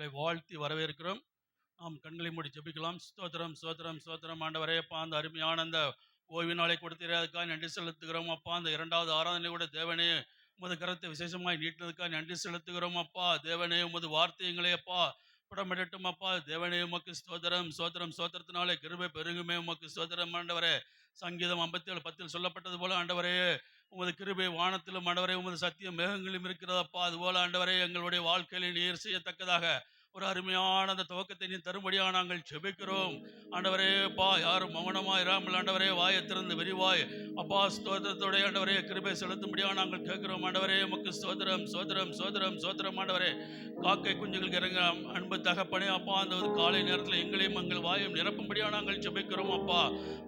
உங்களை வாழ்த்தி வரவேற்கிறோம். நாம் கண்களை மூடி ஜெபிக்கலாம். ஸ்தோத்திரம் ஸ்தோத்திரம் ஸ்தோத்திரம் ஆண்டவரே. அப்பா, அந்த அருமையான அந்த ஓய்வு நாளை கொடுத்தீரே, அதுக்காக நன்றி செலுத்துகிறோம் அப்பா. அந்த 2வது ஆராதனை கூட தேவனே உமது கரத்தை விசேஷமாய் நீட்டினதுக்காக நன்றி செலுத்துகிறோம் அப்பா. தேவனே உமது வார்த்தைகளே அப்பா புடமிடட்டும் அப்பா. தேவனே உமக்கு ஸ்தோத்திரம் ஸ்தோத்திரம். ஸ்தோத்திரத்தினாலே கிருபை பெருகுமே. உமக்கு ஸ்தோத்திரம் ஆண்டவரே. சங்கீதம் 57:10 சொல்லப்பட்டது போல ஆண்டவரே, உமது கிருபை வானத்திலும் ஆண்டவரே, உமது சத்தியம் மேகங்களிலும் இருக்கிறதப்பா. அதுபோல ஆண்டவரே, எங்களுடைய வாழ்க்கையில் நீர் செய்யத்தக்கதாக ஒரு அருமையான அந்த துவக்கத்தை நீ தரும்படியாக நாங்கள் ஜெபிக்கிறோம் ஆண்டவரே. அப்பா, யாரும் மௌனமாய் இராமல் ஆண்டவரே, வாயை திறந்து விரிவாய் அப்பா ஸ்தோத்திரத்தோடைய ஆண்டவரே கிருபை செலுத்தும்படியாக நாங்கள் கேட்கிறோம் ஆண்டவரே. உமக்கு ஸ்தோத்திரம் ஸ்தோத்திரம் ஸ்தோத்திரம் ஸ்தோத்திரம் ஆண்டவரே. காக்கை குஞ்சுகளுக்கு இறங்க அன்பு தகப்பனே அப்பா, அந்த ஒரு காலை நேரத்தில் எங்களையும் எங்கள் வாயும் நிரப்பும்படியாக நாங்கள் ஜெபிக்கிறோம் அப்பா.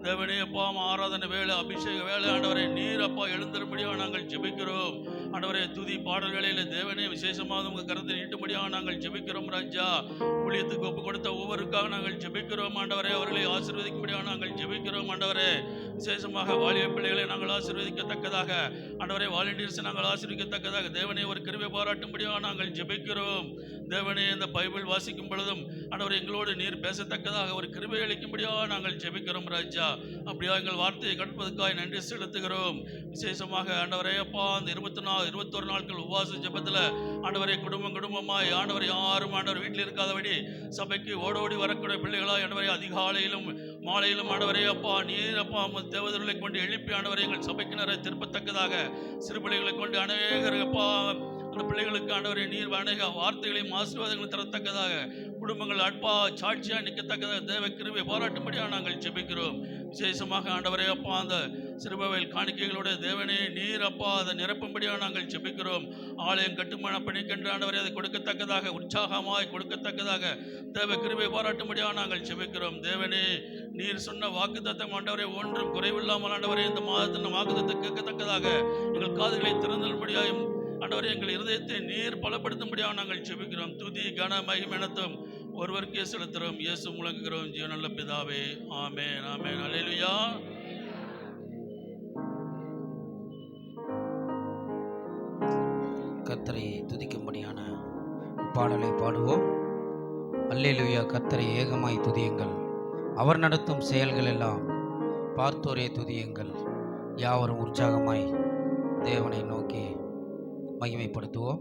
தேவனே அப்பா, ஆராதனை வேலை அபிஷேக வேலை ஆண்டவரே, நீர் அப்பா எழுந்திரும்படியாக நாங்கள் ஜெபிக்கிறோம் ஆண்டவரே. துதி பாடல் வேளையில் தேவனே விசேஷமாக உங்கள் கருத்தை நீட்டும்படியாக நாங்கள் ஜெபிக்கிறோம் ராஜா. ஊழியத்துக்கு ஒப்பு கொடுத்த ஒவ்வொருக்காக நாங்கள் ஜெபிக்கிறோம் ஆண்டவரே. அவர்களை ஆசீர்வதிக்கும்படியாக நாங்கள் ஜெபிக்கிறோம் ஆண்டவரே. விசேஷமாக வாலிப பிள்ளைகளை நாங்கள் ஆசீர்வதிக்கத்தக்கதாக ஆண்டவரே, வாலண்டியர்ஸை நாங்கள் ஆசீர்வதிக்கத்தக்கதாக தேவனே ஒரு கிருபை பாராட்டும்படியாக நாங்கள் ஜெபிக்கிறோம் தேவனே. இந்த பைபிள் வாசிக்கும் பொழுதும் ஆண்டவரே, எங்களோடு நீர் பேசத்தக்கதாக ஒரு கிருபை அளிக்கும்படியாக நாங்கள் ஜெபிக்கிறோம் ராஜா. அப்படியா எங்கள் வார்த்தையை கற்பதற்காக நன்றி செலுத்துகிறோம். விசேஷமாக ஆண்டவரே அப்பா, அந்த 21 நாட்கள் உபவாச ஜெபத்தில் ஆண்டவரே, குடும்பமாய் ஆண்டவரை யாரும் ஆண்டவர் வீட்டில் இருக்காதபடி சபைக்கு ஓடோடி வரக்கூடிய பிள்ளைகளாய் ஆண்டவரே, அதிகாலையிலும் மாலையிலும் ஆண்டவரே அப்பா, நீர் அப்பா தேவதர்களை கொண்டு எழுப்பி ஆண்டவரை எங்கள் சபைக்கினரை திருப்பத்தக்கதாக சிறு பிள்ளைகளை கொண்டு அநேகர் அப்பா அந்த பிள்ளைகளுக்கு ஆண்டவரை நீர் அநேக வார்த்தைகளையும் ஆசீர்வாதங்களையும் தரத்தக்கதாக குடும்பங்கள் அற்பா சாட்சியாக நிற்கத்தக்கதாக தேவ கிருபை பாராட்டும்படியாக நாங்கள் ஜெபிக்கிறோம். விசேஷமாக ஆண்டவரே அப்பா, அந்த சிறுபவேல் காணிக்கைகளுடைய தேவனே நீர் அப்பா அதை நிரப்பும்படியாக நாங்கள் ஜெபிக்கிறோம். ஆலயம் கட்டுமான பணிக்கென்று ஆண்டவரை அதை கொடுக்கத்தக்கதாக உற்சாகமாய் கொடுக்கத்தக்கதாக தேவ கிருபை பாராட்டும்படியாக நாங்கள் ஜெபிக்கிறோம். தேவனே நீர் சொன்ன வாக்குத்தத்தம் ஆண்டவரை ஒன்றும் குறைவில்லாமல் ஆண்டவரை இந்த மாதத்தின் வாக்குத்தத்தை கேட்கத்தக்கதாக எங்கள் காதுகளை திறந்தும்படியாயும் ஆண்டவரே எங்கள் இருதயத்தை நீர் பலப்படுத்தும்படியாக நாங்கள் ஜெபிக்கிறோம். துதி கன மகிமைனத்தும் ஒருவருக்கே செலுத்துகிறோம். இயேசு முழங்குகிறோம் ஜீவனுள்ள பிதாவே, ஆமென் ஆமென். அல்லேலூயா. கர்த்தரை துதிக்கும்படியான பாடலை பாடுவோம். அல்லேலூயா. கர்த்தரை ஏகமாய் துதியுங்கள், அவர் நடத்தும் செயல்கள் எல்லாம் பார்த்தோரே துதியுங்கள். யாவரும் உற்சாகமாய் தேவனை நோக்கி மகிமைப்படுத்துவோம்.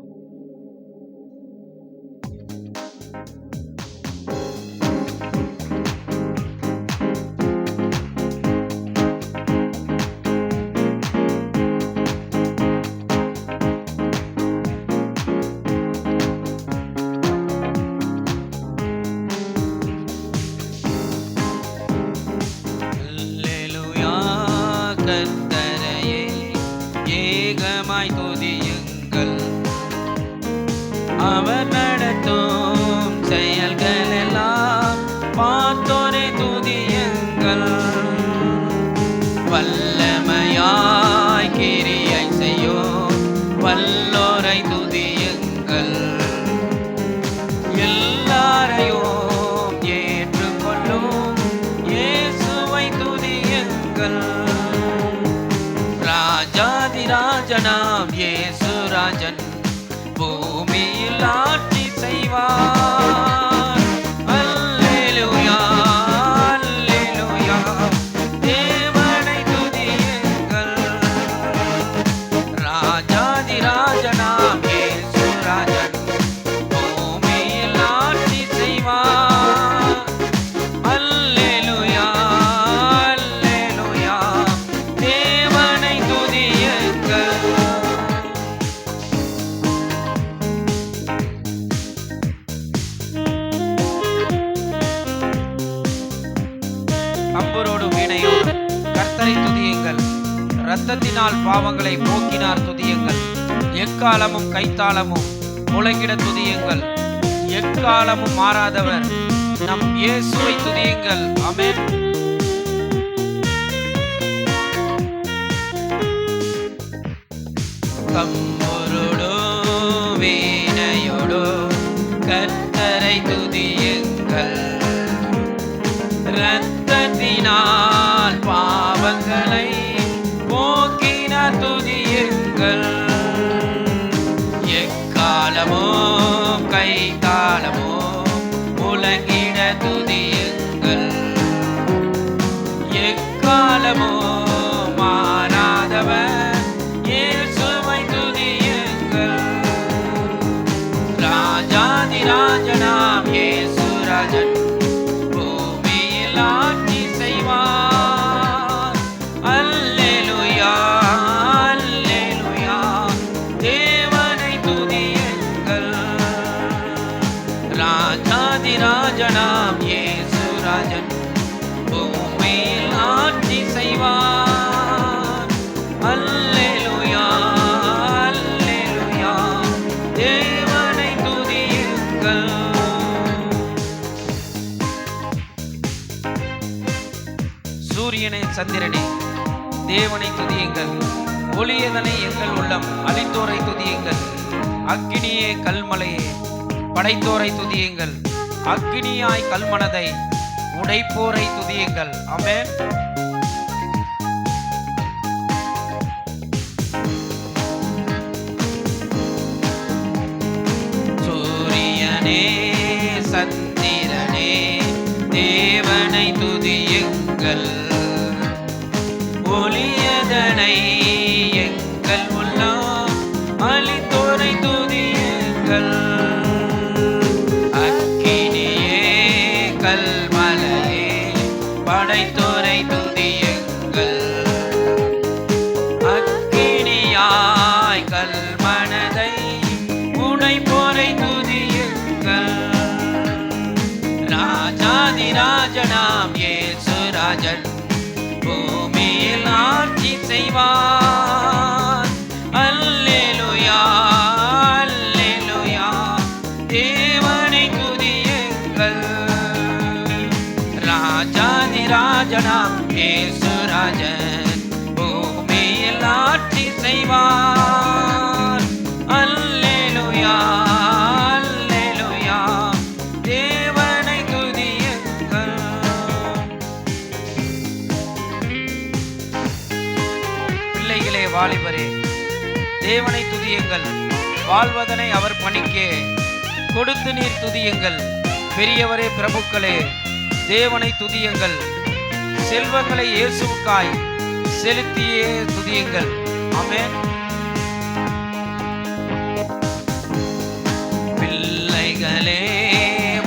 அவர் நடத்தும் செயல்கள் எல்லாம் பார்த்தோரே துதியுங்கள். வல்லமையாய் கிரியை செய்யும் வல்லோரை துதியுங்கள். எல்லாரையும் ஏற்றுக்கொள்ளும் இயேசுவை துதியுங்கள். ராஜாதி ராஜனாம் இயேசு ராஜன் பூமியில் ஆட்சி செய்வார். அல்லேலூயா அல்லேலூயா. தேவனை துதியுங்கள். ராஜாதி ராஜனாம் இயேசு ராஜன் பூமியில் ஆட்சி செய்வார். அல்லேலூயா அல்லேலூயா. தேவனை துதியுங்கள். கம்பரோடும் வீணையோடும் கர்த்தரை துதியுங்கள். இரத்தத்தினால் பாவங்களை போக்கினார் துதியுங்கள். எக்காலமும் கைத்தாளமும் முழங்கிட துதியுங்கள். எக்காலமும் மாறாதவர் நம் இயேசுவை துதியுங்கள். ஆமென். கம்பரோடும் வீணையோடும் கர்த்தரை துதியுங்கள். இரத்தத்தினால் பாவங்களை போக்கினார் துதியுங்கள். எக்காலமும் கைத்தாளமும் ராஜாதிராஜனாம் இயேசு ராஜன் பூமியில் ஆட்சி செய்வார். அல்லேலூயா அல்லேலூயா தேவனை துதியுங்கள். ராஜாதிராஜனாம் இயேசு ராஜன் பூமியில் ஆட்சி செய்வார். அல்லேலூயா அல்லேலூயா தேவனை துதியுங்கள். சூரியனே சந்திரனே தேவனை துதியுங்கள். ஒளியதனை எங்கள் உள்ளம் அழித்தோரை துதியுங்கள். அக்கினியே கல்மலையே படைத்தோரை துதியுங்கள். அக்கினியாய் கல்மனதை உடைப்போரை துதியுங்கள். ஆமென். சூரியனே சந்திரனே தேவனை துதியுங்கள். ஒளியதனை எங்கள் உள்ளம் அழித்தோரை துதியுங்கள். அக்கினியே கல்மலையே படைத்தோரை துதியுங்கள். அக்கினியாய் கல்மனதை உடைப்போரை துதியுங்கள். ராஜாதிராஜனாம் இயேசு ராஜன் பூமியில் ஆட்சி செய்வார். அல்லேலூயா அல்லேலூயா தேவனை துதியுங்கள். ராஜாதிராஜனாம் இயேசு ராஜன் பூமியில் ஆட்சி செய்வார். அல்லேலூயா அல்லேலூயா தேவனை துதியுங்கள். பிள்ளைகளே வாலிபரே தேவனை துதியுங்கள். வாழ்வதனை அவர் பணிக்கே கொடுத்து நீர் துதியுங்கள். பெரியவரே பிரபுக்களே தேவனை துதியுங்கள். செல்வங்களை இயேசுவுக்காய் செலுத்தியே துதியுங்கள். ஆமென். பிள்ளைகளே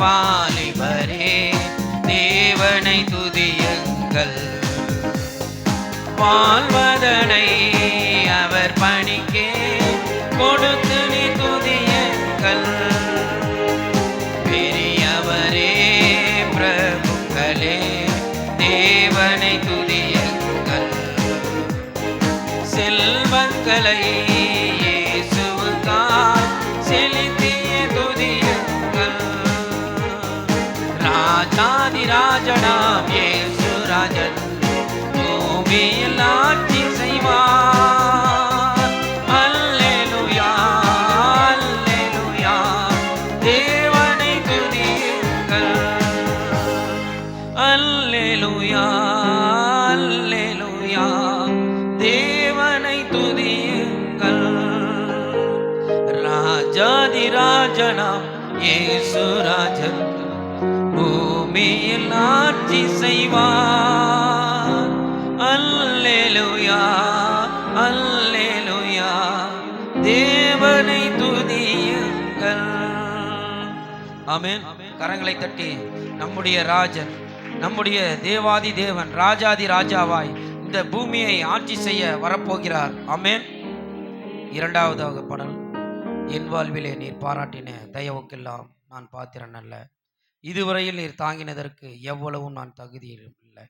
வாலிபரே தேவனை துதியுங்கள். வாழ்வதனை அவர் பணிக்கே கொடுத்து நீ துதியுங்கள். பெரியவரே பிரபுக்களே தேவனை துதியுங்கள். செல்வங்களை இயேசுவுக்காய் செலுத்திய துதியுங்கள். ராஜாதிராஜனாம் இயேசு ராஜன் பூமியில் ஆட்சி செய்வார். அல்லேலூயா அல்லேலூயா தேவனை துதியுங்கள். அல்லேலூயா அல்லேலூயா தேவனை துதியுங்கள். ராஜாதிராஜனாம் இயேசு ராஜன் பூமியில் ஆட்சி செய்வார். அல்லேலூயா அல்லேலூயா தேவனை துதியுங்கள். ஆமென். கரங்களை தட்டி நம்முடைய ராஜன் நம்முடைய தேவாதி தேவன் ராஜாதி ராஜாவாய் இந்த பூமியை ஆட்சி செய்ய வரப்போகிறார். ஆமென். இரண்டாவதாக பாடல். என் வாழ்விலே நீர் பாராட்டின தயவுக்கெல்லாம் நான் பாத்திரன் அல்ல. இதுவரையில் நீர் தாங்கினதற்கு எவ்வளவும் நான் தகுதியில் இல்லை.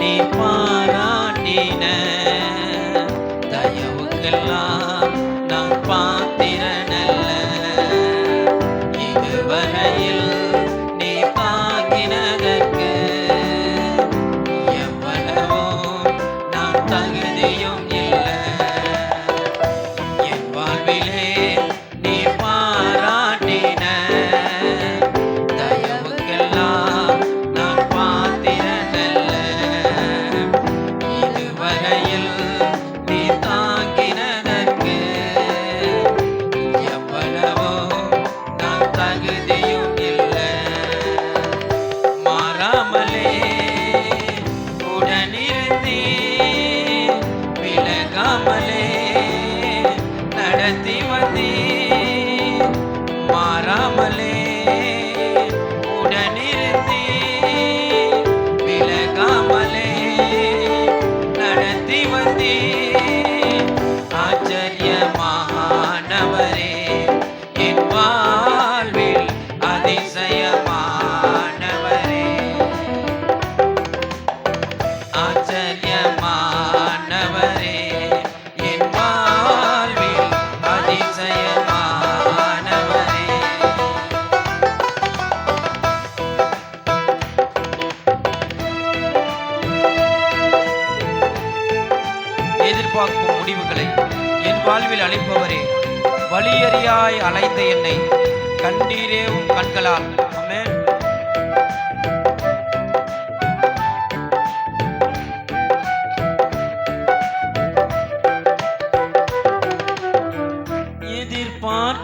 நீ பாராட்டின தயவுக்கெல்லாம் நான் பாத்திரனல்ல. உருவாக்கும் முடிவுகளை என் வாழ்வில் அளிப்பவரே, வழியறியாய் அலைந்த என்னை கண்டீரே உம் கண்களால். ஆமென்.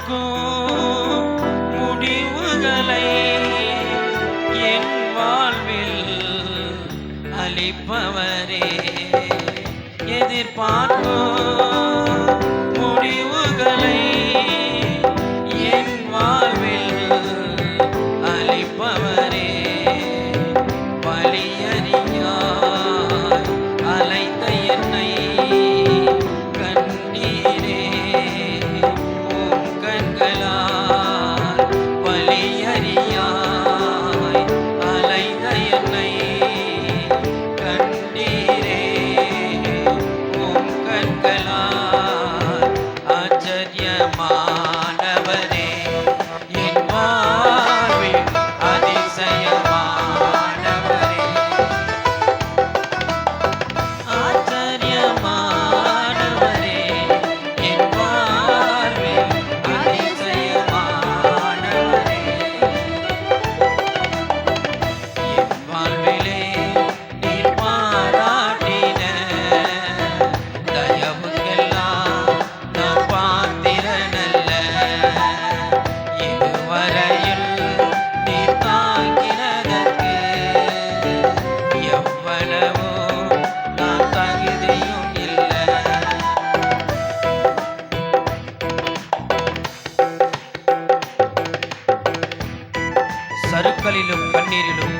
எதிர்பார்க்கும் முடிவுகளை என் வாழ்வில் அளிப்பவரே, எதிர்பார்க்கும் முடிவுகளை என் வாழ்வில் அளிப்பவரே, வழியறியாய் அலைந்த என்னை கண்டீரே உம் கண்களால். வழியறியாய் அலைந்த என்னை கண்டீரே உம் கண்களால். ஆச்சரியமானவரே, என் வாழ்வில் அதிசயமானவரே, ஆச்சரியமானவரே, என் வாழ்வில் அதிசயமானவரே. என் வாழ்விலே நீர் பாராட்டின தயவுக்கெல்லாம் நான் பாத்திரனல்ல. இதுவரையில் நீர் தாங்கினதற்கு எவ்வளவோ நான் தகுதியும் இல்லை. சறுக்கலிலும் கண்ணீரிலும்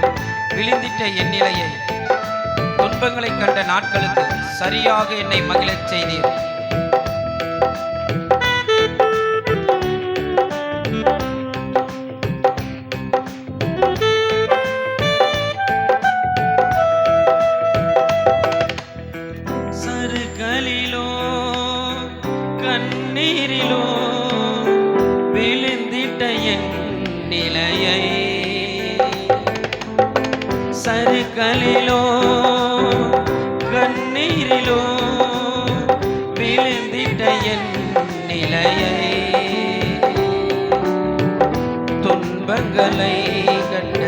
விழுந்திட்ட என் நிலையை துன்பங்களைக் கண்ட நாட்களுக்கு சரியாக என்னை மகிழச் செய்தீர். சறுக்கலிலோ கண்ணீரிலோ விழுந்திட்ட என் நிலையை, சறுக்கலிலோ கண்ணீரிலோ விழுந்திட்ட என் நிலையை, துன்பங்களை கண்ட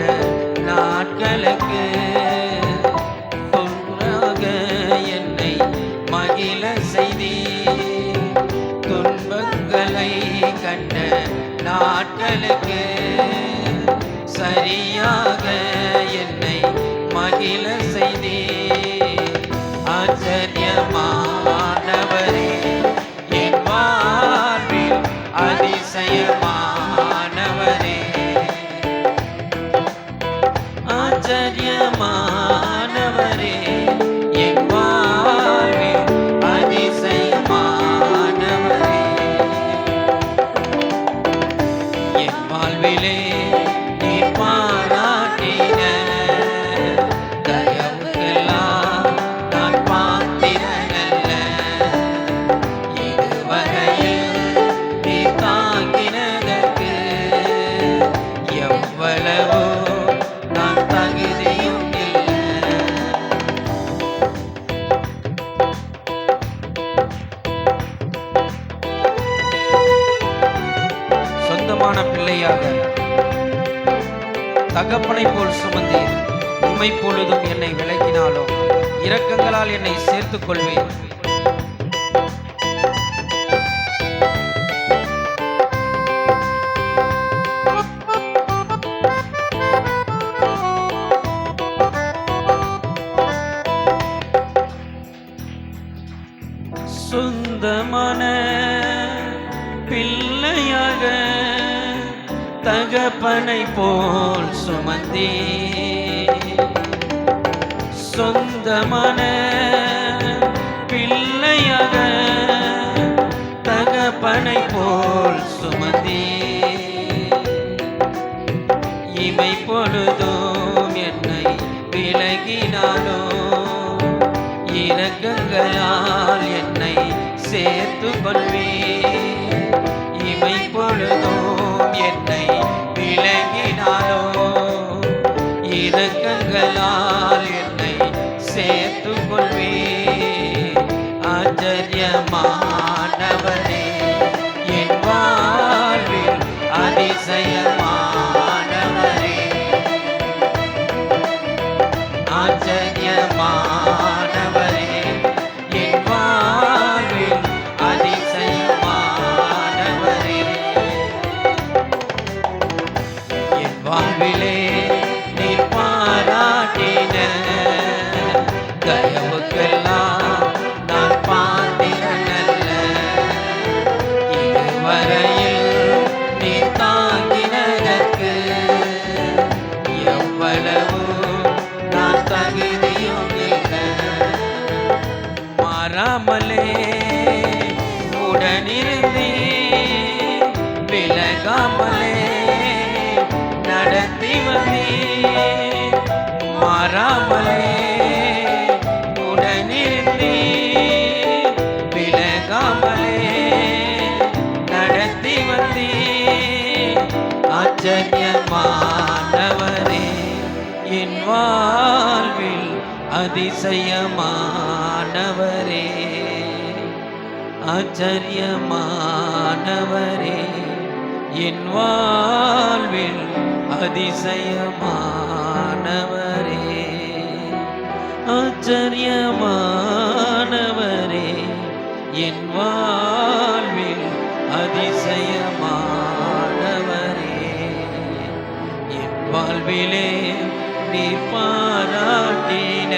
நாட்களுக்கு பொன்னாக என்னை மகிழ செய்தீர். துன்பங்களை கண்ட நாட்களுக்கு சரியாக என்னை மகிழ செய்தீர். ஆச்சரியமானவரே, என் வாழ்வில் அதிசயமானவரே, ஆச்சரியமானவரே, என் வாழ்வில் அதிசயமானவரே. என் வாழ்விலே நீர் பாராட்டின தயவுக்கெல்லாம் நான் பாத்திரனல்ல. இதுவரையில் நீர் தாங்கினதற்கு எவ்வளவோ நான் தகுதியும் இல்லை. சொந்தமான பிள்ளையாக தகப்பனை போல் சுமந்தீர். இமைப்பொழுதும் என்னை விலக்கினாலும் இரக்கங்களால் என்னை சேர்த்துக் கொள்வேன். சொந்தமான பிள்ளையாக தகப்பனை போல் சுமந்தே, சொந்தமான பிள்ளையாக தகப்பனை போல் சுமந்தே, இமை பொழுதும் என்னை விலகினாலோ இரக்கங்களால் என்னை சேர்த்து கொள்வே. இமை பொழுதும் என்னை விலகினாலோ இரக்கங்களால் என்னை சேர்த்து கொள்வே. ஆச்சரிய வாழ்விலே நீ பாராட்டின தயவுக்கெல்லாம் நான் பாத்திரனல்ல. இதுவரையில் நீ தாங்கினதற்கு எவ்வளவு நான் தகுதியும் இல்லை. மாறாமலே உடனிருந்தே விலகாமலே நடத்தி வந்தே. மாறாமலே உடனிருந்தே விலகாமலே நடத்தி வந்தே. ஆச்சரியமானவரே என் வாழ்வில் அதிசயமானவரே. ஆச்சரியமானவரே என் வாழ்வில் அதிசயமானவரே. ஆச்சரியமானவரே என் வாழ்வில் அதிசயமானவரே. என் வாழ்விலே நீர் பாராட்டின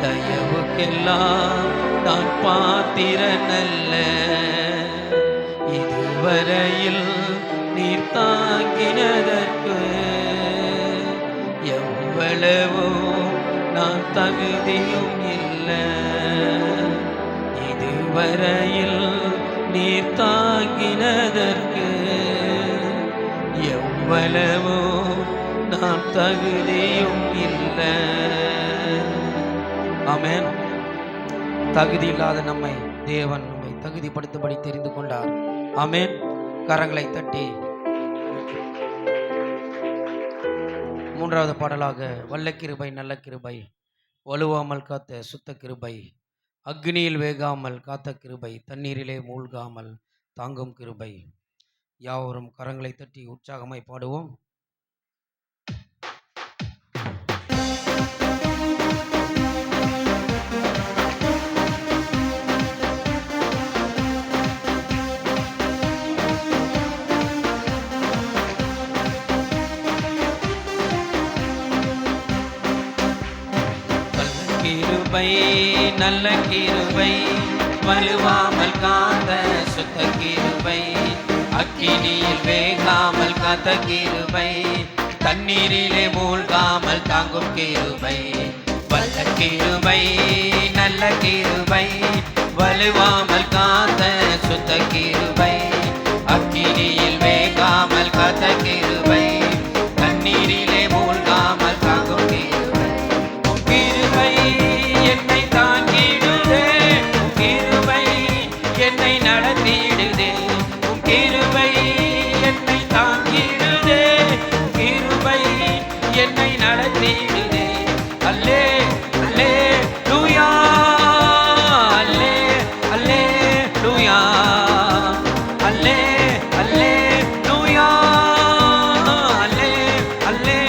தயவுக்கெல்லாம் நான் பாத்திரனல்ல. இதுவரையில் நீர் தாங்கினதற்கு எவ்வளவோ நான் தகுதியும் இல்லை. இதுவரையில் நீர் தாங்கினதற்கு எவ்வளவோ நான் தகுதியும் இல்லை. ஆமென். தகுதி இல்லாத நம்மை தேவன் நம்மை தகுதிப்படுத்தும்படி தெரிந்து கொண்டார். ஆமென். கரங்களை தட்டி மூன்றாவது பாடலாக வல்ல கிருபை நல்ல கிருபை, வலுவாமல் காத்த சுத்த கிருபை, அக்னியில் வேகாமல் காத்த கிருபை, தண்ணீரிலே மூழ்காமல் தாங்கும் கிருபை. யாவரும் கரங்களை தட்டி உற்சாகமாய் பாடுவோம். கிருபை நல்ல கிருபை, வலுவாமல் காத்த சுத்த கிருபை, அக்கினியில் வேகாமல் காத்த கிருபை, தண்ணீரிலே மூழ்காமல் தாங்கும் கிருபை. வல்ல கிருபை நல்ல கிருபை, வலுவாமல் காத்த சுத்த கிருபை, அக்கினியில் வேகாமல் காத்த கிருபை, தண்ணீரிலே மூழ்காமல் தாங்கும் கிருபை. கிருபை என்னை தாங்கிடுதே, கிருபை என்னை நடத்திடுதே, கிருபை என்னை தாங்கிடுதே, கிருபை என்னை நடத்திடுதே. அல்லே அல்லே லூயா, அல்லே அல்லே லூயா, அல்லே அல்லே லூயா, அல்லே அல்லே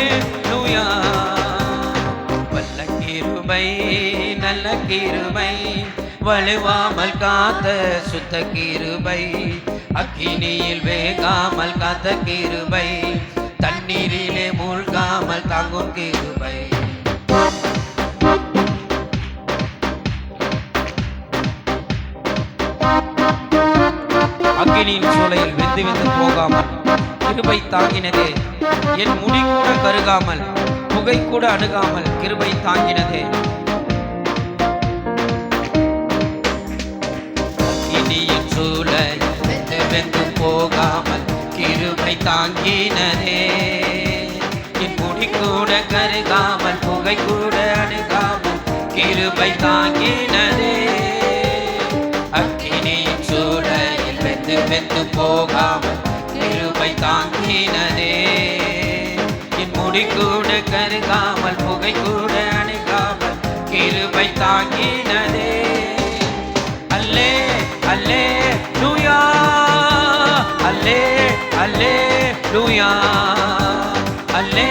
லூயா. வல்ல கிருபை நல்ல கிருபை, வலுவாமல் காத்த சுத்த கிருபை, அக்கினியில் வேகாமல் காத்த கிருபை, தண்ணீரிலே மூழ்காமல் தாங்கும் கிருபை. அக்கினியின் சூளையில் வெந்து வெந்து போகாமல் கிருபை தாங்கினதே, என் முடி கூட கருகாமல் புகை கூட அணுகாமல் கிருபை தாங்கினதே. அக்கினியின் சூளையில் வெந்து வெந்து போகாமல் கிருபை தாங்கினதே, என் முடி கூட கருகாமல் புகை கூட அணுகாமல் கிருபை தாங்கினதே. அக்கினியின் சூளையில் வெந்து வெந்து போகாமல் கிருபை தாங்கினதே, என் முடி கூட கருகாமல் புகை கூட அணுகாமல் கிருபை தாங்கினதே. அல்லே அல்லே லூயா, அல்லே அல்லே லூயா, அல்லே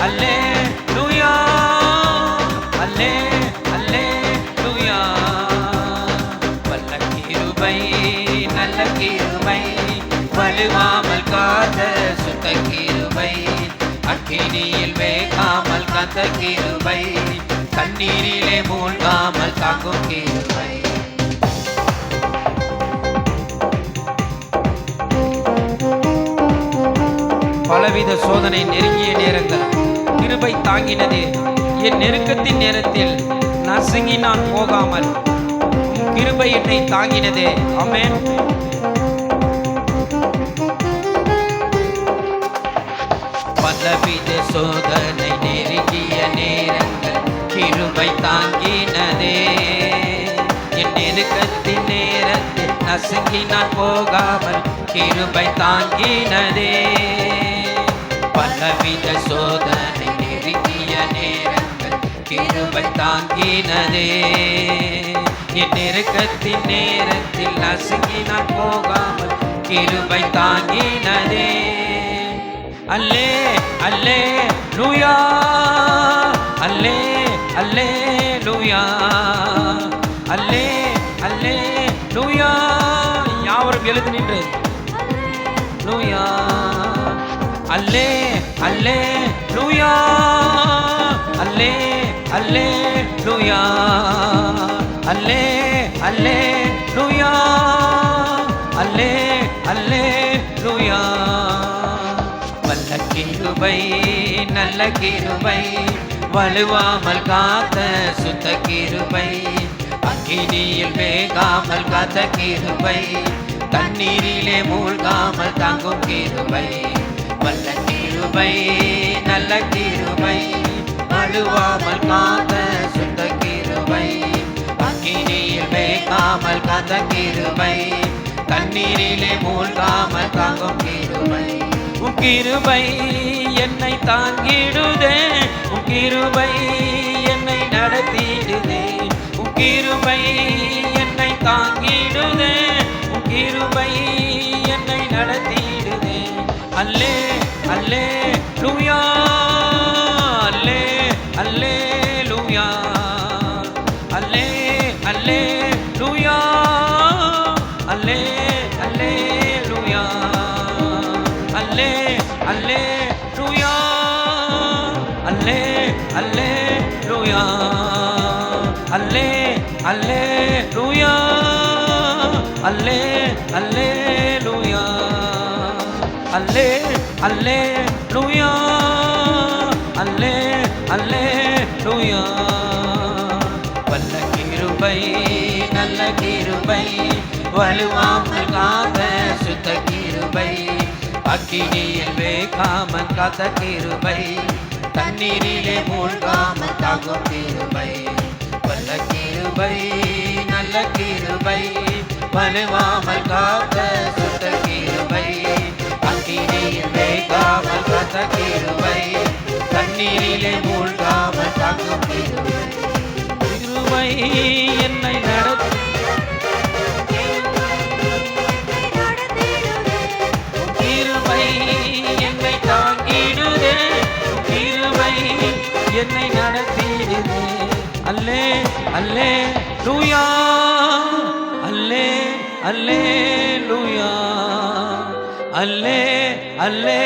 அல்லே லூயா, அல்லே அல்லே லூயா. வல்ல கிருபை நல்ல கிருபை, வலுவாமல் காத்த சுத்த கிருபை, காத்த கிருபை, தண்ணீரிலே மூழ்காமல் காக்கும் கிருபை. பலவித சோதனை நெருங்கிய நேரங்கள் கிருபை தாங்கினது. என் நெருக்கத்தின் நேரத்தில் நசுங்கி நான் போகாமல் உம் கிருபை என்னை தாங்கினதே. ஆமென். பலவித சோதனை நெருங்கிய நேரங்கள் கிருபை தாங்கினதே. என் நெருக்கத்தின் நேரத்தில் நசுங்கி நான் போகாமல் கிருபை தாங்கினதே. பலவித சோதனை நெருங்கிய நேரங்கள் கிருபை தாங்கினதே. என் நெருக்கத்தின் நேரத்தில் நசுங்கி நான் போகாமல் கிருபை தாங்கினதே. அல்லே அல்லே லூயா, அல்லே அல்லே லூயா, அல்லே அல்லே லூயா. யாவரும் எழுந்து நின்று லூயா, அல்லே அல்லே லூயா, அல்லே அல்லே லூயா, அல்லே அல்லே லூயா, அல்லே அல்லே லூயா. வல்ல கிருபை நல்ல கிருபை, வலுவாமல் காத்த சுத்த கிருபை, அக்கினியில் வேகாமல் காத்த கிருபை, தண்ணீரிலே மூழ்காமல் தாங்கும் கிருபை. வல்ல கிருபை நல்ல கிருபை, வலுவாமல் காத்த சுத்த கிருபை, அக்கினியில் வேகாமல் காத்த கிருபை, தண்ணீரிலே மூழ்காமல் தாங்கும் கிருபை. உம் கிருபை என்னை தாங்கிடுதே, உம் கிருபை என்னை நடத்திடுதே, உம் கிருபை என்னை தாங்கிடுதே, உம் கிருபை என்னை நடத்திடுதே. அல்லே அல்லே லூயா, அல்லே அல்லே லூயா, அல்லே அல்லே லூயா, அல்லே அல்லே லூயா, அல்லே அல்லே லூயா, அல்லே அல்லே லூயா, அல்லே அல்லே லூயா, அல்லே அல்லே லூயா, அல்லே அல்லே லூயா, அல்லே அல்லே லூயா. வல்ல கிருபை நல்ல கிருபை, வலுவாமல் காத்த சுத்த கிருபை, அக்கினியில் வேகாமல் காத்த கிருபை, தண்ணீரிலே மூழ்காமல் தாங்கும் கிருபை. வல்ல கிருபை நல்ல கிருபை, வலுவாமல் காத்த சுத்த கிருபை, அக்கினியில் வேகாமல் காத்த கிருபை, தண்ணீரிலே மூழ்காமல் தாங்கும் கிருபை. கிருபை என்னை நடத்தி கிருபை என்னை தாங்கிடுதே, கிருபை என்னை நடத்திடுதே. அல்லே அல்லே லூயா, அல்லே அல்லே லூயா, அல்லே அல்லே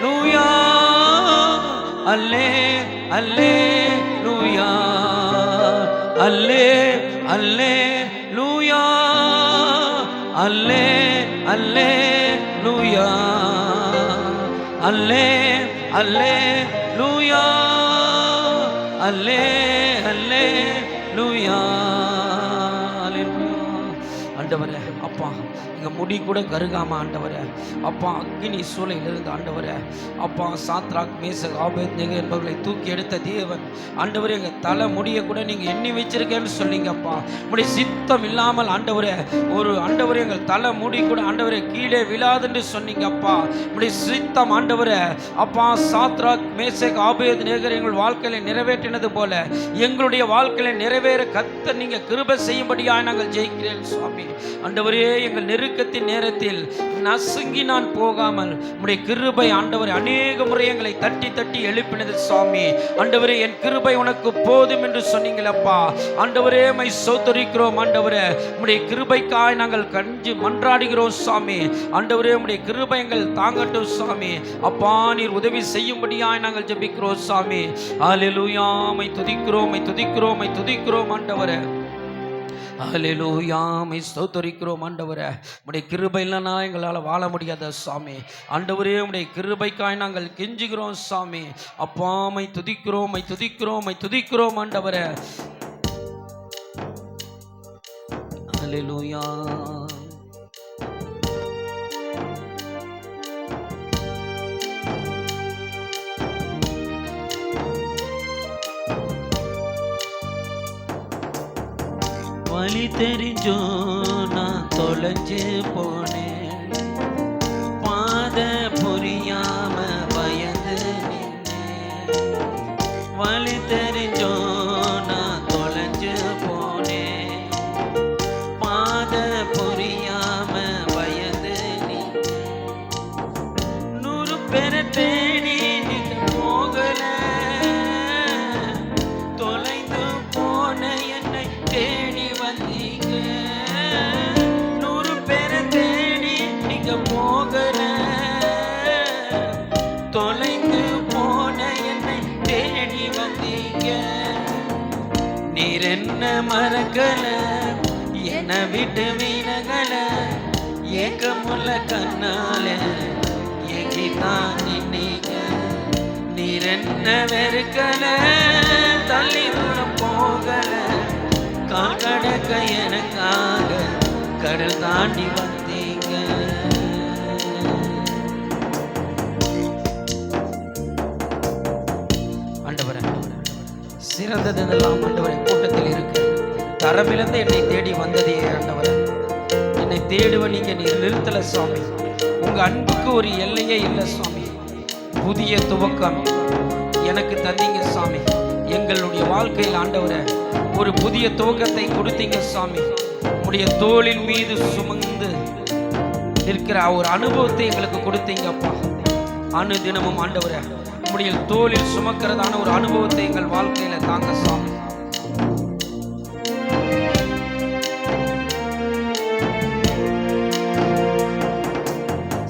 லூயா, அல்லே அல்லே லூயா, அல்லே அல்லே லூயா, அல்லே அல்லே லூயா, அல்லே அல்லே லூயா, அல்லே அல்லே லூயா. ஆண்டவரே அப்பா, எங்க முடி கூட கருகாம ஆண்டவரே அப்பா, அக்னி சூளையிலிருந்து ஆண்டவரே அப்பா, சாத்ராக் மேசக் ஆபேத்நேகோ என்பவர்களை தூக்கி எடுத்த தேவன் ஆண்டவரே, எங்க தலை முடிய கூட நீங்க எண்ணி வச்சிருக்கேன்னு சொன்னீங்கப்பா. உடைய சித்தம் இல்லாமல் ஆண்டவரே ஒரு ஆண்டவரே எங்கள் தலை முடி கூட ஆண்டவரே கீழே விழாதுன்னு சொன்னீங்கப்பா. உடைய சித்தம் ஆண்டவரே அப்பா, சாத்ராக் மேசக் ஆபேத்நேகோ எங்கள் வாழ்க்கையில நிறைவேற்றினது போல எங்களுடைய வாழ்க்கையில நிறைவேற கர்த்தர் நீங்க கிருபை செய்யும்படியாக நாங்கள் ஜெயிக்கிறேன் சுவாமி. ஆண்டவரே எங்கள் நெருக்கத்தில் மரணத்தின் நேரத்தில் நசுங்கி நான் போகாமல் உம்முடைய கிருபை ஆண்டவரே அநேக முறை எங்களை தட்டி தட்டி எழுப்பினது சுவாமி. ஆண்டவரே, என் கிருபை உனக்கு போதும் என்று சொன்னீங்களப்பா. ஆண்டவரே, மை ஸ்தோத்திரிக்கிறோம் ஆண்டவரே. உம்முடைய கிருபைக்காய் நாங்கள் கஞ்சி மன்றாடுகிறோம் சுவாமி. ஆண்டவரே, உம்முடைய கிருபை எங்கள் தாங்கட்டும் சுவாமி. அப்பா, நீர் உதவி செய்யும்படியாய் நாங்கள் ஜெபிக்கிறோம் சுவாமி. ஹல்லேலூயா. மை துதிக்கிறோம், மை துதிக்கிறோம், மை துதிக்கிறோம் ஆண்டவரே. ஹல்லேலூயா. மை ஸ்தோத்திரிக்கிறோம் ஆண்டவரே. உம்முடைய கிருபை இல்லைனா எங்களால் வாழ முடியாத சாமி. ஆண்டவரே, உம்முடைய கிருபைக்காய் நாங்கள் கெஞ்சுகிறோம் சாமி. அப்பா, மை துதிக்கிறோம், மை துதிக்கிறோம், மை துதிக்கிறோம் ஆண்டவரே. ஹல்லேலூயா. வழி தெரிஞ்சோ நான் தொலைஞ்சு போனேன், பாத புரியாம பயந்து நின்னேன். வழி தெரிஞ்சோ நான் தொலைஞ்சு போனேன், பாத புரியாம பயந்து நின்னேன். 100 பேரை தேடி நீங்க போகல, தொலைந்து போன என்னை தேடி வந்தீங்க. 100 பேரை தேடி நீங்க போகல, தொலைந்து போன என்னை தேடி வந்தீங்க. நீர் என்ன மறக்கல, என்னை விட்டு விலகல, ஏக்கமுள்ள கண்ணால ஏகித்தான் நின்னீங்க. நீர் என்ன வெறுக்கல, தள்ளி தூரம் போகல, கால் கடக்க எனக்காக கடல் தாண்டி வந்தீங்க. ஆண்டவரே, சிறந்ததெல்லாம் ஆண்டவரே கூட்டத்தில் இருக்கு. தரமிழந்து என்னை தேடி வந்ததே ஆண்டவரே. என்னை தேடுவ நீங்க நிறுத்தல சுவாமி. உங்க அன்புக்கு ஒரு எல்லையே இல்லை சுவாமி. புதிய துவக்கம் எனக்கு தந்தீங்க சாமி. எங்களுடைய வாழ்க்கையில் ஆண்டவரே ஒரு புதிய துவக்கத்தை கொடுத்தீங்க சாமி. உடைய தோளின் மீது சுமந்து இருக்கிற ஒரு அனுபவத்தை எங்களுக்கு கொடுத்தீங்கப்பா. அனுதினமும் ஆண்டவரே உடைய தோளில் சுமக்கிறதான ஒரு அனுபவத்தை எங்கள் வாழ்க்கையில தாங்க சாமி.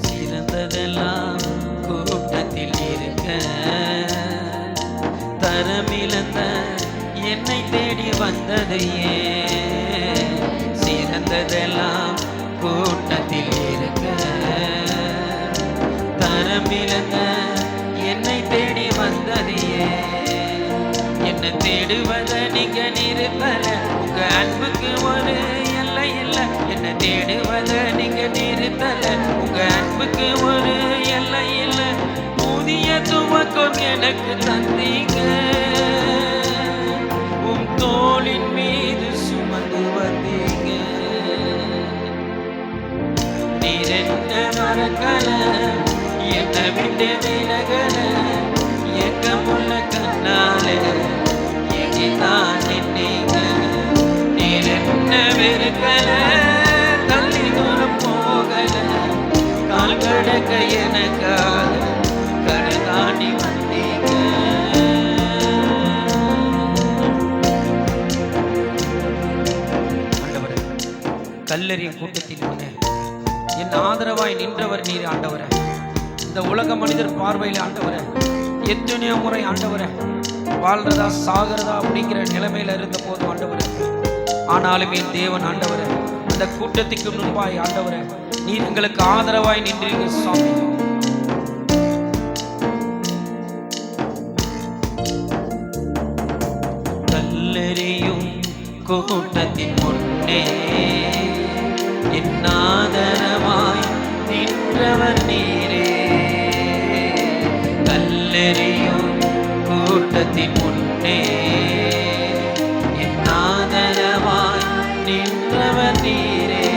சிறந்ததெல்லாம் கூட்டத்தில் இருக்க, தரமிழந்த என்னை தேடி வந்தது ஏன்? சிறந்ததெல்லாம் கூட்டத்தில் இருக்க, தரமிழந்த என்னை தேடி வந்தது ஏன்? என்னை தேடுவத நீங்க நிறுத்தல, உங்க அன்புக்கு ஒரு எல்லை இல்லை. என்னை தேடுவத நீங்க நிறுத்தல, உங்க அன்புக்கு ஒரு எல்லை இல்லை. புதிய துவக்கம் எனக்கு தந்தீங்க, உம் தோளின் மீது சுமந்து வந்தீங்க. நீர் என்ன மறக்கல, என்னை விட்டு விலகல, ஏக்கமுள்ள கண்ணால ஏகித்தான் நின்னீங்க. நீர் என்ன வெறுக்கல, தள்ளி தூரம் போகல, கால் கடக்க எனக்காக கடல் தாண்டி வந்தீங்க. கல்லறியும் கூட்டத்தின் முன்னே என் ஆதரவாய் நின்றவர் நீர் ஆண்டவரே. இந்த உலக மனிதர் பார்வையில் ஆண்டவரே எத்தனையோ முறை ஆண்டவரே வாழ்றதா சாகிறதா அப்படிங்கிற நிலைமையில இருந்த போதும் ஆண்டவரே, ஆனாலும் என் தேவன் ஆண்டவரே அந்த கூட்டத்துக்கு முன்பாய் ஆண்டவரே நீர் எங்களுக்கு ஆதரவாய் நின்றீங்க சாமி. கல்லறியும் கூட்டத்தின் முன்னே என் ஆதரவாய் நின்றவர் நீரே. கல்லறியும் கூட்டத்தின் முன்னே என் ஆதரவாய் நின்றவர் நீரே.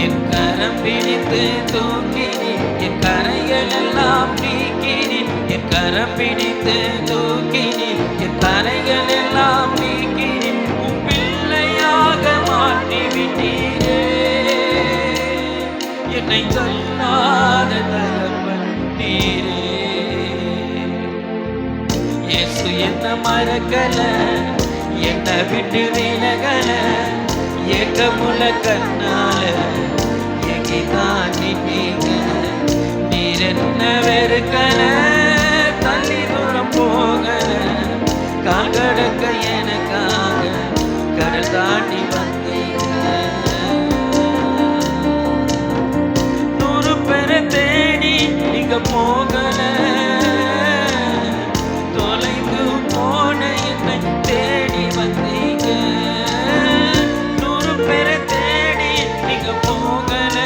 என் கரம் பிடித்து தூக்கினி, என் கரைகள் எல்லாம் நீக்கினி. என் கரம் பிடித்து தூக்கினி, என் கரைகள் எல்லாம் நீக்கினி. உன் பிள்ளையாக மாற்றி விட்டீரே. நீரே. இயேசு என்ன மறக்கல, என்ன விட்டு விலகல, ஏக்கமுள்ள கண்ணால எங்கிதான் நின்னீங்க. நீர் என்ன வெறுக்கல, தள்ளி தூரம் போகல, கால் கடக்க எனக்காக கடல் தாண்டி வந்தீங்க. 100 பேரை தேடி நீங்க போகல, தொலைந்து போன என்னை தேடி வந்தீங்க. 100 பேரை தேடி நீங்க போகல,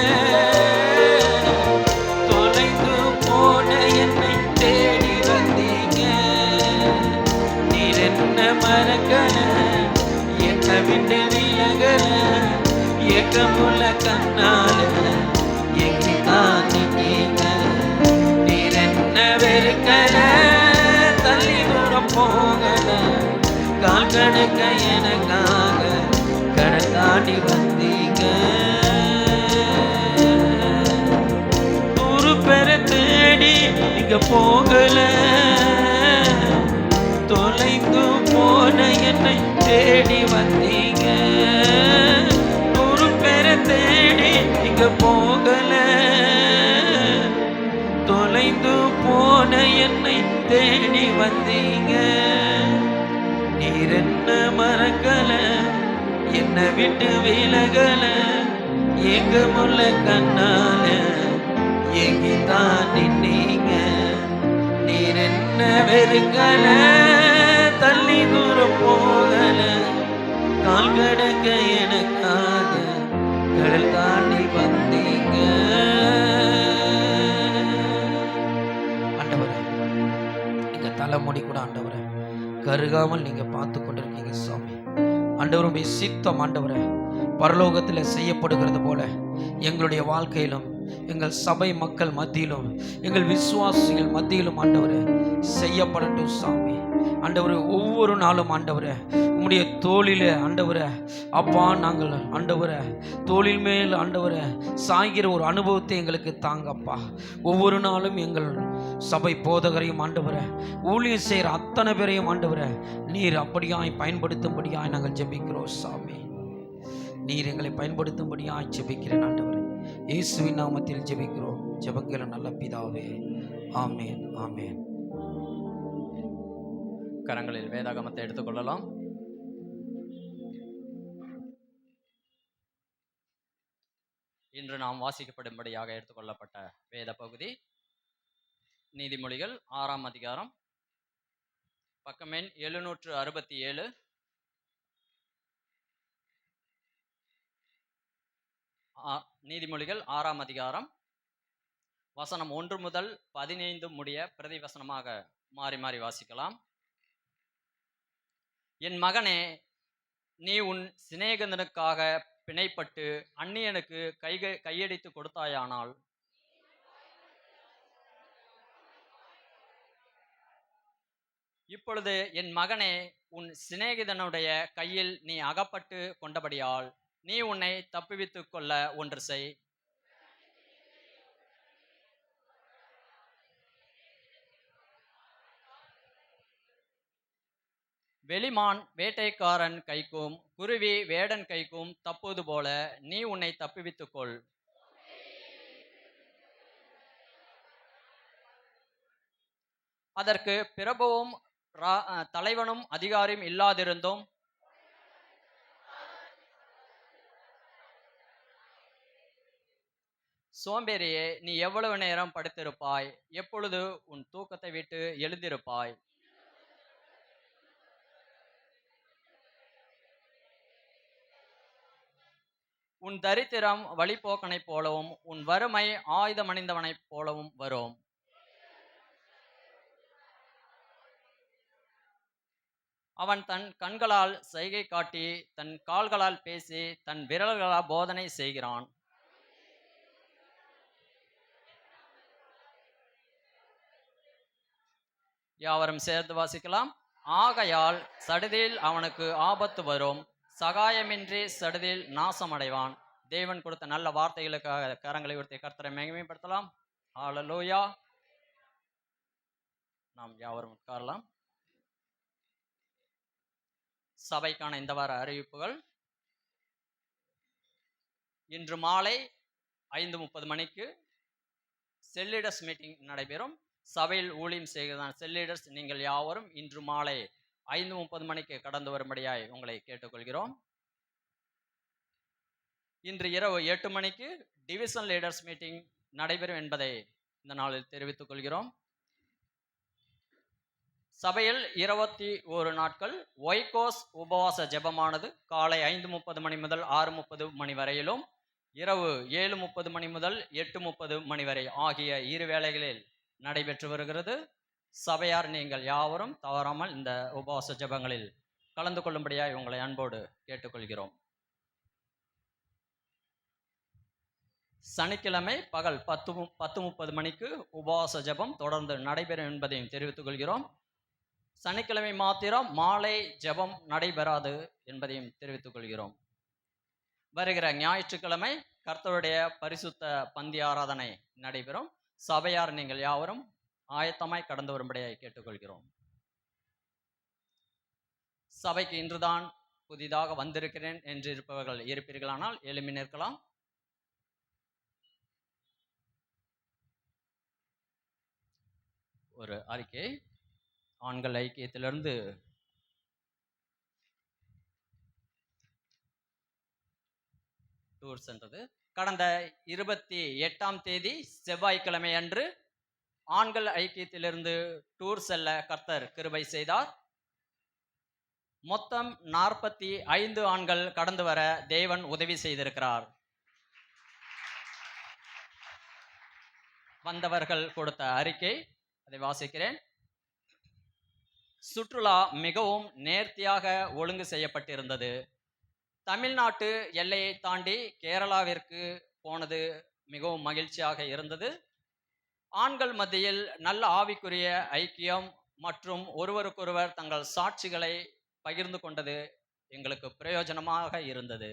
தொலைந்து போன என்னை தேடி வந்தீங்க. நீர் என்ன மறக்கல, என்ன விட்டு விலகல, ஏக்கமுள்ள கண்ணால எங்கிதான் நின்னீங்க. நீர் என்ன வெறுக்கல, தள்ளி தூரம் போகல, கால் கடக்க எனக்காக கடல் தாண்டி வந்தீங்க. 100 பேரை தேடி நீங்க போகல, தொலைந்து போன என்னை தேடி வந்தீங்க. 100 பேரை தேடி நீங்க போகல, தொலைந்து போன என்னை தேடி வந்தீங்க. நீர் என்ன மறக்கல, என்ன விட்டு விலகல, ஏக்கமுள்ள கண்ணால எங்கிதான் நின்னீங்க. நீர் என்ன வெறுக்கல, தள்ளி தூரம் போகல, கால் கடக்க எனக்காக கடல் தாண்டி வந்தீங்க. ஆண்டவரே, எங்க தலைமுடி கூட ஆண்டவரே கருகாமல் நீங்க பார்த்து கொண்டிருக்கீங்க சாமி. ஆண்டவருடைய சித்தம் ஆண்டவரே பரலோகத்தில் செய்யப்படுகிறது போல எங்களுடைய வாழ்க்கையிலும் எங்கள் சபை மக்கள் மத்தியிலும் எங்கள் விசுவாசிகள் மத்தியிலும் ஆண்டவரே செய்யப்படட்டும் சாமி. ஆண்டவரே, ஒவ்வொரு நாளும் ஆண்டவரே உம்முடைய தோளிலே ஆண்டவரே அப்பா நாங்கள் ஆண்டவரே தோளில் மேல் ஆண்டவரே சாய்கிற ஒரு அனுபவத்தை எங்களுக்கு தாங்கப்பா. ஒவ்வொரு நாளும் எங்கள் சபை போதகரையும் ஆண்டவரே ஊழியம் செய்கிற அத்தனை பேரையும் ஆண்டவரே நீர் அப்படியாய் பயன்படுத்தும்படியாய் நாங்கள் ஜெபிக்கிறோம் சாமி. நீர் எங்களை பயன்படுத்தும்படியாய் ஜெபிக்கிறேன் ஆண்டவரே. இயேசுவின் நாமத்தில் ஜெபிக்கிறோம் ஜெபக்கிற நல்ல பிதாவே, ஆமேன் ஆமேன். கரங்களில் வேதாகமத்தை எடுத்துக்கொள்ளலாம். இன்று நாம் வாசிக்கப்படும்படியாக எடுத்துக்கொள்ளப்பட்ட வேத பகுதி நீதிமொழிகள் 6ஆம் அதிகாரம், பக்கமெண் 767. நீதிமொழிகள் 6ஆம் அதிகாரம் வசனம் 1 முதல் 15 முடிய பிரதி வசனமாக மாறி மாறி வாசிக்கலாம். என் மகனே, நீ உன் சிநேகிதனுக்காக பிணைப்பட்டு அந்நியனுக்கு கையடித்து கொடுத்தாயானால் இப்பொழுது என் மகனே, உன் சிநேகிதனுடைய கையில் நீ அகப்பட்டு கொண்டபடியால் நீ உன்னை தப்புவித்துக் கொள்ள ஒன்று செய். வெளிமான் வேட்டைக்காரன் கைக்கும் குருவி வேடன் கைக்கும் தப்புவது போல நீ உன்னை தப்புவித்துக்கொள். அதற்கு பிரபுவும் தலைவனும் அதிகாரியும் இல்லாதிருந்தும் சோம்பேறியே, நீ எவ்வளவு நேரம் படுத்திருப்பாய்? எப்பொழுது உன் தூக்கத்தை விட்டு எழுந்திருப்பாய்? உன் தரித்திரம் வழிபோக்கனைப் போலவும் உன் வறுமை ஆயுதமணிந்தவனைப் போலவும் வரும். அவன் தன் கண்களால் செய்கை காட்டி தன் கால்களால் பேசி தன் விரல்களால் போதனை செய்கிறான். யாவரும் சேர்ந்து வாசிக்கலாம். ஆகையால் சடுதியில் அவனுக்கு ஆபத்து வரும், சகாயமின்றி சடுதியில் நாசமடைவான். தேவன் கொடுத்த நல்ல வார்த்தைகளுக்காக கரங்களை உயர்த்தி கர்த்தரை மகிமைப்படுத்தலாம். ஹல்லேலூயா. நாம் யாவரும் உட்காரலாம். சபைக்கான இந்த வார அறிவிப்புகள். இன்று மாலை 5:30 மணிக்கு செல் லீடர்ஸ் மீட்டிங் நடைபெறும். சபையில் ஊழியம் செய்கிறதான செல் லீடர்ஸ் நீங்கள் யாவரும் இன்று மாலை 5:30 மணிக்கு கடந்து வரும்படியாய் உங்களை கேட்டுக்கொள்கிறோம். இன்று இரவு 8 மணிக்கு டிவிஷன் லீடர்ஸ் மீட்டிங் நடைபெறும் என்பதை இந்த நாளில் தெரிவித்துக் கொள்கிறோம். சபையில் 21 நாட்கள் ஒய்கோஸ் உபவாச ஜெபமானது காலை 5:30 மணி முதல் 6:30 மணி வரையிலும், இரவு 7:30 மணி முதல் 8:30 மணி வரை ஆகிய 2 வேளைகளில் நடைபெற்று வருகிறது. சபையார் நீங்கள் யாவரும் தவறாமல் இந்த உபவாச ஜெபங்களில் கலந்து கொள்ளும்படியாய் உங்களை அன்போடு கேட்டுக்கொள்கிறோம். சனிக்கிழமை பகல் 10:30 மணிக்கு உபவாச ஜெபம் தொடர்ந்து நடைபெறும் என்பதையும் தெரிவித்துக் கொள்கிறோம். சனிக்கிழமை மாத்திரம் மாலை ஜெபம் நடைபெறாது என்பதையும் தெரிவித்துக் கொள்கிறோம். வருகிற ஞாயிற்றுக்கிழமை கர்த்தருடைய பரிசுத்த பந்தி ஆராதனை நடைபெறும். சபையார் நீங்கள் யாவரும் ஆயத்தமாய் கடந்து வரும்படியாய் கேட்டுக்கொள்கிறோம். சபைக்கு இன்றுதான் புதிதாக வந்திருக்கிறேன் என்று இருப்பவர்கள் இருப்பீர்களானால் எழுப்பி நிற்கலாம். ஒரு அறிக்கை. ஆண்கள் ஐக்கியத்திலிருந்து டூர் சென்றது. கடந்த 28ஆம் தேதி செவ்வாய்க்கிழமை அன்று ஆண்கள் ஐக்கியத்திலிருந்து டூர் செல்ல கர்த்தர் கிருபை செய்தார். மொத்தம் 45 ஆண்கள் கடந்து வர தேவன் உதவி செய்திருக்கிறார். வந்தவர்கள் கொடுத்த அறிக்கை, அதை வாசிக்கிறேன். சுற்றுலா மிகவும் நேர்த்தியாக ஒழுங்கு செய்யப்பட்டிருந்தது. தமிழ்நாட்டு எல்லையை தாண்டி கேரளாவிற்கு போனது மிகவும் மகிழ்ச்சியாக இருந்தது. ஆண்கள் மத்தியில் நல்ல ஆவிக்குரிய ஐக்கியம் மற்றும் ஒருவருக்கொருவர் தங்கள் சாட்சிகளை பகிர்ந்து கொண்டது எங்களுக்கு பிரயோஜனமாக இருந்தது.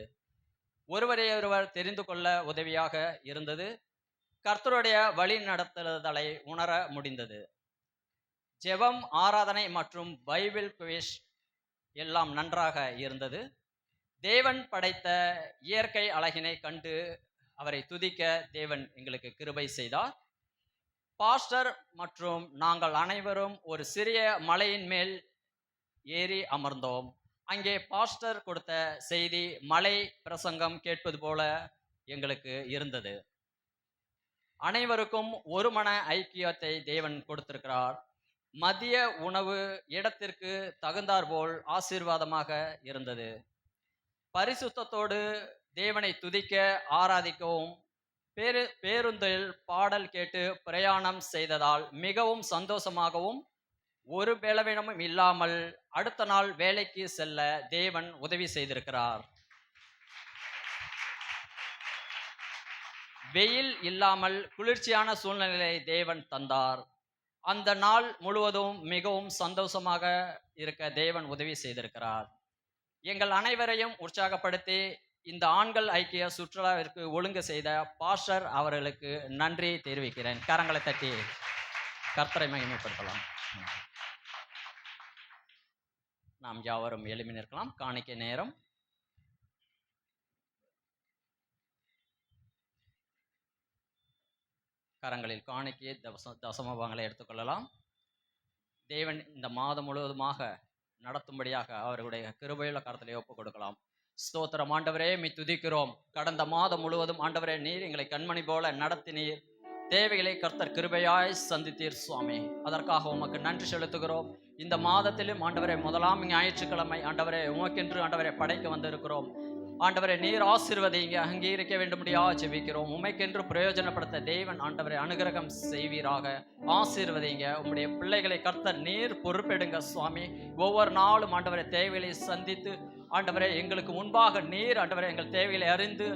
ஒருவரையொருவர் தெரிந்து கொள்ள உதவியாக இருந்தது. கர்த்தருடைய வழி நடத்துதலை உணர முடிந்தது. ஜெபம், ஆராதனை மற்றும் பைபிள் குவிஸ் எல்லாம் நன்றாக இருந்தது. தேவன் படைத்த இயற்கை அழகினை கண்டு அவரை துதிக்க தேவன் எங்களுக்கு கிருபை செய்தார். பாஸ்டர் மற்றும் நாங்கள் அனைவரும் ஒரு சிறிய மலையின் மேல் ஏறி அமர்ந்தோம். அங்கே பாஸ்டர் கொடுத்த செய்தி மலை பிரசங்கம் கேட்பது போல எங்களுக்கு இருந்தது. அனைவருக்கும் ஒரு மன ஐக்கியத்தை தேவன் கொடுத்திருக்கிறார். மதிய உணவு இடத்திற்கு தகுந்தாற்போல் ஆசீர்வாதமாக இருந்தது. பரிசுத்தத்தோடு தேவனை துதிக்க ஆராதிக்கவும் பேருந்தில் பாடல் கேட்டு பிரயாணம் செய்ததால் மிகவும் சந்தோஷமாகவும் ஒரு பலவீனமும் இல்லாமல் அடுத்த நாள் வேலைக்கு செல்ல தேவன் உதவி செய்திருக்கிறார். வெயில் இல்லாமல் குளிர்ச்சியான சூழ்நிலையை தேவன் தந்தார். அந்த நாள் முழுவதும் மிகவும் சந்தோஷமாக இருக்க தேவன் உதவி செய்திருக்கிறார். எங்கள் அனைவரையும் உற்சாகப்படுத்தி இந்த ஆண்கள் ஐக்கிய சுற்றுலாவிற்கு ஒழுங்கு செய்த பாஸ்டர் அவர்களுக்கு நன்றி தெரிவிக்கிறேன். கரங்களை தட்டி கர்த்தரை மகிமைப்படுத்தலாம். நாம் யாவரும் எழுப்பி நிற்கலாம். காணிக்கை நேரம். கரங்களில் காணிக்கை தசமபாகங்களை எடுத்துக்கொள்ளலாம். தேவன் இந்த மாதம் முழுவதுமாக நடத்தும்படியாக அவர்களுடைய கிருபையுள்ள கரத்திலே ஒப்புக் கொடுக்கலாம். ஸ்தோத்திரம் ஆண்டவரே, மீ துதிக்கிறோம். கடந்த மாதம் முழுவதும் ஆண்டவரே நீர் எங்களை கண்மணி போல நடத்தினீர். தேவைகளை கர்த்தர் கிருபையாய் சந்தித்தீர் சுவாமி. அதற்காக உமக்கு நன்றி செலுத்துகிறோம். இந்த மாதத்திலும் ஆண்டவரே முதலாம் ஞாயிற்றுக்கிழமை ஆண்டவரே உமக்கென்று ஆண்டவரை படைக்க வந்திருக்கிறோம். ஆண்டவரை நீர் ஆசீர்வதிங்க, அங்கீகரிக்க வேண்டும்படியா ஜெபிக்கிறோம். உமைக்கென்று பிரயோஜனப்படுத்த தேவன் ஆண்டவரை அனுகிரகம் செய்வீராக. ஆசீர்வதிங்க. உம்முடைய பிள்ளைகளை கர்த்தர் நீர் பொறுப்பெடுங்க சுவாமி. ஒவ்வொரு நாளும் ஆண்டவரை தேவைகளை சந்தித்து ஆண்டவரை எங்களுக்கு முன்பாக நீர் ஆண்டவரை எங்கள் தேவைகளை அறிந்து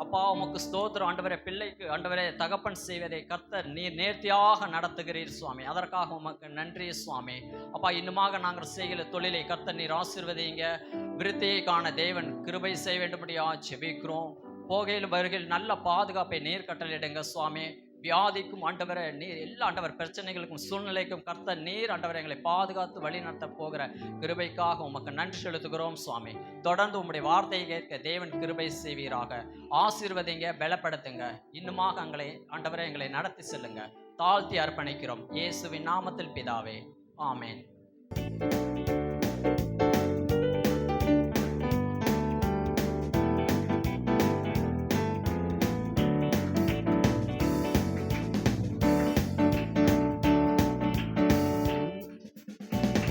அப்பா உமக்கு ஸ்தோத்திரம். ஆண்டவரை பிள்ளைக்கு ஆண்டவரை தகப்பன் செய்வதை கர்த்தர் நீர் நேர்த்தியாக நடத்துகிறீர் சுவாமி. அதற்காக உமக்கு நன்றி சுவாமி. அப்பா இன்னுமாக நாங்கள் செய்கிற தொழிலை கர்த்தர் நீர் ஆசீர்வதிங்க. விருத்தியை காண தேவன் கிருபை செய்ய வேண்டும்படியா ஜெபிக்கிறோம். போகையில் வருகையில் நல்ல பாதுகாப்பை நீர் கட்டளையிடுங்க சுவாமி. வியாதிக்கும் ஆண்டவரை நீர், எல்லா ஆண்டவர் பிரச்சனைகளுக்கும் சூழ்நிலைக்கும் கர்த்தர் நீர் ஆண்டவர் எங்களை பாதுகாத்து வழி நடத்த போகிற கிருபைக்காக உமக்கு நன்றி செலுத்துகிறோம் சுவாமி. தொடர்ந்து உம்முடைய வார்த்தையை கேட்க தேவன் கிருபை செய்வீராக. ஆசீர்வதிங்க, பலப்படுத்துங்க. இன்னுமாக எங்களை நடத்தி செல்லுங்க. தாழ்த்தி அர்ப்பணிக்கிறோம் இயேசுவின் நாமத்தில் பிதாவே, ஆமென்.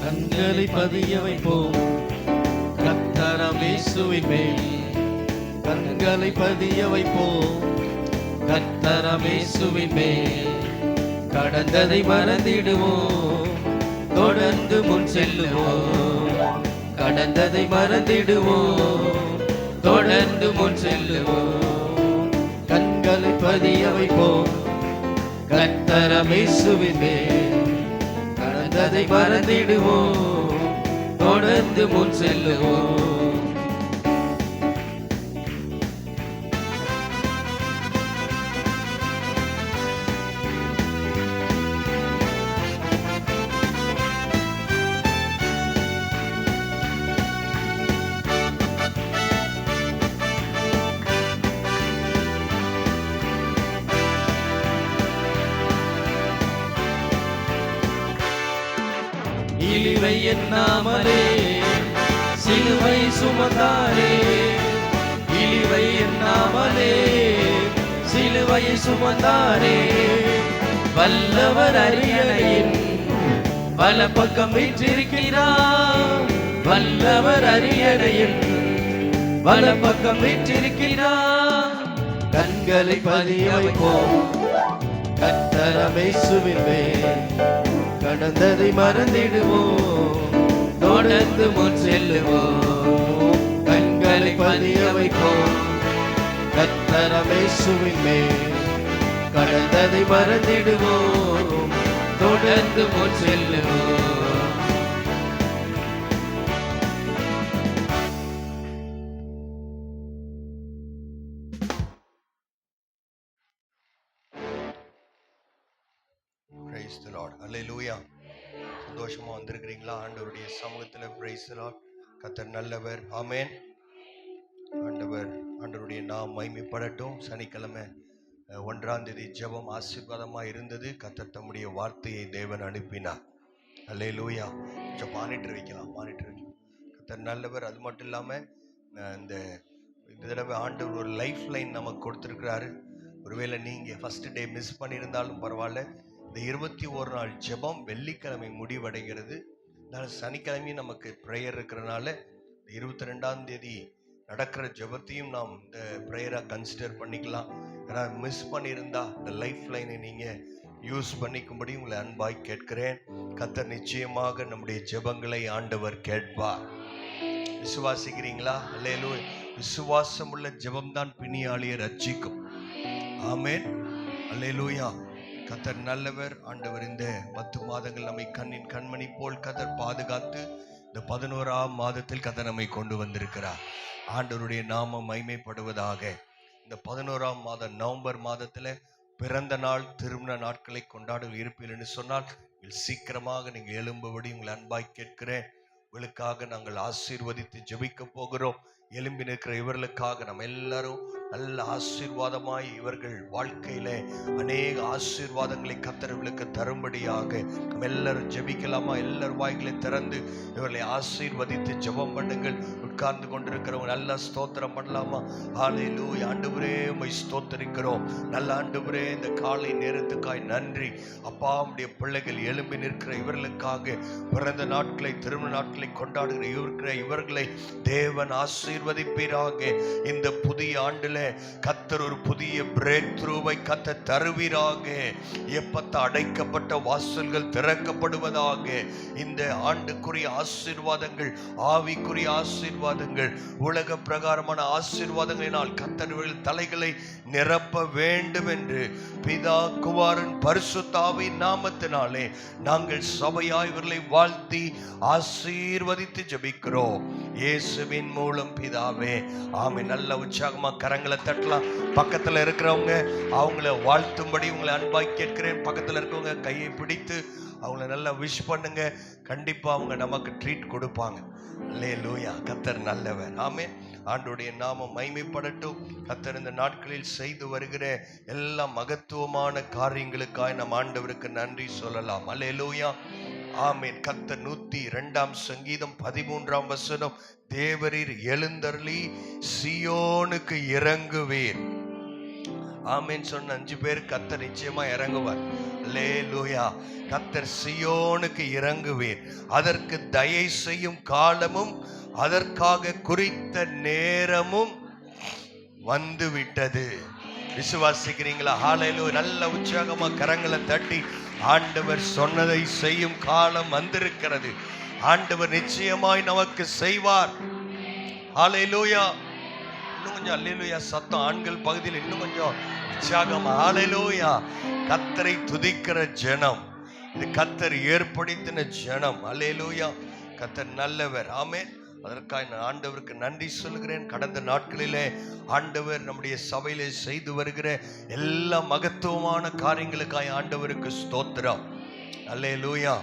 கண்களை பதிய வைப்போம் கர்த்தராம் இயேசுவின் மேல். கண்களை பதிய வைப்போம் கர்த்தராம் இயேசுவின் மேல். கடந்ததை மறந்திடுவோம், தொடர்ந்து முன் செல்லுவோம். கடந்ததை மறந்திடுவோம், தொடர்ந்து முன் செல்லுவோம். கண்களை பதிய வைப்போம் கர்த்தராம் இயேசுவின் மேல். கடந்ததை மறந்திடுவோம், தொடர்ந்து முன் செல்லுவோம். இழிவை எண்ணாமலே சிலுவை சுமந்தாரே. இழிவை எண்ணாமலே சிலுவையை சுமந்தாரே. வல்லவர் அரியணையின் வலப்பக்கம் வீற்றிருக்கிறார். வல்லவர் அரியணையின் வலப்பக்கம் வீற்றிருக்கிறார். கண்களை பதிய வைப்போம் கர்த்தராம் இயேசுவின் மேல். கடந்ததை மறந்திடுவோம், தொடர்ந்து முன் செல்லுவோம். கண்களை பதிய வைப்போம் கர்த்தராம் இயேசுவின் மேல். கடந்ததை மறந்திடுவோம், தொடர்ந்து முன் செல்லுவோம். Praise the Lord. Hallelujah. சந்தோஷமா வந்திருக்கிறீங்களா ஆண்டவருடைய சமூகத்துல? Praise the Lord. கர்த்தர் நல்லவர். ஆமென். ஆண்டவருடைய நாம் மகிமைப்படட்டும். சனிக்கிழமை 1ஆம் தேதி ஜெபம் ஆசீர்வாதமா இருந்தது. கர்த்தர் தம்முடைய வார்த்தையை தேவன் அனுப்பினார். ஹல்லேலூயா. கொஞ்சம் மானிட்டர் வைக்கலாம். கர்த்தர் நல்லவர். அது மட்டும் இல்லாம இந்த தடவை ஆண்டவர் ஒரு லைஃப் லைன் நமக்கு கொடுத்திருக்கிறாரு. ஒருவேளை நீங்க ஃபர்ஸ்ட் டே மிஸ் பண்ணியிருந்தாலும் பரவாயில்ல, இந்த 21 நாள் ஜெபம் வெள்ளிக்கிழமை முடிவடைகிறது. அதனால சனிக்கிழமையும் நமக்கு ப்ரேயர் இருக்கிறனால 22ஆம் தேதி நடக்கிற ஜெபத்தையும் நாம் இந்த ப்ரேயராக கன்சிடர் பண்ணிக்கலாம். யாராவது மிஸ் பண்ணியிருந்தா இந்த லைஃப் லைனை நீங்கள் யூஸ் பண்ணிக்கும்படி உங்களை அன்பாய் கேட்கிறேன். கர்த்தர் நிச்சயமாக நம்முடைய ஜெபங்களை ஆண்டவர் கேட்பார். விசுவாசிக்கிறீங்களா? அல்லேலூயா. விசுவாசம் உள்ள ஜெபம்தான் பிணியாளியை ரட்சிக்கும். ஆமென். அல்லேலூயா. கர்த்தர் நல்லவர். ஆண்டவர் இந்த 10 மாதங்கள் நம்மை கண்ணின் கண்மணி போல் கர்த்தர் பாதுகாத்து இந்த 11ஆம் மாதத்தில் கர்த்தர் நம்மை கொண்டு வந்திருக்கிறார். ஆண்டவருடைய நாமம் மகிமைப்படுவதாக. இந்த 11ஆம் மாதம் நவம்பர் மாதத்துல பிறந்த நாள் திருமண நாட்களை கொண்டாட இருப்பீர்கள் என்று சொன்னால் சீக்கிரமாக நீங்கள் எழும்பும்படி உங்களை அன்பாய் கேட்கிறேன். உங்களுக்காக நாங்கள் ஆசீர்வதித்து ஜெபிக்க போகிறோம். எழும்பி நிற்கிற இவர்களுக்காக நம்ம எல்லாரும் நல்ல ஆசீர்வாதமாய் இவர்கள் வாழ்க்கையில அநேக ஆசீர்வாதங்களை கர்த்தர்களுக்கு தரும்படியாக நம்ம எல்லாரும் ஜெபிக்கலாமா? எல்லாரும் வாய்களை திறந்து இவர்களை ஆசீர்வதித்து ஜெபம் பண்ணுங்கள். உட்கார்ந்து கொண்டிருக்கிறவங்க நல்லா ஸ்தோத்திரம் பண்ணலாமா? ஹல்லேலூயா. ஆண்டவரே உம்மை ஸ்தோத்திரிக்கிறோம். நல்ல ஆண்டவரே, இந்த காலை நேரத்துக்காய் நன்றி அப்பா. உம்முடைய பிள்ளைகள் எழும்பி நிற்கிற இவர்களுக்காக பிறந்த நாட்களை திருமண நாட்களை கொண்டாடுகிற இவர்களை தேவன் ஆசீர்வதிப்பீராக. இந்த புதிய ஆண்டுல கர்த்தர் ஒரு புதிய பிரேக் த்ரூவை கர்த்தர் தருவீராக. எப்பத்த அடைக்கப்பட்ட வாசல்கள் திறக்கப்படுவதாக. இந்த ஆண்டுக்குரிய ஆசீர்வாதங்கள், ஆவிக்குரிய ஆசீர்வாதங்கள், உலக பிரகாரமான ஆசீர்வாதங்களினால் கர்த்தர்கள் தலைகளை நிரப்ப வேண்டும் என்று பிதா குமாரன் பரிசுத்த ஆவியின் நாமத்தினாலே நாங்கள் சபையாய் இவர்களை வாழ்த்தி ஆசீர்வதித்து ஜெபிக்கிறோம். இயேசுவின் மூலம் பிதாவே. ஆமென். நல்ல உற்சாகமா கரங்களை தட்டலாம். பக்கத்துல இருக்கிறவங்க அவங்கள வாழ்த்தும்படி உங்களை அன்பாய் கேட்கிறேன். பக்கத்துல இருக்கிறவங்க கையை பிடித்து அவங்கள நல்லா விஷ் பண்ணுங்க. கண்டிப்பா அவங்க நமக்கு ட்ரீட் கொடுப்பாங்க. அல்லேலூயா. கர்த்தர் நல்லவர். ஆமென். ஆண்டவருடைய நாமம் மகிமைப்படட்டும். கர்த்தர் இந்த நாட்களில் செய்து வருகிற எல்லா மகத்துவமான காரியங்களுக்காய் நம் ஆண்டவருக்கு நன்றி சொல்லலாம். அல்லேலூயா. ஆமென். கர்த்தர் 102 சங்கீதம் 13 வசனம், தேவரீர் எழுந்தருளி சியோனுக்கு இறங்குவீர். ஆமென் சொன்ன 5 பேர் கர்த்தர் நிச்சயமா இறங்குவார். அல்லேலூயா. கர்த்தர் சியோனுக்கு இறங்குவீர். அதற்கு தயை செய்யும் காலமும் அதற்காக குறித்த நேரமும் வந்து விட்டது. விசுவாசிக்கிறீங்களா? ஹல்லேலூயா. நல்ல உற்சாகமா கரங்களை தட்டி ஆண்டவர் சொன்னதை செய்யும் காலம் வந்திருக்கிறது. ஆண்டவர் நிச்சயமாய் நமக்கு செய்வார். ஹல்லேலூயா. இன்னும் கொஞ்சம் அல்லேலூயா சத்தம் ஆண்கள் பகுதியில் இன்னும் கொஞ்சம் உற்சாகம். ஹல்லேலூயா. கர்த்தரை துதிக்கிற ஜனம், இது கர்த்தர் ஏற்படுத்தின ஜனம். அல்லேலூயா. கர்த்தர் நல்லவர். ஆமென். அதற்காக நான் ஆண்டவருக்கு நன்றி சொல்கிறேன். கடந்த நாட்களிலே ஆண்டவர் நம்முடைய சபையிலே செய்து வருகிற எல்லா மகத்துவமான காரியங்களுக்காக ஆண்டவருக்கு ஸ்தோத்திரம். அல்லேலூயா.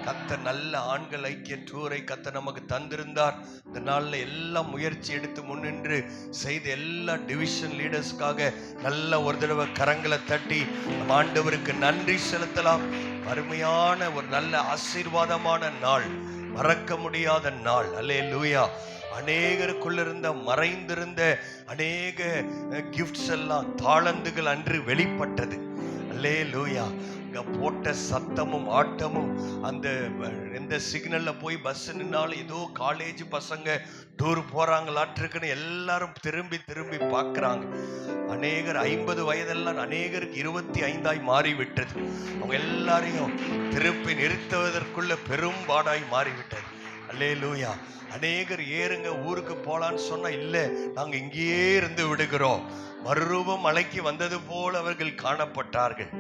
கர்த்தர் நல்ல ஆண்கள் ஐக்கிய டூரை கர்த்தர் நமக்கு தந்திருந்தார். இந்த நாளில் எல்லாம் முயற்சி எடுத்து முன்னின்று செய்த எல்லா டிவிஷன் லீடர்ஸ்க்காக நல்ல ஒரு தடவை கரங்களை தட்டி நம்ம ஆண்டவருக்கு நன்றி செலுத்தலாம். அருமையான ஒரு நல்ல ஆசீர்வாதமான நாள், மறக்க முடியாத நாள். அல்லேலூயா. அநேகருக்குள்ள இருந்த மறைந்திருந்த அநேக கிஃப்ட்ஸ் எல்லாம் தாளந்துகள் அன்று வெளிப்பட்டது. அல்லேலூயா. போட்ட சத்தமும் ஆட்டமும், அந்த எந்த சிக்னல்ல போய் பஸ் நின்னாலும் ஏதோ காலேஜ் பசங்க டூர் போறாங்களாட்டிருக்குன்னு எல்லாரும் திரும்பி திரும்பி பார்க்குறாங்க. அநேகர் 50 வயதெல்லாம் அநேகருக்கு 25 மாறிவிட்டது. அவங்க எல்லாரையும் திருப்பி நிறுத்துவதற்குள்ள பெரும்பாடாய் மாறிவிட்டது. அல்லேலூயா. அநேகர் ஏறுங்க ஊருக்கு போலான்னு சொன்னா இல்லை, நாங்க இங்கேயே இருந்து விடுகிறோம். மறுரூபம் மலைக்கு வந்தது போல் அவர்கள் காணப்பட்டார்கள்.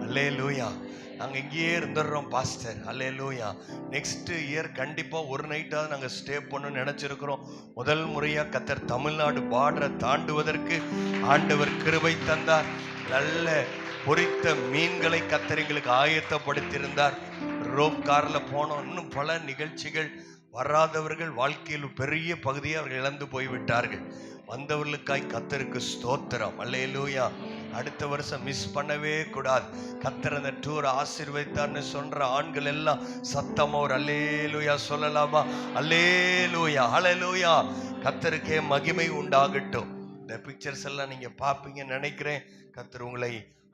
அல்லேலூயா. நாங்கள் இங்கேயே இருந்துடுறோம் பாஸ்டர். அல்லேலூயா. நெக்ஸ்ட் இயர் கண்டிப்பாக ஒரு நைட்டாவது நாங்கள் ஸ்டே பண்ணணும்னு நினச்சிருக்கிறோம். முதல் முறையாக கர்த்தர் தமிழ்நாடு பார்டரை தாண்டுவதற்கு ஆண்டவர் கிருபை தந்தார். நல்ல பொரித்த மீன்களை கர்த்தர் எங்களுக்கு ஆயத்தப்படுத்தியிருந்தார். ரோப் காரில் போனோம். இன்னும் பல நிகழ்ச்சிகள். வராதவர்கள் வாழ்க்கையில் பெரிய பகுதியை அவர்கள் இழந்து போய்விட்டார்கள். வந்தவர்களுக்காய் கர்த்தருக்கு ஸ்தோத்திரம். அல்லேலூயா. அடுத்த வருஷம் மிஸ் பண்ணவே கூடாது. கர்த்தர் அந்த டூர் ஆசீர்வதித்தார்னு சொல்ற ஆண்கள் எல்லாம் சத்தமா ஒரு அல்லேலூயா சொல்லலாமா? அல்லேலூயா. ஹல்லேலூயா. கர்த்தருக்கே மகிமை உண்டாகட்டும். இந்த பிக்சர்ஸ் எல்லாம் நீங்க பார்ப்பீங்கன்னு நினைக்கிறேன். கர்த்தர் உங்களை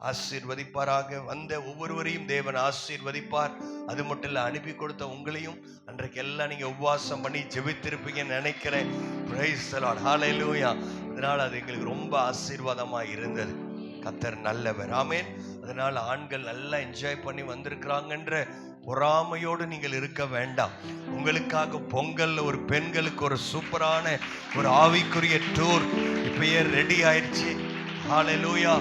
ஆசீர்வதிப்பாராக. வந்த ஒவ்வொருவரையும் தேவன் ஆசீர்வதிப்பார். அது மட்டும் இல்லை, அனுப்பி கொடுத்த உங்களையும் அன்றைக்கு எல்லாம் நீங்க உபவாசம் பண்ணி ஜெபித்திருப்பீங்கன்னு நினைக்கிறேன். Praise the Lord. ஹல்லேலூயா. அதனால அது எங்களுக்கு ரொம்ப ஆசீர்வாதமா இருந்தது. கர்த்தர் நல்லவர். ஆமென். அதனால ஆண்கள் நல்லா என்ஜாய் பண்ணி வந்திருக்கிறாங்கன்ற பொறாமையோடு நீங்கள் இருக்க வேண்டாம். உங்களுக்காக பொங்கல்ல ஒரு பெண்களுக்கு ஒரு சூப்பரான ஒரு ஆவிக்குரிய டூர் இப்பயே ரெடி ஆயிடுச்சு. ஹல்லேலூயா.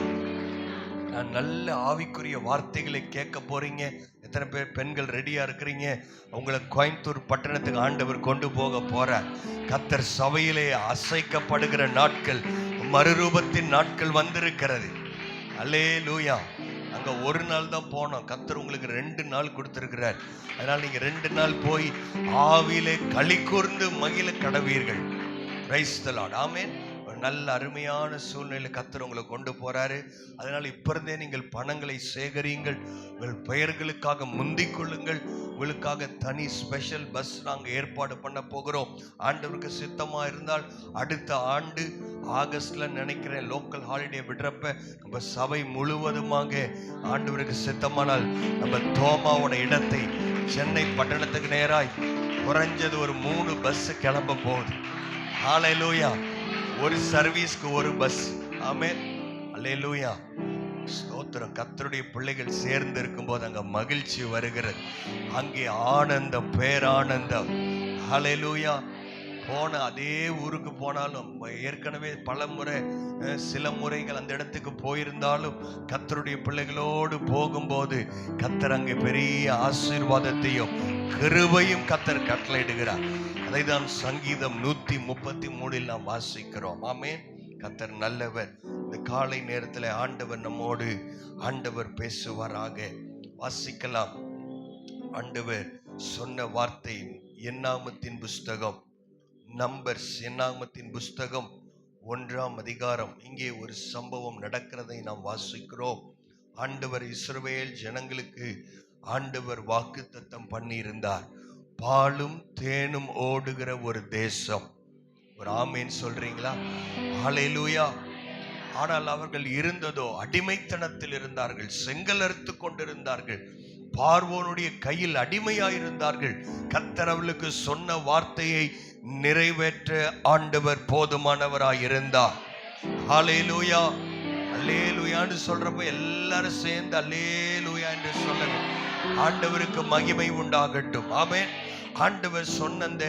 நல்ல ஆவிக்குரிய வார்த்தைகளை கேட்க போறீங்க. எத்தனை பேர் பெண்கள் ரெடியா இருக்கிறீங்க? உங்களை கோயம்புத்தூர் பட்டணத்துக்கு ஆண்டவர் கொண்டு போக போறார். கர்த்தர் சபையிலே அசைக்கப்படுகிற நாட்கள், மறுரூபத்தின் நாட்கள் வந்திருக்கிறது. அல்லேலூயா. அங்க ஒரு நாள் தான் போனோம். கர்த்தர் உங்களுக்கு 2 நாள் கொடுத்திருக்கிறார். அதனால நீங்க 2 நாள் போய் ஆவியிலே களி கூர்ந்து மகிழ கடவீர்கள். Price the Lord. ஆமென். நல்ல அருமையான சூழ்நிலை கர்த்தர் உங்களை கொண்டு போறாரு. அதனால இப்ப இருந்தே நீங்கள் பணங்களை சேகரியுங்கள். உங்கள் பெயர்களுக்காக முந்திக் கொள்ளுங்கள். உங்களுக்காக தனி ஸ்பெஷல் பஸ் நாங்கள் ஏற்பாடு பண்ண போகிறோம். ஆண்டவருக்கு சித்தமா இருந்தால் அடுத்த ஆண்டு ஆகஸ்ட்ல நினைக்கிறேன் லோக்கல் ஹாலிடே விடுறப்ப நம்ம சபை முழுவதுமாக ஆண்டவருக்கு சித்தமானால் நம்ம தோமாவோட இடத்தை சென்னை பட்டணத்துக்கு நேராய் குறைஞ்சது ஒரு 3 பஸ் கிளம்ப போகுது. ஹல்லேலூயா. ஒரு சர்வீஸ்க்கு ஒரு பஸ். ஆமென். அல்லேலூயா. ஸ்தோத்திரம். கர்த்தருடைய பிள்ளைகள் சேர்ந்து இருக்கும்போது அங்க மகிழ்ச்சி வருகிறது. அங்கே ஆனந்தம், பேரானந்தம். ஹல்லேலூயா. போன அதே ஊருக்கு போனாலும் ஏற்கனவே பல முறை சில முறைகள் அந்த இடத்துக்கு போயிருந்தாலும் கர்த்தருடைய பிள்ளைகளோடு போகும்போது கர்த்தர் அங்கே பெரிய ஆசீர்வாதத்தையும் கிருபையும் கர்த்தர் கட்டளையிடுகிறார். அதைதான் சங்கீதம் 133 நாம் வாசிக்கிறோம். ஆமென். கர்த்தர் நல்லவர். இந்த காலை நேரத்தில் ஆண்டவர் நம்மோடு பேசுவாராக. வாசிக்கலாம். ஆண்டவர் சொன்ன வார்த்தை என்னாகமத்தின் புஸ்தகம், நம்பர்ஸ் என்னாகமத்தின் புஸ்தகம் 1ஆம் அதிகாரம். இங்கே ஒரு சம்பவம் நடக்கிறதை நாம் வாசிக்கிறோம். ஆண்டவர் இஸ்ரவேல் ஜனங்களுக்கு ஆண்டவர் வாக்குத்தத்தம் பண்ணி இருந்தார். பாலும் தேனும் ஓடுகிற ஒரு தேசம். ஒரு ஆமேன் சொல்றீங்களா? ஹல்லேலூயா. ஆனால் அவர்கள் இருந்ததோ அடிமைத்தனத்தில் இருந்தார்கள், செங்கல் அறுத்து கொண்டிருந்தார்கள், பார்வோனுடைய கையில் அடிமையாயிருந்தார்கள். கர்த்தர் அவர்களுக்கு சொன்ன வார்த்தையை நிறைவேற்ற ஆண்டவர் போதுமானவராய் இருந்தார். ஹல்லேலூயா. அல்லேலூயான்னு சொல்றப்ப எல்லாரும் சேர்ந்து அல்லேலூயா என்று சொல்லணும். ஆண்டவருக்கு மகிமை உண்டாகட்டும். ஆமென். ஆண்டவர் சொன்ன அந்த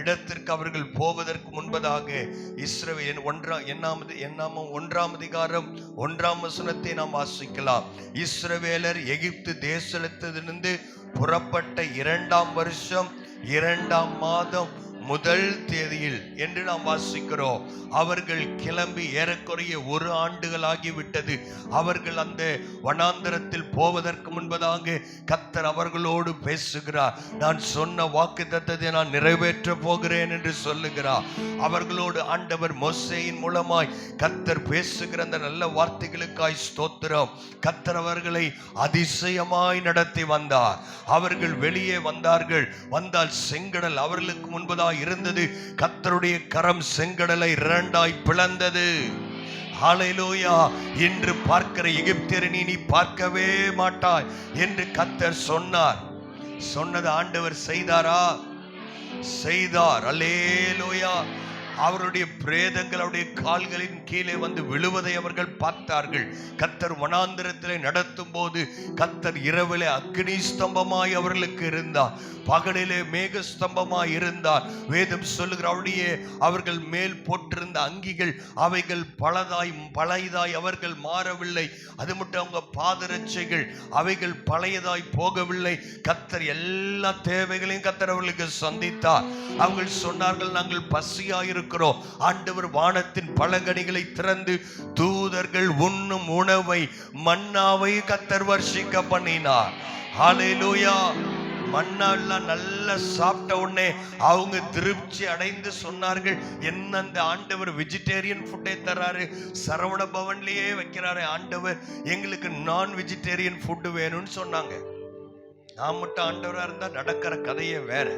இடத்திற்கு அவர்கள் போவதற்கு முன்பதாக இஸ்ரவேல் 1ஆம் அதிகாரம் 1ஆம் வசனத்தை நாம் வாசிக்கலாம். இஸ்ரவேலர் எகிப்து தேசத்திலிருந்து புறப்பட்ட 2ஆம் வருஷம் 2ஆம் மாதம் 1 தேதியில் என்று நாம் வாசிக்கிறோம். அவர்கள் கிளம்பி ஏறக்குறைய 1 ஆண்டுகள் ஆகிவிட்டது. அவர்கள் அந்த வனாந்தரத்தில் போவதற்கு முன்பதாக கர்த்தர் அவர்களோடு பேசுகிறார். நான் சொன்ன வாக்குத்தத்தத்தை நான் நிறைவேற்ற போகிறேன் என்று சொல்லுகிறார். அவர்களோடு ஆண்டவர் மோசேயின் மூலமாய் கர்த்தர் பேசுகிற அந்த நல்ல வார்த்தைகளுக்காய் ஸ்தோத்திரம். கர்த்தர் அவர்களை அதிசயமாய் நடத்தி வந்தார். அவர்கள் வெளியே வந்தார்கள். வந்தால் செங்கடல் அவர்களுக்கு முன்பதாக இருந்தது. கர்த்தருடைய கரம் செங்கடலை 2ஆய் பிளந்தது. ஹல்லேலூயா. இன்று பார்க்கிற எகிப்தியரை நீ பார்க்கவே மாட்டாய் என்று கர்த்தர் சொன்னார். சொன்னது ஆண்டவர் செய்தாரா? செய்தார். அல்லேலூயா. அவருடைய பிரேதங்கள் அவருடைய கால்களின் கீழே வந்து விழுவதை அவர்கள் பார்த்தார்கள். கர்த்தர் வனாந்திரத்திலே நடத்தும் போது கர்த்தர் இரவிலே அக்னி ஸ்தம்பமாய் அவர்களுக்கு இருந்தார், பகலிலே மேக ஸ்தம்பமாய் இருந்தார். வேதம் சொல்லுகிற அவர்கள் மேல் போட்டிருந்த அங்கிகள் அவைகள் பழையதாய் அவர்கள் மாறவில்லை. அது மட்டும் அவங்க பாதரட்சைகள் அவைகள் பழையதாய் போகவில்லை. கர்த்தர் எல்லா தேவைகளையும் கர்த்தர் அவர்களுக்கு சந்தித்தார். அவர்கள் சொன்னார்கள், நாங்கள் பசியாயிருக்கிறோம். ஆண்டவர் வானத்தின் பழங்கனிகளை திறந்து தூதர்கள் உண்ணும் உணவை மன்னாவை கர்த்தர் வர்ஷிக்க பண்ணினார். ஹல்லேலூயா. மண்ணெல்லாம் நல்லா சாப்பிட்ட உடனே அவங்க திருப்தி அடைந்து சொன்னார்கள், என்ன அந்த ஆண்டவர் வெஜிடேரியன் ஃபுட்டே தர்றாரு, சரவண பவன்லயே வைக்கிறாரு ஆண்டவர், எங்களுக்கு நான் வெஜிடேரியன் ஃபுட்டு வேணும்னு சொன்னாங்க. நான் மட்டும் ஆண்டவரா இருந்தா நடக்கிற கதையே வேற.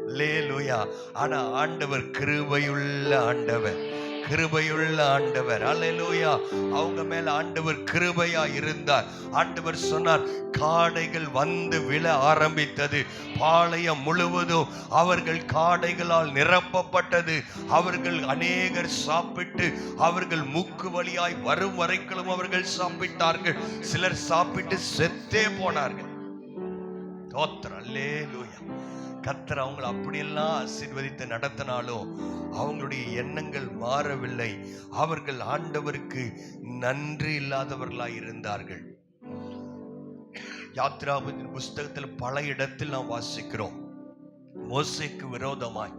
அல்லேலூயா. ஆனா ஆண்டவர் கிருபையுள்ள ஆண்டவர், கிருபையுள்ள ஆண்டவர். அல்லேலூயா. அவங்க மேல ஆண்டவர் கிருபையா இருந்தார். ஆண்டவர் சொன்னார், காடைகள் வந்து விழ ஆரம்பித்தது. பாளையம் முழுவதும் அவர்கள் காடைகளால் நிரப்பப்பட்டது. அவர்கள் அநேகர் சாப்பிட்டு அவர்கள் மூக்கு வழியாய் வரும் வரைக்கும் அவர்கள் சாப்பிட்டார்கள். சிலர் சாப்பிட்டு செத்தே போனார்கள். தோத்திரம். அல்லேலூயா. கர்த்தர் அவங்களை அப்படியெல்லாம் ஆசீர்வதித்து நடத்தினாலும் அவங்களுடைய எண்ணங்கள் மாறவில்லை. அவர்கள் ஆண்டவருக்கு நன்றி இல்லாதவர்களாய் இருந்தார்கள். யாத்திராகமத்தின் புஸ்தகத்தில் பல இடத்தில் நாம் வாசிக்கிறோம், மோசேக்கு விரோதமாய்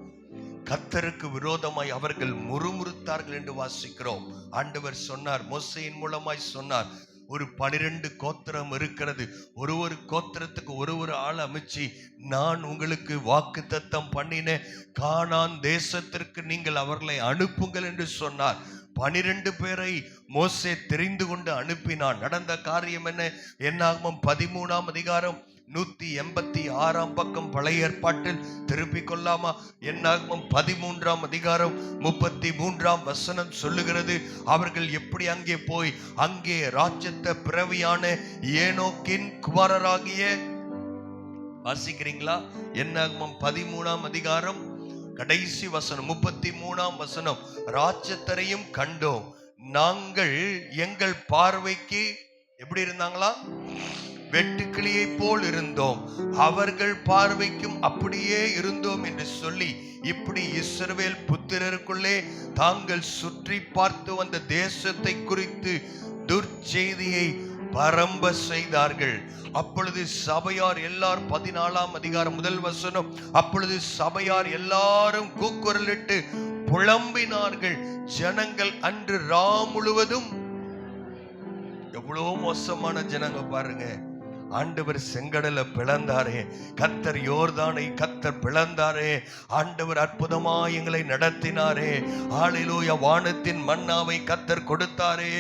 கர்த்தருக்கு விரோதமாய் அவர்கள் முறுமுறுத்தார்கள் என்று வாசிக்கிறோம். ஆண்டவர் சொன்னார், மோசேயின் மூலமாய் சொன்னார், ஒரு 12 கோத்திரம் இருக்கிறது, ஒரு கோத்திரத்துக்கு ஒரு ஆள் அமைச்சு நான் உங்களுக்கு வாக்குத்தத்தம் பண்ணின கானான் தேசத்திற்கு நீங்கள் அவர்களை அனுப்புங்கள் என்று சொன்னார். 12 பேரை மோசே தெரிந்து கொண்டு அனுப்பினான். நடந்த காரியம் என்ன? என்னாகமம் 13ஆம் அதிகாரம் 186ஆம் பக்கம் பழைய ஏற்பாட்டில் திருப்பிக் கொள்ளாமா? என்னாகமம் 13ஆம் அதிகாரம் 33ஆம் வசனம் சொல்லுகிறது, அவர்கள் எப்படி அங்கே போய் அங்கே ராஜ்யத்த பிறவியான ஏனோக்கின் குமாரராகிய, வாசிக்கிறீங்களா? என்னாகமம் 13ஆம் அதிகாரம் கடைசி வசனம் 33ஆம் வசனம், ராஜ்யத்தரையும் கண்டோம், நாங்கள் எங்கள் பார்வைக்கு எப்படி இருந்தாங்களா? வெட்டுக்கிளியை போல் இருந்தோம், அவர்கள் பார்வைக்கும் அப்படியே இருந்தோம் என்று சொல்லி, இப்படி இஸ்ரவேல் புத்திரருக்குள்ளே தாங்கள் சுற்றி பார்த்து வந்த தேசத்தை குறித்து துர்ச்செய்தியை பரம்ப செய்தார்கள். அப்பொழுது சபையார் எல்லாரும் 14ஆம் அதிகாரம் 1 வசனம், அப்பொழுது சபையார் எல்லாரும் கூக்குரலிட்டு புலம்பினார்கள். ஜனங்கள் அன்று ரா முழுவதும், எவ்வளவு மோசமான ஜனங்க பாருங்க. ஆண்டவர் செங்கடலை பிளந்தாரே, கர்த்தர் யோர்தானை கர்த்தர் பிளந்தாரே, ஆண்டவர் அற்புதமாய் எங்களை நடத்தினாரே, ஹல்லேலூயா. வானத்தின் மன்னாவை கர்த்தர் கொடுத்தாரே,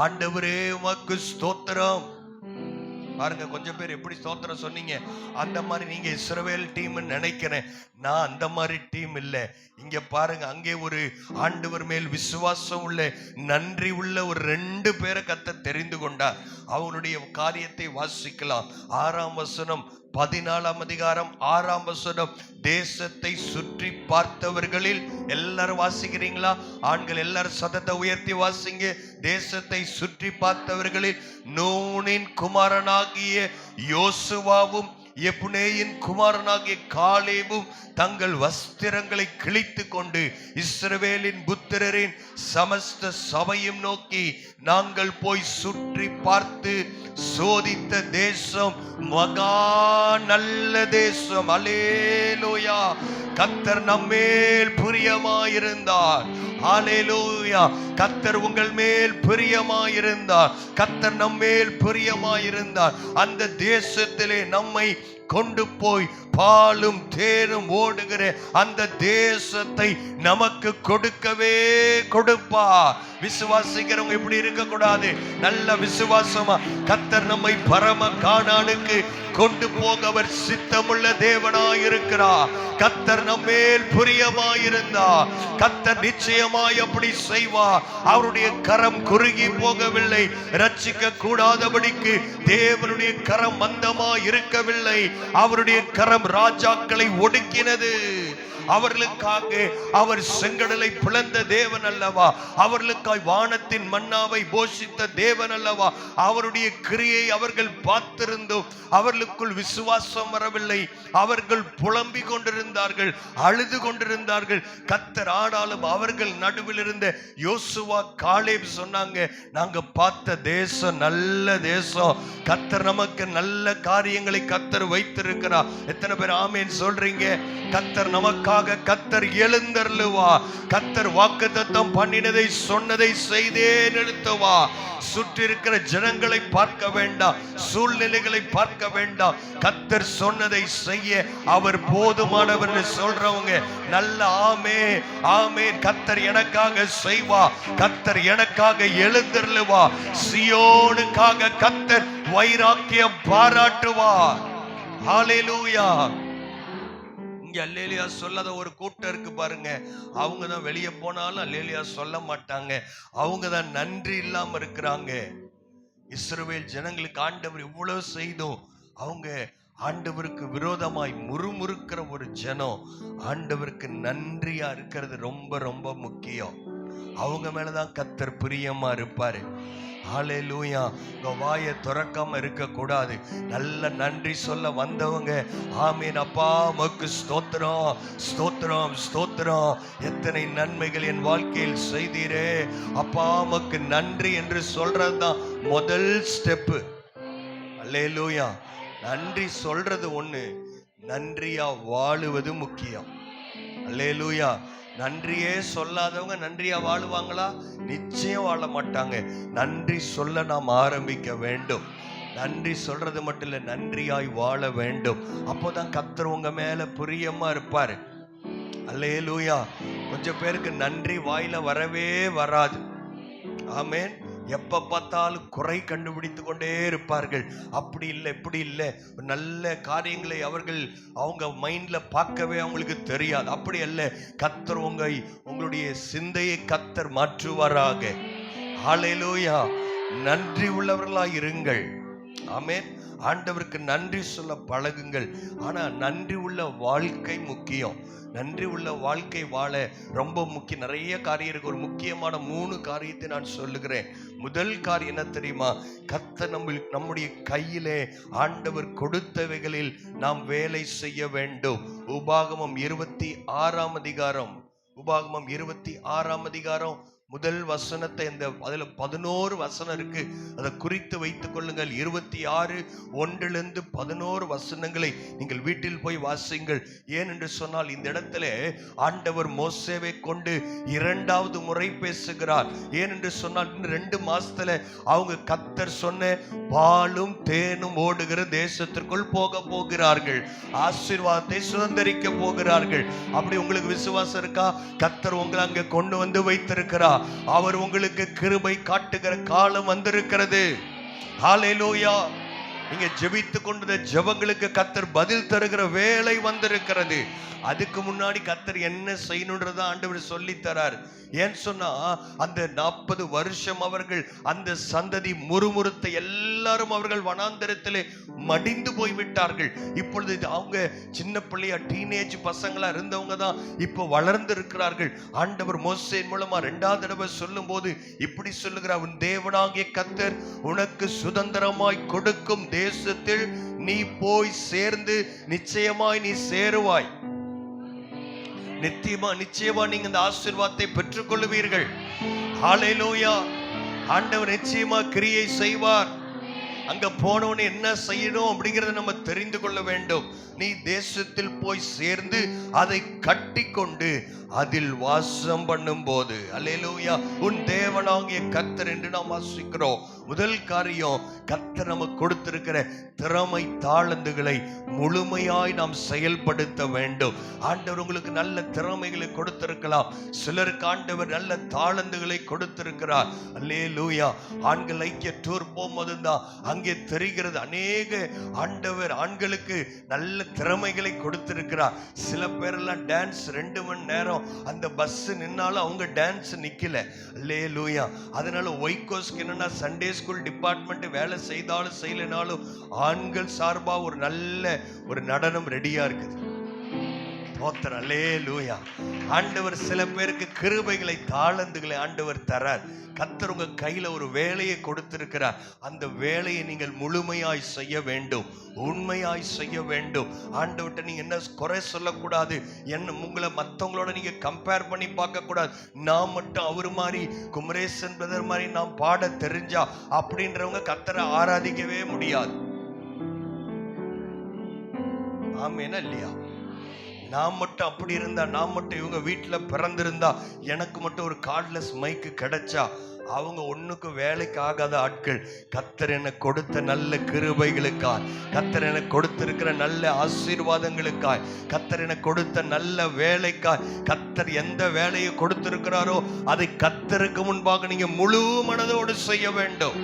ஆண்டவரே உமக்கு ஸ்தோத்திரம். பாருங்க, கொஞ்சம் பேர் எப்படி ஸ்தோத்திரம் சொன்னீங்க. அந்த மாதிரி நீங்க இஸ்ரவேல் டீம் நினைக்கிறேன். நான் அந்த மாதிரி டீம் இல்லை. இங்க பாருங்க, அங்கே ஒரு ஆண்டவர் மேல் விசுவாசம் உள்ள, நன்றி உள்ள ஒரு 2 பேரை கர்த்தர் தெரிந்து கொண்டார். அவனுடைய காரியத்தை வாசிக்கலாம். 6ஆம் வசனம், 14ஆம் அதிகாரம் 6ஆம் வசனம். தேசத்தை சுற்றி பார்த்தவர்களில், எல்லாரும் வாசிக்கிறீங்களா? ஆண்கள் எல்லாரும் சத்தத்தை உயர்த்தி வாசிங்க. தேசத்தை சுற்றி பார்த்தவர்களில் நூனின் குமாரனாகிய யோசுவாவும் எப்புனேயின் குமாரனாகிய காலேபும் தங்கள் வஸ்திரங்களை கிழித்து கொண்டு இஸ்ரவேலின் புத்திரரின் சமஸ்த சபையும் நோக்கி, நாங்கள் போய் சுற்றி பார்த்து சோதித்த தேசம் மகா நல்ல தேசம். அல்லேலூயா. கர்த்தர் நம்மேல் பிரியமாயிருந்தார். ஹல்லேலூயா. கர்த்தர் உங்கள் மேல் பிரியமாயிருந்தார். கர்த்தர் நம்மேல் பிரியமாயிருந்தார். அந்த தேசத்திலே நம்மை கொண்டு போய் பாலும் தேனும் ஓடுகிற அந்த தேசத்தை நமக்கு கொடுக்கவே கொடுப்பா. விசுவாசிக்கிறவங்க இப்படி இருக்க கூடாது. நல்ல விசுவாசமா கர்த்தர் நம்மை பரம கானானுக்கு கொண்டு போக அவர் சித்தமுள்ள தேவனாயிருக்கிறார். கர்த்தர் நம்மேல் பிரியமாயிருந்தார். கர்த்தர் நிச்சயமாய் அப்படி செய்வார். அவருடைய கரம் குறுகி போகவில்லை. ரட்சிக்க கூடாதபடிக்கு தேவனுடைய கரம் மந்தமாய் இருக்கவில்லை. அவருடைய கரம் ராஜாக்களை ஒடுக்கினது. அவர்களுக்காக அவர் செங்கடலை பிளந்த தேவன் அல்லவா? அவர்களுக்காய் வானத்தின் மன்னாவை போஷித்த தேவன் அல்லவா? அவருடைய கிரியை அவர்கள் பார்த்திருந்தும் அவர்களுக்குள் விசுவாசம் வரவில்லை. அவர்கள் புலம்பிக் கொண்டிருந்தார்கள், அழுது கொண்டிருந்தார்கள். கர்த்தர் ஆனாலும் அவர்கள் நடுவில் இருந்த யோசுவா காலேப் சொன்னாங்க, நாங்க பார்த்த தேசம் நல்ல தேசம். கர்த்தர் நமக்கு நல்ல காரியங்களை கர்த்தர் வைத்திருக்கிறார். எத்தனை பேர் ஆமேன் சொல்றீங்க? கர்த்தர் நமக்காக கர்த்தர் எழுந்தருளுவா. கர்த்தர் வாக்குத்தத்தம் பண்ணினதை சொன்னதை செய்தே நிறுத்துவா. சுற்றி இருக்கிற ஜனங்களை பார்க்க வேண்டாம், சூழ்நிலைகளை பார்க்க வேண்டாம். கர்த்தர் சொன்னதை செய்ய அவர் போதுமானவர் சொல்றவங்க நல்ல ஆமே ஆமே. கர்த்தர் எனக்காக செய்வா. கர்த்தர் எனக்காக எழுந்தருளுவா. சியோனுக்காக கர்த்தர் வைராக்கியம் பாராட்டுவார். ஹல்லேலூயா. இங்க அல்லேலியா சொல்லாத ஒரு கூட்டம் இருக்கு பாருங்க. அவங்க தான் வெளியே போனாலும் அல்லேலியா சொல்ல மாட்டாங்க. அவங்க தான் நன்றி இல்லாம இருக்கிறாங்க. இஸ்ரவேல் ஜனங்களுக்கு ஆண்டவர் இவ்வளவு செய்தோம், அவங்க ஆண்டவருக்கு விரோதமாய் முறுமுறுக்கிற ஒரு ஜனம். ஆண்டவருக்கு நன்றியா இருக்கிறது ரொம்ப ரொம்ப முக்கியம். அவங்க மேலதான் கர்த்தர் பிரியமா இருப்பாரு. ஹல்லேலூயா. உங்க வாயை திறக்காம இருக்க கூடாது. நல்ல நன்றி சொல்ல வந்தவங்க ஆமீன். அப்பா உமக்கு ஸ்தோத்திரம் ஸ்தோத்திரம் ஸ்தோத்திரம். எத்தனை நன்மைகள் என் வாழ்க்கையில் செய்தீரே அப்பா, உமக்கு நன்றி என்று சொல்றதுதான் முதல் ஸ்டெப்பு. ஹல்லேலூயா. நன்றி சொல்றது ஒண்ணு, நன்றியா வாழுவது முக்கியம். அல்லேலூயா. நன்றியே சொல்லாதவங்க நன்றியா வாழுவாங்களா? நிச்சயம் வாழ மாட்டாங்க. நன்றி சொல்ல நாம் ஆரம்பிக்க வேண்டும். நன்றி சொல்றது மட்டும் இல்லை, நன்றியாய் வாழ வேண்டும். அப்போதான் கர்த்தர் உங்க மேல பிரியமா இருப்பாரு. அல்லேலூயா. கொஞ்சம் பேருக்கு நன்றி வாயில வரவே வராது. ஆமென். எப்ப பார்த்தாலும் குறை கண்டுபிடித்து கொண்டே இருப்பார்கள். அப்படி இல்லை இப்படி இல்லை. நல்ல காரியங்களை அவங்க மைண்ட்ல பார்க்கவே அவங்களுக்கு தெரியாது. அப்படி அல்ல. கர்த்தர் உங்களுடைய சிந்தையை கர்த்தர் மாற்றுவாராக. ஹல்லேலூயா. நன்றி உள்ளவர்களாய் இருங்கள். ஆமென். ஆண்டவருக்கு நன்றி சொல்ல பழகுங்கள். ஆனா நன்றி உள்ள வாழ்க்கை முக்கியம். நன்றி உள்ள வாழ்க்கை வாழ ரொம்ப முக்கியம். நிறைய காரியம் இருக்கு. ஒரு முக்கியமான 3 காரியத்தை நான் சொல்லுகிறேன். முதல் காரியம் என்ன தெரியுமா? கர்த்தர் நம்முடைய கையிலே ஆண்டவர் கொடுத்தவைகளில் நாம் வேலை செய்ய வேண்டும். உபாகமம் 26ஆம் அதிகாரம் முதல் வசனத்தை அதுல 11 வசனம் இருக்கு, அதை குறித்து வைத்துக் கொள்ளுங்கள். 26:1 11 வசனங்களை நீங்கள் வீட்டில் போய் வாசிங்கள். ஏனென்று சொன்னால் இந்த இடத்துல ஆண்டவர் மோசேவை கொண்டு 2வது முறை பேசுகிறார். ஏனென்று சொன்னால் இன்னும் 2 மாசத்துல அவங்க கர்த்தர் சொன்ன பாலும் தேனும் ஓடுகிற தேசத்திற்குள் போக போகிறார்கள், ஆசீர்வாதத்தை சுதந்தரிக்க போகிறார்கள். அப்படி உங்களுக்கு விசுவாசம் இருக்கா? கர்த்தர் உங்களை அங்க கொண்டு வந்து வைத்திருக்கிறார். அவர் உங்களுக்கு கிருபை காட்டுகிற காலம் வந்திருக்கிறது. ஹல்லேலூயா. நீங்க ஜெபித்துக் கொண்ட ஜெபங்களுக்கு கர்த்தர் பதில் தருகிற வேளை வந்திருக்கிறது. அதுக்கு முன்னாடி கர்த்தர் என்ன செய்யணும்ன்றத ஆண்டவர் சொல்லி தரார். ஏன்னு சொன்னா அந்த 40 வருஷம் அவர்கள் அந்த சந்ததி முறுமுறுத்த எல்லாரும் அவர்கள் வனாந்தரத்திலே மடிந்து போய்விட்டார்கள். இப்பொழுது அவங்க சின்ன பிள்ளையா டீனேஜ் பசங்களா இருந்தவங்க தான் இப்ப வளர்ந்து இருக்கிறார்கள். ஆண்டவர் மோசே மூலமா 2வது தடவை சொல்லும் போது இப்படி சொல்லுகிறார், உன் தேவனாகிய கர்த்தர் உனக்கு சுதந்திரமாய் கொடுக்கும் தேசத்தில் நீ போய் சேர்ந்து நிச்சயமாய் நீ சேருவாய். நிச்சயமா நீங்க இந்த ஆசீர்வாதத்தை பெற்றுக் கொள்வீர்கள். ஹல்லேலூயா. ஆண்டவர் நிச்சயமா கிரியை செய்வார். அங்க போனவனே என்ன செய்யணும் அப்படிங்கறத நம்ம தெரிந்து கொள்ள வேண்டும். நீ தேசத்தில் போய் சேர்ந்து அதை கட்டி கொண்டு அதில் வாசம் பண்ணும் போது, அல்லேலூயா, உன் தேவனாகிய கர்த்தர் என்று நாம் வாசிக்கிறோம். முதல் காரியம், கர்த்தர் நமக்கு கொடுத்திருக்கிற திறமை தாளந்துகளை முழுமையாய் நாம் செயல்படுத்த வேண்டும். ஆண்டவர் உங்களுக்கு நல்ல திறமைகளை கொடுத்திருக்கலாம். சிலருக்கு ஆண்டவர் நல்ல தாளந்துகளை கொடுத்திருக்கிறார். அல்லேலூயா. ஆண்கள் ஐக்கிய டூர் போகும்போது தான் அங்கே தெரிகிறது, அநேக ஆண்டவர் ஆண்களுக்கு நல்ல திறமைகளை கொடுத்திருக்கிறார். சில பேரெல்லாம் டான்ஸ் 2 மணி நேரம் அந்த பஸ் நின்னாலும் அவங்க டான்ஸ் நிக்கல. அல்லேலூயா. அதனால ஒய்கோஸ்க்கு என்னன்னா சண்டே ஸ்கூல் டிபார்ட்மெண்ட் வேலை செய்தாலும் செய்யலனாலும் ஆண்கள் சார்பா ஒரு நல்ல ஒரு நடனம் ரெடியா இருக்குது. அல்லேலூயா. ஆண்டவர் சில பேருக்கு கிருபைகளை தாளந்துகளை ஆண்டவர் தரார். கர்த்தர் உங்க கையில ஒரு வேலையை கொடுத்திருக்கிறார். அந்த வேலையை நீங்கள் முழுமையாய் செய்ய வேண்டும், உண்மையாய் செய்ய வேண்டும். ஆண்டவர்கிட்ட நீங்க என்ன குறை சொல்லக்கூடாது, என்ன உங்களை மற்றவங்களோட நீங்க கம்பேர் பண்ணி பார்க்க கூடாது. நான் மட்டும் அவரு மாதிரி குமரேசன் பிரதர் மாதிரி நாம் பாட தெரிஞ்சா அப்படின்றவங்க கர்த்தரை ஆராதிக்கவே முடியாது. ஆமேனா இல்லையா? நான் மட்டும் அப்படி இருந்தா, நான் மட்டும் இவங்க வீட்டுல பிறந்திருந்தா, எனக்கு மட்டும் ஒரு கார்ட்லெஸ் மைக்கு கிடைச்சா, அவங்க ஒண்ணுக்கு வேலைக்கு ஆகாத ஆட்கள். கர்த்தர் எனக்கு கொடுத்த நல்ல கிருபைகளுக்காய், கர்த்தர் எனக்கு கொடுத்திருக்கிற நல்ல ஆசீர்வாதங்களுக்காய், கர்த்தர் எனக்கு கொடுத்த நல்ல வேலைக்காய், கர்த்தர் எந்த வேலையை கொடுத்திருக்கிறாரோ அதை கர்த்தருக்கு முன்பாக நீங்க முழு மனதோடு செய்ய வேண்டும்.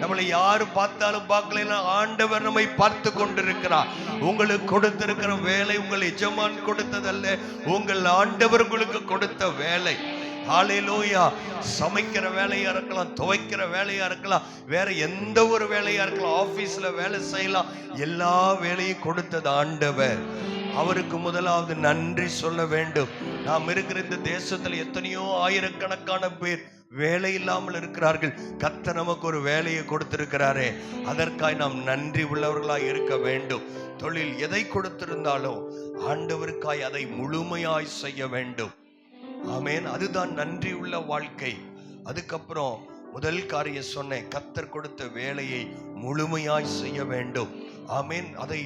நம்மளை யாரு பார்த்தாலும் பார்க்கல, ஆண்டவர் நம்மை பார்த்து கொண்டிருக்கிறார். உங்களுக்கு கொடுத்திருக்கிற வேலை உங்கள் எஜமான் கொடுத்ததல்ல, உங்கள் ஆண்டவர் உங்களுக்கு கொடுத்த வேலை. ஹல்லேலூயா. சமைக்கிற வேலையா இருக்கலாம், துவைக்கிற வேலையா இருக்கலாம், வேற எந்த ஒரு வேலையா இருக்கலாம், ஆபீஸ்ல வேலை செய்யலாம், எல்லா வேலையும் கொடுத்தது ஆண்டவர். அவருக்கு முதலாவது நன்றி சொல்ல வேண்டும். நாம் இருக்கிற இந்த தேசத்துல எத்தனையோ ஆயிரக்கணக்கான பேர் வேலை இல்லாமல் இருக்கிறார்கள். கர்த்தர் நமக்கு ஒரு வேலையை கொடுத்திருக்கிறாரே, அதற்காய் நாம் நன்றி உள்ளவர்களாய் இருக்க வேண்டும். தொழில் எதை கொடுத்திருந்தாலும் ஆண்டவருக்காய் அதை முழுமையாய் செய்ய வேண்டும். ஆமேன். அதுதான் நன்றி உள்ள வாழ்க்கை. அதுக்கப்புறம் முதல் காரியம் சொன்னேன், கர்த்தர் கொடுத்த வேலையை முழுமையாய் செய்ய வேண்டும். ஆமேன். அதை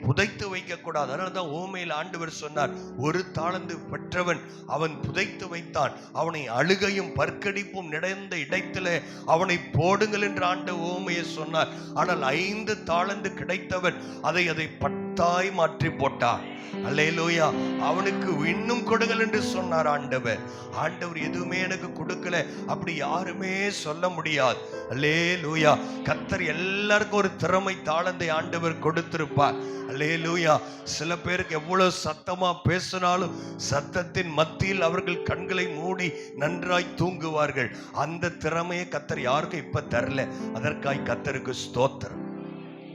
புதைத்து வைக்க கூடாது. அதனாலதான் ஓமையில் ஆண்டவர் சொன்னார், ஒரு தாளந்து பெற்றவன் அவன் புதைத்து வைத்தான், அவனை அழுகையும் பற்கடிப்பும் நிறைந்த இடத்திலே அவனை போடுங்கள் என்று ஆண்டவர் ஓமையை சொன்னார். ஆனால் 5 தாளந்து கிடைத்தவன் அதை பத்தாய் மாற்றி போட்டான். அல்லேலூயா. அவனுக்கு இன்னும் கொடுங்கள் என்று சொன்னார் ஆண்டவர். ஆண்டவர் எதுவுமே எனக்கு கொடுக்கல அப்படி யாருமே சொல்ல முடியாது. அல்லேலூயா. கர்த்தர் எல்லாருக்கும் ஒரு திறமை தாளந்தை ஆண்டவர் கொடுத்திருப்பார். அல்லேலூயா. சில பேருக்கு எவ்வளவு சத்தமா பேசினாலும் சத்தத்தின் மத்தியில் அவர்கள் கண்களை மூடி நன்றாய் தூங்குவார்கள். அந்த திறமையை கர்த்தர் யாருக்கும் இப்ப தரல. அதற்காய் கர்த்தருக்கு ஸ்தோத்திரம்.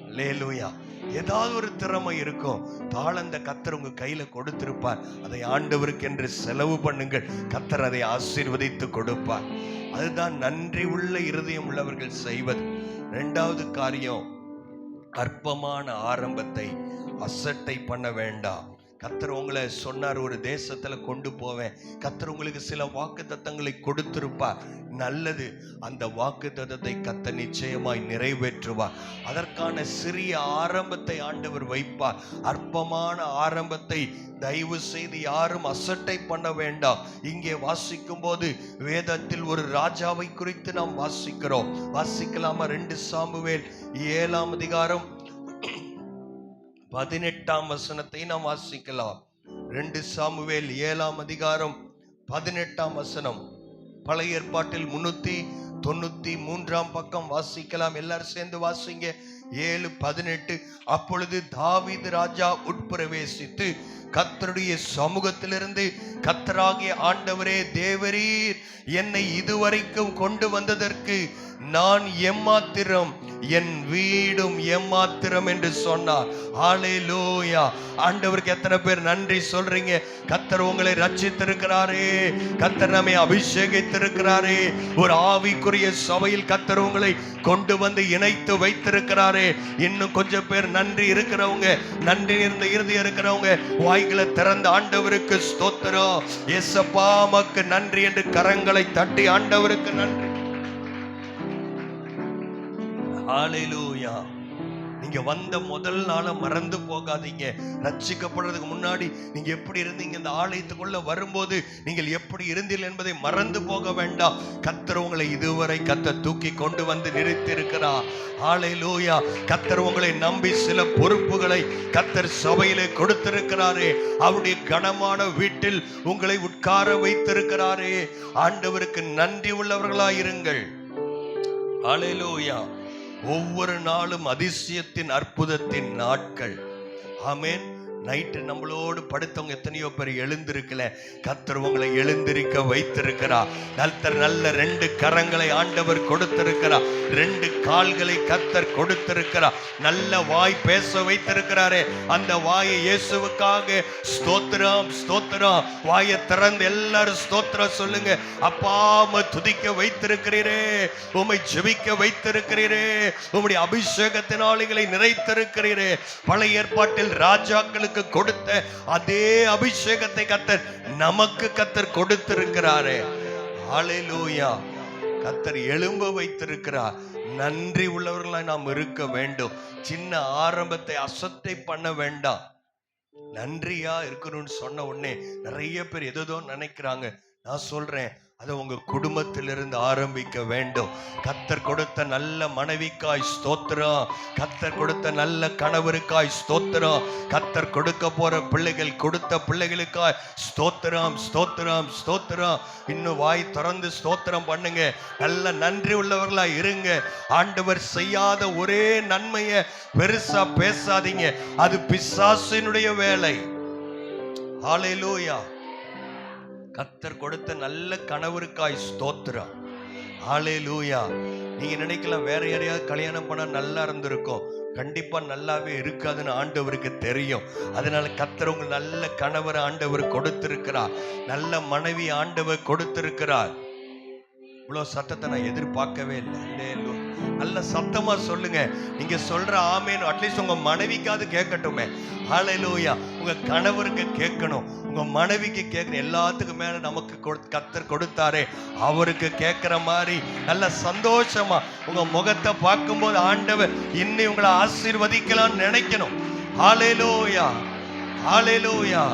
அல்லேலூயா. ஏதாவது ஒரு திறமை இருக்கும், தாளந்த கர்த்தர் உங்க கையில கொடுத்திருப்பார். அதை ஆண்டவருக்கு என்று செலவு பண்ணுங்கள், கர்த்தர் அதை ஆசீர்வதித்து கொடுப்பார். அதுதான் நன்றி உள்ள இருதயம் உள்ளவர்கள் செய்வது. 2வது காரியம், அற்பமான ஆரம்பத்தை அசட்டை பண்ண வேண்டாம். கர்த்தர் உங்களை சொன்னார், ஒரு தேசத்துல கொண்டு போவேன். கர்த்தர் உங்களுக்கு சில வாக்குத்தத்தங்களை கொடுத்திருப்பார். நல்லது, அந்த வாக்குத்தத்தத்தை கர்த்தர் நிச்சயமாய் நிறைவேற்றுவார். அதற்கான சிறிய ஆரம்பத்தை ஆண்டவர் வைப்பார். அற்பமான ஆரம்பத்தை தயவு செய்து யாரும் அசட்டை பண்ண வேண்டாம். இங்கே வாசிக்கும் போது வேதத்தில் ஒரு ராஜாவை குறித்து நாம் வாசிக்கிறோம். வாசிக்கலாமா? 2 சாமுவேல் 7ஆம் அதிகாரம் 18ஆம் வசனத்தை நாம் வாசிக்கலாம். 2 சாமுவேல் 7ஆம் அதிகாரம் 18ஆம் வசனம். பழைய ஏற்பாட்டில் 393ஆம் பக்கம் வாசிக்கலாம். எல்லாரும் சேர்ந்து வாசிங்க. 7:18. அப்பொழுது தாவீது ராஜா உட்பிரவேசித்து கர்த்தருடைய சமூகத்திலிருந்து, கர்த்தராகிய ஆண்டவரே தேவரீர் என்னை இதுவரைக்கும் கொண்டு வந்ததற்கு நான் எம்மாத்திரம், என் வீடும் எம்மாத்திரம் என்று சொன்னார். ஹல்லேலூயா. ஆண்டவருக்கு எத்தனை பேர் நன்றி சொல்றீங்க? கர்த்தர் உங்களை ரட்சித்திருக்கிறாரே, கர்த்தர் நம்மை அபிஷேகித்திருக்கிறாரே, ஒரு ஆவிக்குரிய சபையில் கர்த்தர் உங்களை கொண்டு வந்து இணைத்து வைத்திருக்கிறாரே. இன்னும் கொஞ்சம் பேர் நன்றி இருக்கிறவங்க, நன்றி இருந்த இறுதி இருக்கிறவங்க வாய்களை திறந்த ஆண்டவருக்கு ஸ்தோத்திரம், இயேசப்பா உமக்கு நன்றி என்று கரங்களை தட்டி ஆண்டவருக்கு நன்றி. ஹல்லேலூயா. நீங்க வந்த முதல் நாளை மறந்து போகாதீங்க. ரட்சிக்கப்படுறதுக்கு முன்னாடி நீங்க எப்படி இருந்தீங்க, இந்த ஆலயத்துக்குள்ள வரும்போது நீங்கள் எப்படி இருந்தீர்கள் என்பதை மறந்து போக வேண்டாம். கர்த்தர் உங்களை இதுவரை கர்த்தர் தூக்கி கொண்டு வந்து நிறுத்தி இருக்கிறார். ஹல்லேலூயா. கர்த்தர் உங்களை நம்பி சில பொறுப்புகளை கர்த்தர் சபையிலே கொடுத்திருக்கிறாரே, அவருடைய கனமான வீட்டில் உங்களை உட்கார வைத்திருக்கிறாரே. ஆண்டவருக்கு நன்றி உள்ளவர்களாயிருங்கள். ஹல்லேலூயா. ஒவ்வொரு நாளும் அதிசயத்தின் அற்புதத்தின் நாட்கள். ஆமென். நைட்டு நம்மளோடு படுத்தவங்க எத்தனையோ பேர் எழுந்திருக்கல. கர்த்தர் உங்களை எழுந்திருக்க வைத்திருக்கிறார். கர்த்தர் நல்ல 2 கரங்களை ஆண்டவர் கொடுத்திருக்கிறார். 2 கால்களை கர்த்தர் கொடுத்திருக்கிறார். நல்ல வாய் பேச வைத்திருக்கிறாரே, அந்த வாயை இயேசுவுக்காக ஸ்தோத்திரம் ஸ்தோத்திரம். வாயை திறந்து எல்லாரும் ஸ்தோத்திரம் சொல்லுங்க. அப்பா உம்மை துதிக்க வைத்திருக்கிறீரே, உம்மை ஜெபிக்க வைத்திருக்கிறீரே, உம்முடைய அபிஷேகத்தினாலிகளை நிறைத்திருக்கிறீரே. பழைய ஏற்பாட்டில் ராஜாக்களுக்கு கொடுத்த அதே அபிஷேகத்தை கர்த்தர் நமக்கு கர்த்தர் கொடுத்திருக்கிறாரே. ஹல்லேலூயா. கர்த்தர் எழும்ப வைத்திருக்கிறார். நன்றி உள்ளவர்களாய் நாம் இருக்க வேண்டும். சின்ன ஆரம்பத்தை அசட்டை பண்ண வேண்டாம். நன்றியா இருக்கணும்னு சொன்ன உடனே நிறைய பேர் ஏதோ நினைக்கிறாங்க. நான் சொல்றேன், அதை உங்க குடும்பத்திலிருந்து ஆரம்பிக்க வேண்டும். கர்த்தர் கொடுத்த நல்ல மனைவிக்காய் ஸ்தோத்திரம், கர்த்தர் கொடுத்த நல்ல கணவருக்காய் ஸ்தோத்திரம், கர்த்தர் கொடுக்க போற பிள்ளைகள் கொடுத்த பிள்ளைகளுக்காய் ஸ்தோத்திரம் ஸ்தோத்திரம் ஸ்தோத்திரம். இன்னும் வாய் திறந்து ஸ்தோத்திரம் பண்ணுங்க. நல்ல நன்றி உள்ளவர்களா இருங்க. ஆண்டவர் செய்யாத ஒரே நன்மையை பெருசா பேசாதீங்க, அது பிசாசினுடைய வேலை. ஹல்லேலூயா. கர்த்தர் கொடுத்த நல்ல கணவருக்காய் ஸ்தோத்திரம். ஹல்லேலூயா. நீங்க நினைக்கலாம் வேற யாரையாவது கல்யாணம் பண்ணா நல்லா இருந்திருக்கும். கண்டிப்பா நல்லாவே இருக்காதுன்னு ஆண்டவருக்கு தெரியும். அதனால கர்த்தர் உங்க நல்ல கணவர் ஆண்டவர் கொடுத்திருக்கிறார், நல்ல மனைவி ஆண்டவர் கொடுத்திருக்கிறார். இவ்வளவு சத்தத்தை நான் எதிர்பார்க்கவே இல்லை. நல்ல சத்தமா சொல்லுங்க. நீங்க சொல்ற ஆமேன் அட்லீஸ்ட் உங்க மனைவிக்காவது கேட்கட்டுமே. ஹல்லேலூயா. உங்க கணவருக்கு கேட்கணும், உங்க மனைவிக்கு கேட்கணும். எல்லாத்துக்கும் மேல நமக்கு கர்த்தர் கொடுத்தாரே, அவருக்கு கேட்கிற மாதிரி நல்ல சந்தோஷமா உங்க முகத்தை பார்க்கும்போது ஆண்டவர் இன்னும் உங்களை ஆசீர்வதிக்கலாம்னு நினைக்கணும். ஹல்லேலூயா ஹல்லேலூயா.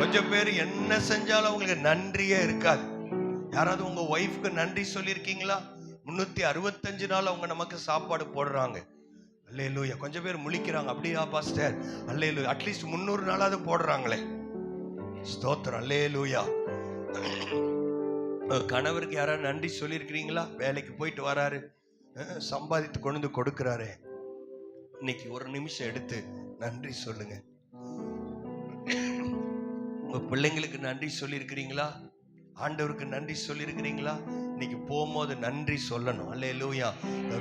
கொஞ்சம் பேர் என்ன செஞ்சாலும் உங்களுக்கு நன்றியே இருக்காது. யாராவது உங்க ஒய்ஃப்க்கு நன்றி சொல்லியிருக்கீங்களா? 365 நாள் அவங்க நமக்கு சாப்பாடு போடுறாங்க. அல்லேலூயா. கொஞ்சம் பேர் முழிக்கிறாங்க, அப்படியா பாஸ்டர்? அல்லேலூயா. அட்லீஸ்ட் 300 நாளாவது போடுறாங்களே. ஸ்தோத்திரம். அல்லேலூயா. கணவருக்கு யாராவது நன்றி சொல்லியிருக்கிறீங்களா? வேலைக்கு போயிட்டு வராரு, சம்பாதித்து கொண்டு வந்து கொடுக்கிறாரு, இன்னைக்கு ஒரு நிமிஷம் எடுத்து நன்றி சொல்லுங்க. உங்க பிள்ளைங்களுக்கு நன்றி சொல்லியிருக்கிறீங்களா? ஆண்டவருக்கு நன்றி சொல்லியிருக்கிறீங்களா? இன்னைக்கு போகும்போது நன்றி சொல்லணும். அல்லேலூயா.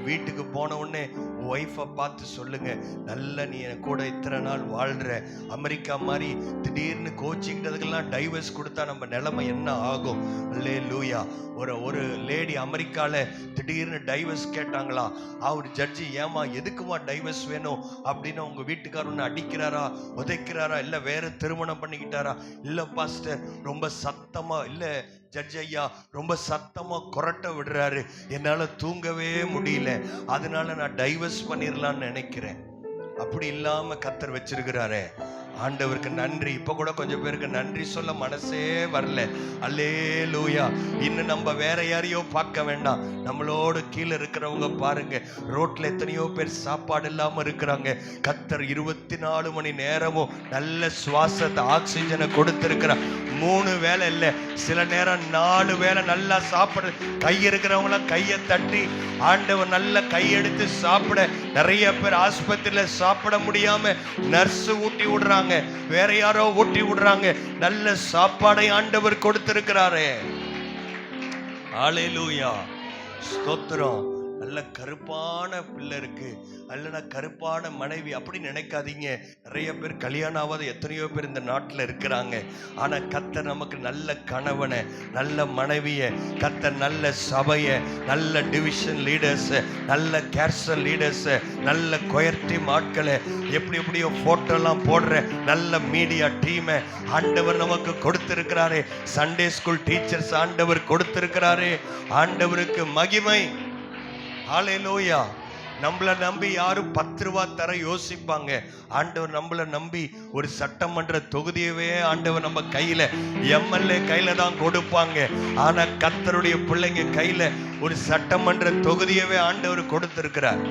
வீட்டுக்கு போன உடனே ஒய்ஃபை பார்த்து சொல்லுங்க, நல்ல நீ என் கூட இத்தனை நாள் வாழ்ற. அமெரிக்கா மாதிரி திடீர்னு கோச்சிக்கிட்டதுக்கெல்லாம் டைவர்ஸ் கொடுத்தா நம்ம நிலைமை என்ன ஆகும்? அல்லேலூயா. ஒரு லேடி அமெரிக்கால திடீர்னு டைவர்ஸ் கேட்டாங்களா. அவர் ஜட்ஜி, ஏமா எதுக்குமா டைவர்ஸ் வேணும் அப்படின்னு உங்க வீட்டுக்காரர் ஒன்று அடிக்கிறாரா, உதைக்கிறாரா, இல்லை வேற திருமணம் பண்ணிக்கிட்டாரா? இல்லை பாஸ்டர், ரொம்ப சத்தமா, இல்லை ஜட்ஜ் ஐயா ரொம்ப சத்தமா கொரட்டை விடுறாரு, என்னால தூங்கவே முடியல, அதனால நான் டைவர்ஸ் பண்ணிடலான்னு நினைக்கிறேன். அப்படி இல்லாம கர்த்தர் வச்சிருக்கிறாரே. ஆண்டவருக்கு நன்றி. இப்ப கூட கொஞ்சம் பேருக்கு நன்றி சொல்ல மனசே வரல. அல்லேலூயா. இன்னும் நம்ம வேற யாரையோ பார்க்க வேண்டாம், நம்மளோடு கீழே இருக்கிறவங்க பாருங்க. ரோட்ல எத்தனையோ பேர் சாப்பாடு இல்லாம இருக்கிறாங்க. கர்த்தர் 24 மணி நேரமும் நல்ல சுவாசத்தை, ஆக்சிஜனை கொடுத்திருக்கிறார். 3 வேளை இல்லை, சில நேரம் 4 வேளை நல்லா சாப்பிட. கை இருக்கிறவங்களாம் கையை தட்டி ஆண்டவர் நல்ல கையெடுத்து சாப்பிட. நிறைய பேர் ஆஸ்பத்திரியில சாப்பிட முடியாம நர்ஸ் ஊட்டி விடுறாங்க, வேற யாரோ ஊட்டி விடுறாங்க. நல்ல சாப்பாடை ஆண்டவர் கொடுத்திருக்கிறாரே. ஹல்லேலூயா. ஸ்தோத்திரம். நல்ல கருப்பான பிள்ளை இருக்கு, அல்லனா கருப்பான மனைவி, அப்படி நினைக்காதீங்க. நிறைய பேர் கல்யாணம் ஆகாத எத்தனையோ பேர் இந்த நாட்டில் இருக்கிறாங்க. ஆனா கர்த்தர் நமக்கு நல்ல கணவனை, நல்ல மனைவியை, கர்த்தர் நல்ல சபையை, நல்ல டிவிஷன் லீடர்ஸ், நல்ல கேர்சல் லீடர்ஸ், நல்ல கொயர் டீம் ஆட்களை, எப்படி எப்படியோ போட்டோலாம் போடுற நல்ல மீடியா டீமை ஆண்டவர் நமக்கு கொடுத்திருக்கிறாரே. சண்டே ஸ்கூல் டீச்சர்ஸ் ஆண்டவர் கொடுத்திருக்கிறாரே. ஆண்டவருக்கு மகிமை. ஹல்லேலூயா. நம்மளை நம்பி யாரும் 10 ரூபா தர யோசிப்பாங்க. ஆண்டவர் நம்மளை நம்பி ஒரு சட்டமன்ற தொகுதியவே ஆண்டவர் நம்ம கையில, எம்எல்ஏ கையில தான் கொடுப்பாங்க. ஆனா கர்த்தருடைய பிள்ளைங்க கையில ஒரு சட்டமன்ற தொகுதியவே ஆண்டவர் கொடுத்திருக்கிறார்.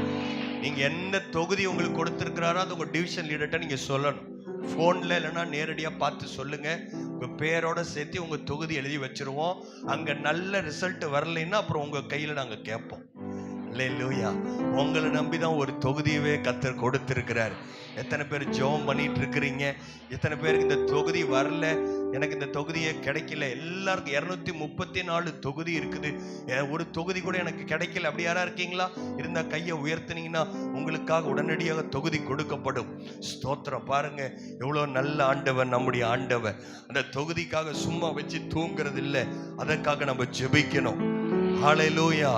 நீங்க என்ன தொகுதி உங்களுக்கு கொடுத்திருக்கிறாரோ அது உங்க டிவிஷன் லீடர்கிட்ட நீங்க சொல்லணும். ஃபோன்ல இல்லைன்னா நேரடியா பார்த்து சொல்லுங்க. உங்க பேரோட சேர்த்து உங்க தொகுதி எழுதி வச்சிருவோம். அங்க நல்ல ரிசல்ட் வரலைன்னா அப்புறம் உங்க கையில நாங்க கேட்போம். அல்லேலூயா. உங்களை நம்பி தான் ஒரு தொகுதியவே கர்த்தர் கொடுத்திருக்கிறார். எத்தனை பேர் ஜெபம் பண்ணிட்டு இருக்கிறீங்க? எத்தனை பேருக்கு இந்த தொகுதி வரல, எனக்கு இந்த தொகுதியே கிடைக்கல? எல்லாருக்கும் 234 தொகுதி இருக்குது, ஒரு தொகுதி கூட எனக்கு கிடைக்கல. அப்படி யாரா இருக்கீங்களா? இருந்தா கையை உயர்த்தினீங்கன்னா உங்களுக்காக உடனடியாக தொகுதி கொடுக்கப்படும். ஸ்தோத்திரம். பாருங்க எவ்வளவு நல்ல ஆண்டவர் நம்முடைய ஆண்டவர். அந்த தொகுதிக்காக சும்மா வச்சு தூங்குறது இல்லை, அதற்காக நம்ம ஜெபிக்கணும். ஹல்லேலூயா.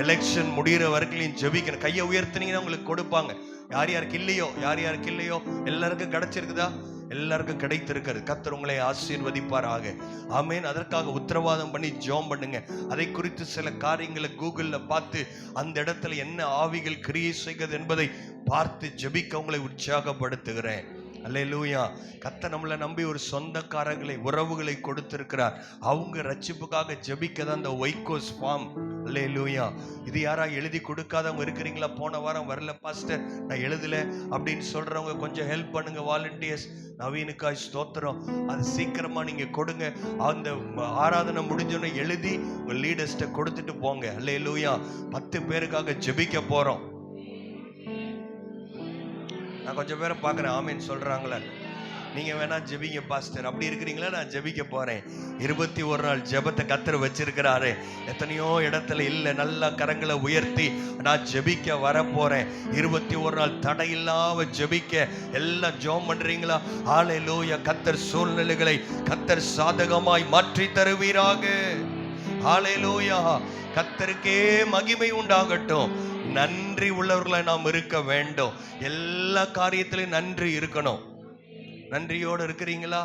எலெக்ஷன் முடிகிற வரைக்கும் ஜெபிக்கணும். கையை உயர்த்தினீங்கன்னா உங்களுக்கு கொடுப்பாங்க. யார் யாருக்கு இல்லையோ எல்லாருக்கும் கிடைச்சிருக்குதா? எல்லாருக்கும் கிடைத்திருக்கிறது. கர்த்தர் உங்களை ஆசீர்வதிப்பாராக. ஆமென். அதற்காக உத்தரவாதம் பண்ணி ஜெபம் பண்ணுங்க. அதை குறித்து சில காரியங்களை கூகுள்ல பார்த்து அந்த இடத்துல என்ன ஆவிகள் கிரியை செய்கிறது என்பதை பார்த்து ஜெபிக்க உங்களை உற்சாகப்படுத்துகிறேன். அல்லேலூயா. கர்த்தர் நம்மளை நம்பி ஒரு சொந்தக்காரர்களை, உறவுகளை கொடுத்திருக்கிறார். அவங்க ரட்சிப்புக்காக ஜெபிக்க தான் இந்த ஒய்கோஸ் ஃபார்ம். அல்லேலூயா. இது யாரா எழுதி கொடுக்காதவங்க இருக்கிறீங்களா? போன வாரம் வரல பாஸ்டர், நான் எழுதல அப்படின்னு சொல்றவங்க கொஞ்சம் ஹெல்ப் பண்ணுங்க. வாலண்டியர்ஸ் நவீனுக்காய் ஸ்தோத்திரம். அது சீக்கிரமா நீங்க கொடுங்க. அந்த ஆராதனை முடிஞ்சோன்னு எழுதி உங்க லீடர்ஸ்ட கொடுத்துட்டு போங்க. அல்லேலூயா. 10 பேருக்காக ஜெபிக்க போறோம். நான் கொஞ்சம் பேரை பார்க்குறேன், ஆமீன் சொல்றாங்களே. நீங்க வேணா ஜெபிங்க பாஸ்டர், அப்படி இருக்கிறீங்களா? நான் ஜெபிக்க போறேன். 21 நாள் ஜெபத்தை கர்த்தர் வச்சிருக்கிறாரு. எத்தனையோ இடத்துல இல்லை, நல்லா கரங்களை உயர்த்தி நான் ஜெபிக்க வர போறேன். 21 நாள் தடையில்லாம ஜெபிக்க எல்லாம் ஜெபம் பண்றீங்களா? ஹல்லேலூயா. கர்த்தர் சூழ்நிலைகளை கர்த்தர் சாதகமாய் மாற்றி தருவீராக. ஹல்லேலூயா. கர்த்தருக்கே மகிமை உண்டாகட்டும். நன்றி உள்ளவர்களாய் நாம் இருக்க வேண்டும். எல்லா காரியத்திலையும் நன்றி இருக்கணும். நன்றியோடு இருக்கிறீங்களா?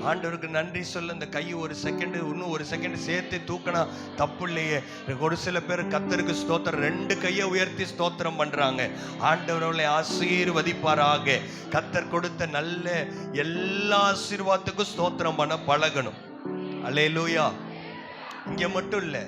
ஆண்டவருக்கு நன்றி சொல்ல இந்த கையை ஒரு செகண்ட், இன்னும் ஒரு செகண்ட் சேர்த்து தூக்கினா தப்பு இல்லையே. ஒரு சில பேர் கர்த்தருக்கு ஸ்தோத்திரம் 2 கையை உயர்த்தி ஸ்தோத்திரம் பண்றாங்க. ஆண்டவர்களை ஆசீர்வதிப்பாராக. கர்த்தர் கொடுத்த நல்ல எல்லா ஆசீர்வாதத்துக்கும் ஸ்தோத்திரம் பண்ண பழகணும். அல்லேலூயா. இங்க மட்டும் இல்லை,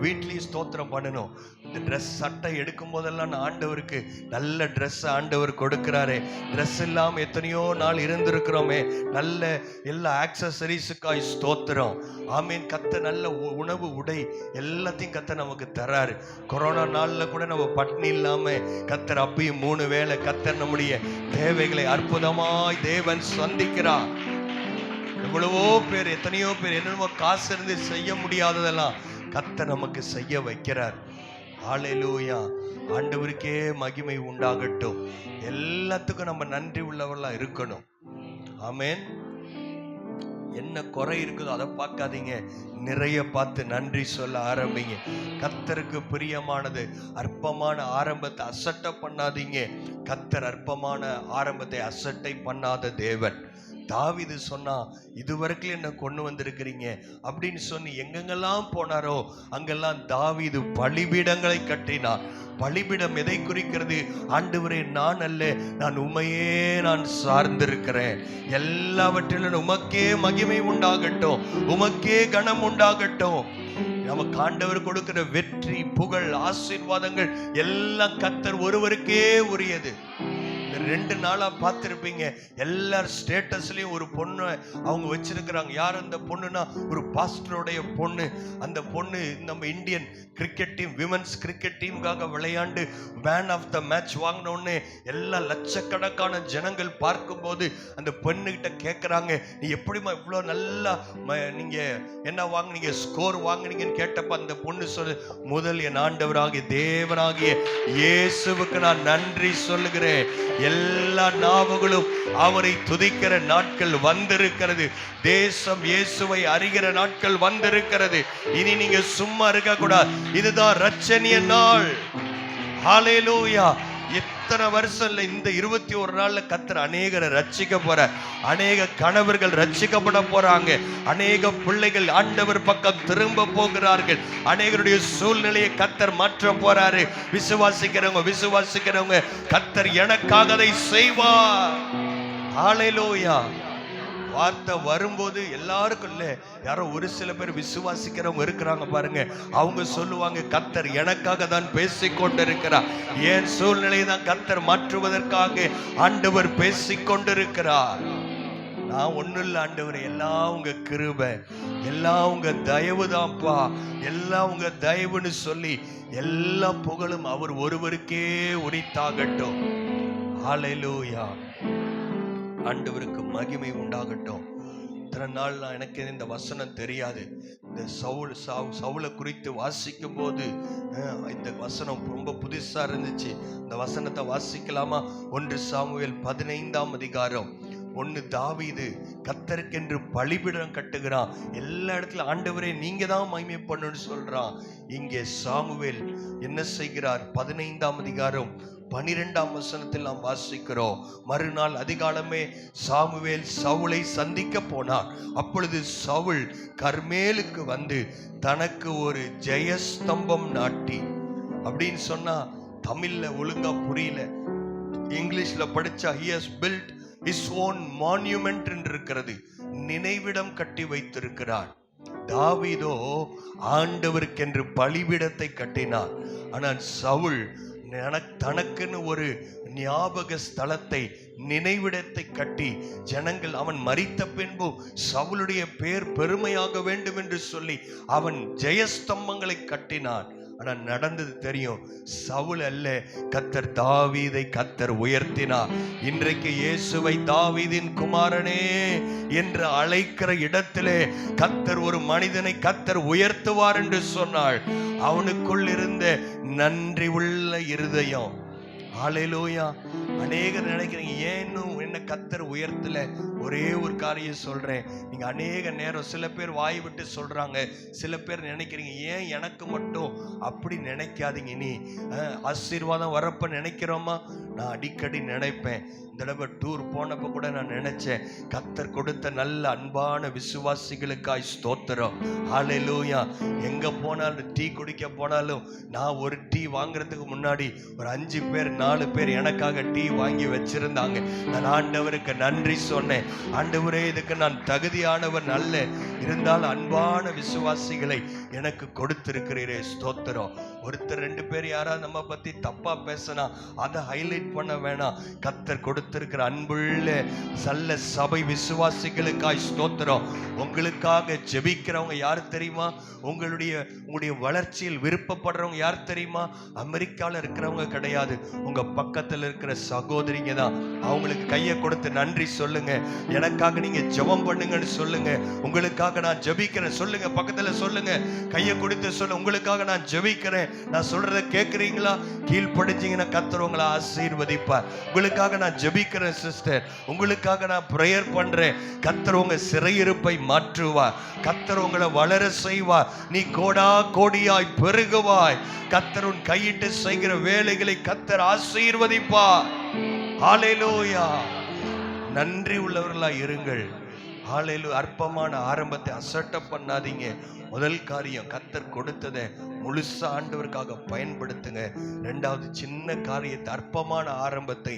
வீட்லயும் ஸ்தோத்திரம் பண்ணணும். இந்த ட்ரெஸ் சட்டை எடுக்கும் போதெல்லாம் நான் ஆண்டவருக்கு நல்ல ட்ரெஸ் ஆண்டவர் கொடுக்கிறாரே. ட்ரெஸ் இல்லாம எத்தனையோ நாள் இருந்திருக்கிறோமே. நல்ல எல்லா ஆக்சசரிஸுக்காய் ஸ்தோத்திரம். ஆமீன். கர்த்தர் நல்ல உணவு, உடை எல்லாத்தையும் கர்த்தர் நமக்கு தராரு. கொரோனா நாள்ல கூட நம்ம பட்னி இல்லாம கர்த்தர் அப்பயும் 3 வேளை கர்த்தர் நம்முடைய தேவைகளை அற்புதமாய் தேவன் சந்திக்கிறார். எவ்வளவோ பேர், எத்தனையோ பேர் என்னென்னமோ காசு இருந்து செய்ய முடியாததெல்லாம் கர்த்தர் நமக்கு செய்ய வைக்கிறார். ஹல்லேலூயா. ஆண்டவருக்கே மகிமை உண்டாகட்டும். எல்லாத்துக்கும் நம்ம நன்றி உள்ளவர்களா இருக்கணும். ஆமென். என்ன குறை இருக்குதோ அதை பார்க்காதீங்க, நிறைய பார்த்து நன்றி சொல்ல ஆரம்பிங்க. கர்த்தருக்கு பிரியமானது அற்பமான ஆரம்பத்தை அசட்டை பண்ணாதீங்க. கர்த்தர் அற்பமான ஆரம்பத்தை அசட்டை பண்ணாத தேவன். தாவீது சொன்னா, இதுவரைக்கும் என்ன கொண்டு வந்திருக்கிறீங்க அப்படின்னு சொல்லி எங்கெங்கெல்லாம் போனாரோ அங்கெல்லாம் தாவீது பலிபீடங்களை கட்டினார். பலிபீடம் எதை குறிக்கிறது? ஆண்டவரே, நான் அல்ல, நான் உம்மையே நான் சார்ந்திருக்கிறேன். எல்லாவற்றிலும் உமக்கே மகிமை உண்டாகட்டும், உமக்கே கனம் உண்டாகட்டும். நமக்கு ஆண்டவர் கொடுக்கிற வெற்றி, புகழ், ஆசீர்வாதங்கள் எல்லாம் கர்த்தர் ஒருவருக்கே உரியது. 2 நாளா பார்த்திருப்பீங்க, எல்லார் ஸ்டேட்டஸ்லயும் ஒரு பொண்ணு அவங்க வச்சிருக்கிறாங்க. யார் அந்த பொண்ணுனா? ஒரு பாஸ்டருடைய பொண்ணு. அந்த பொண்ணு நம்ம Indian cricket team, women's cricket டீமுக்காக விளையாண்டு மேன் ஆஃப் த மேட்ச் வாங்கினோடனே எல்லா லட்சக்கணக்கான ஜனங்கள் பார்க்கும்போது அந்த பெண்ணுகிட்ட கேட்குறாங்க, நீ எப்படிமா இவ்வளோ நல்லா நீங்க என்ன வாங்கினீங்க, ஸ்கோர் வாங்கினீங்கன்னு கேட்டப்ப அந்த பொண்ணு சொல்லு, முதல் என் ஆண்டவராகிய தேவனாகிய இயேசுவுக்கு நான் நன்றி சொல்லுகிறேன். எல்லா நாவுகளும் அவரை துதிக்கிற நாட்கள் வந்திருக்கிறது. தேசம் இயேசுவை அறிகிற நாட்கள் வந்திருக்கிறது. இனி நீங்க சும்மா இருக்க கூடாது. இதுதான் ரட்சணிய நாள். ஹல்லேலூயா. எத்தனை வருஷம் இல்லை, இந்த 21 நாள்ல கர்த்தர் அநேகரை ரட்சிக்க போற, அநேக கணவர்கள் ரட்சிக்கப்பட போறாங்க, அநேக பிள்ளைகள் ஆண்டவர் பக்கம் திரும்ப போகிறார்கள், அநேகருடைய சூழ்நிலையை கர்த்தர் மாற்ற போறாரு. விசுவாசிக்கிறவங்க கர்த்தர் எனக்காக அதை செய்வார். ஹல்லேலூயா. வார்த்தை வரும்போது எல்லாருக்கும் இல்ல, யாரோ ஒரு சில பேர் விசுவாசிக்கிறவங்க இருக்கிறாங்க பாருங்க, அவங்க சொல்லுவாங்க, கர்த்தர் எனக்காக தான் பேசிக்கொண்டிருக்கிறார், என் சூழ்நிலையை தான் கர்த்தர் மாற்றுவதற்காக ஆண்டவர் பேசிக்கொண்டிருக்கிறார். நான் ஒண்ணும் இல்லை ஆண்டவர், எல்லாம் உங்க கிருபை, எல்லாம் உங்க தயவு தான்ப்பா, எல்லாம் உங்க தயவுன்னு சொல்லி எல்லா புகழும் அவர் ஒருவருக்கே உரித்தாகட்டும். ஹல்லேலூயா. ஆண்டவருக்கு மகிமை உண்டாகட்டும். இத்தனை நாள் எனக்கு இந்த வசனம் தெரியாது. இந்த சவுலை குறித்து வாசிக்கும் போது இந்த வசனம் ரொம்ப புதுசா இருந்துச்சு. இந்த வசனத்தை வாசிக்கலாமா? 1 சாமுவேல் 15ஆம் அதிகாரம் 1. தாவீது கர்த்தருக்கென்று பலிபீடம் கட்டுகிறான். எல்லா இடத்துல ஆண்டவரே நீங்க தான் மகிமை பண்ணணும்னு சொல்றான். இங்கே சாமுவேல் என்ன செய்கிறார்? 15ஆம் அதிகாரம் 12ஆம் வசனத்தில் நாம் வாசிக்கிறோம், மறுநாள் அதிகாலமே சாமுவேல் சவுலை சந்திக்க போனார். அப்பொழுது சவுல் கர்மேலுக்கு வந்து தனக்கு ஒரு ஜெயஸ்தம்பம் நாட்டி, அப்படின்னு சொன்னா தமிழ்ல ஒழுங்கா புரியல, இங்கிலீஷ்ல படிச்சா he has built his own monument என்று இருக்கிறது, நினைவிடம் கட்டி வைத்திருக்கிறார். தாவீதோ ஆண்டவருக்கென்று பலிபீடத்தை கட்டினார். ஆனால் சவுல் தனக்குன்னு ஒரு ஞாபக ஸ்தலத்தை, நினைவிடத்தை கட்டி ஜனங்கள் அவன் மரித்த பின்பு சவுலுடைய பேர் பெருமையாக வேண்டும் என்று சொல்லி அவன் ஜெயஸ்தம்பங்களை கட்டினான். ஆனா நடந்தது தெரியும், சவுல் அல்ல, கர்த்தர் தாவீதை கர்த்தர் உயர்த்தினார். இன்றைக்கு இயேசுவை தாவீதின் குமாரனே என்று அழைக்கிற இடத்திலே கர்த்தர் ஒரு மனிதனை கர்த்தர் உயர்த்துவார் என்று சொன்னாள். அவனுக்குள் இருந்த நன்றி உள்ள இருதயம். ஹல்லேலூயா. அநேகர் நினைக்கிறீங்க, ஏன் என்ன கர்த்தர் உயர்த்தல? ஒரே ஒரு காரியம் சொல்றேன், நீங்க அநேக நேரம் சில பேர் வாய் விட்டு சொல்றாங்க, சில பேர் நினைக்கிறீங்க ஏன் எனக்கு மட்டும், அப்படி நினைக்காதீங்க. நீ ஆசீர்வாதம் வரப்ப நினைக்கிறோமா? நான் அடிக்கடி நினைப்பேன். இந்த தடவை டூர் போனப்ப கூட நான் நினைச்சேன், கர்த்தர் கொடுத்த நல்ல அன்பான விசுவாசிகளுக்காய் ஸ்தோத்திரம். ஹல்லேலூயா. எங்க போனாலும், டீ குடிக்க போனாலும், நான் ஒரு டீ வாங்குறதுக்கு முன்னாடி ஒரு 5 பேர் 4 பேர் எனக்காக டீ வாங்கி வச்சிருந்தாங்க. நான் ஆண்டவருக்கு நன்றி சொன்னேன். ஆண்டவரே, இதுக்கு நான் தகுதியானவர் அல்ல, இருந்தாலும் அன்பான விசுவாசிகளை எனக்கு கொடுத்திருக்கிறீரே, ஸ்தோத்திரம். ஒருத்தர் 2 பேர் யாராவது நம்ம பத்தி தப்பா பேசினா அதை ஹைலைட் பண்ண வேணாம். கர்த்தர் கொடுத்திருக்கிற அன்புள்ள நல்ல சபை விசுவாசிகளுக்காய் ஸ்தோத்திரம். உங்களுக்காக ஜெபிக்கிறவங்க யார் தெரியுமா? உங்களுடைய வளர்ச்சியில் விருப்பப்படுறவங்க யார் தெரியுமா? அமெரிக்கால இருக்கிறவங்க கிடையாது, உங்க பக்கத்தில் இருக்கிற சகோதரிங்க தான். அவங்களுக்கு கையை கொடுத்து நன்றி சொல்லுங்க. எனக்காக நீங்க ஜெபம் பண்ணுங்கன்னு சொல்லுங்க. உங்களுக்காக நான் ஜெபிக்கிறேன் சொல்லுங்க. பக்கத்துல சொல்லுங்க, கையை கொடுத்து சொல்லுங்க, உங்களுக்காக நான் ஜெபிக்கிறேன். நான் சொல்றத கேட்குறீங்களா? கீழ்ப்படிஞ்சீங்கன்னா கர்த்தர் உங்களை ஆசீர்வதிப்பார். உங்களுக்காக நான் ஜெபிக்கிறேன் சிஸ்டர், உங்களுக்காக நான் பிரேயர் பண்றேன். கர்த்தர் உங்க சிறையிருப்பை மாற்றுவார். கர்த்தர் உங்களை வளர செய்வார். நீ கோடா கோடியாய் பெருகுவாய். கர்த்தர் உன் கையிட்டு செய்கிற வேலைகளை கர்த்தர் ஆசீர்வதிப்பார். ஹல்லேலூயா. நன்றி உள்ளவர்களாய் இருங்கள். ஹல்லேலூயா. அற்பமான ஆரம்பத்தை அசட்டை பண்ணாதீங்க. முதல் காரியம், கர்த்தர் கொடுத்ததை முழுசா ஆண்டவருக்காக பயன்படுத்துங்க. ரெண்டாவது, சின்ன காரியத்தை, அற்பமான ஆரம்பத்தை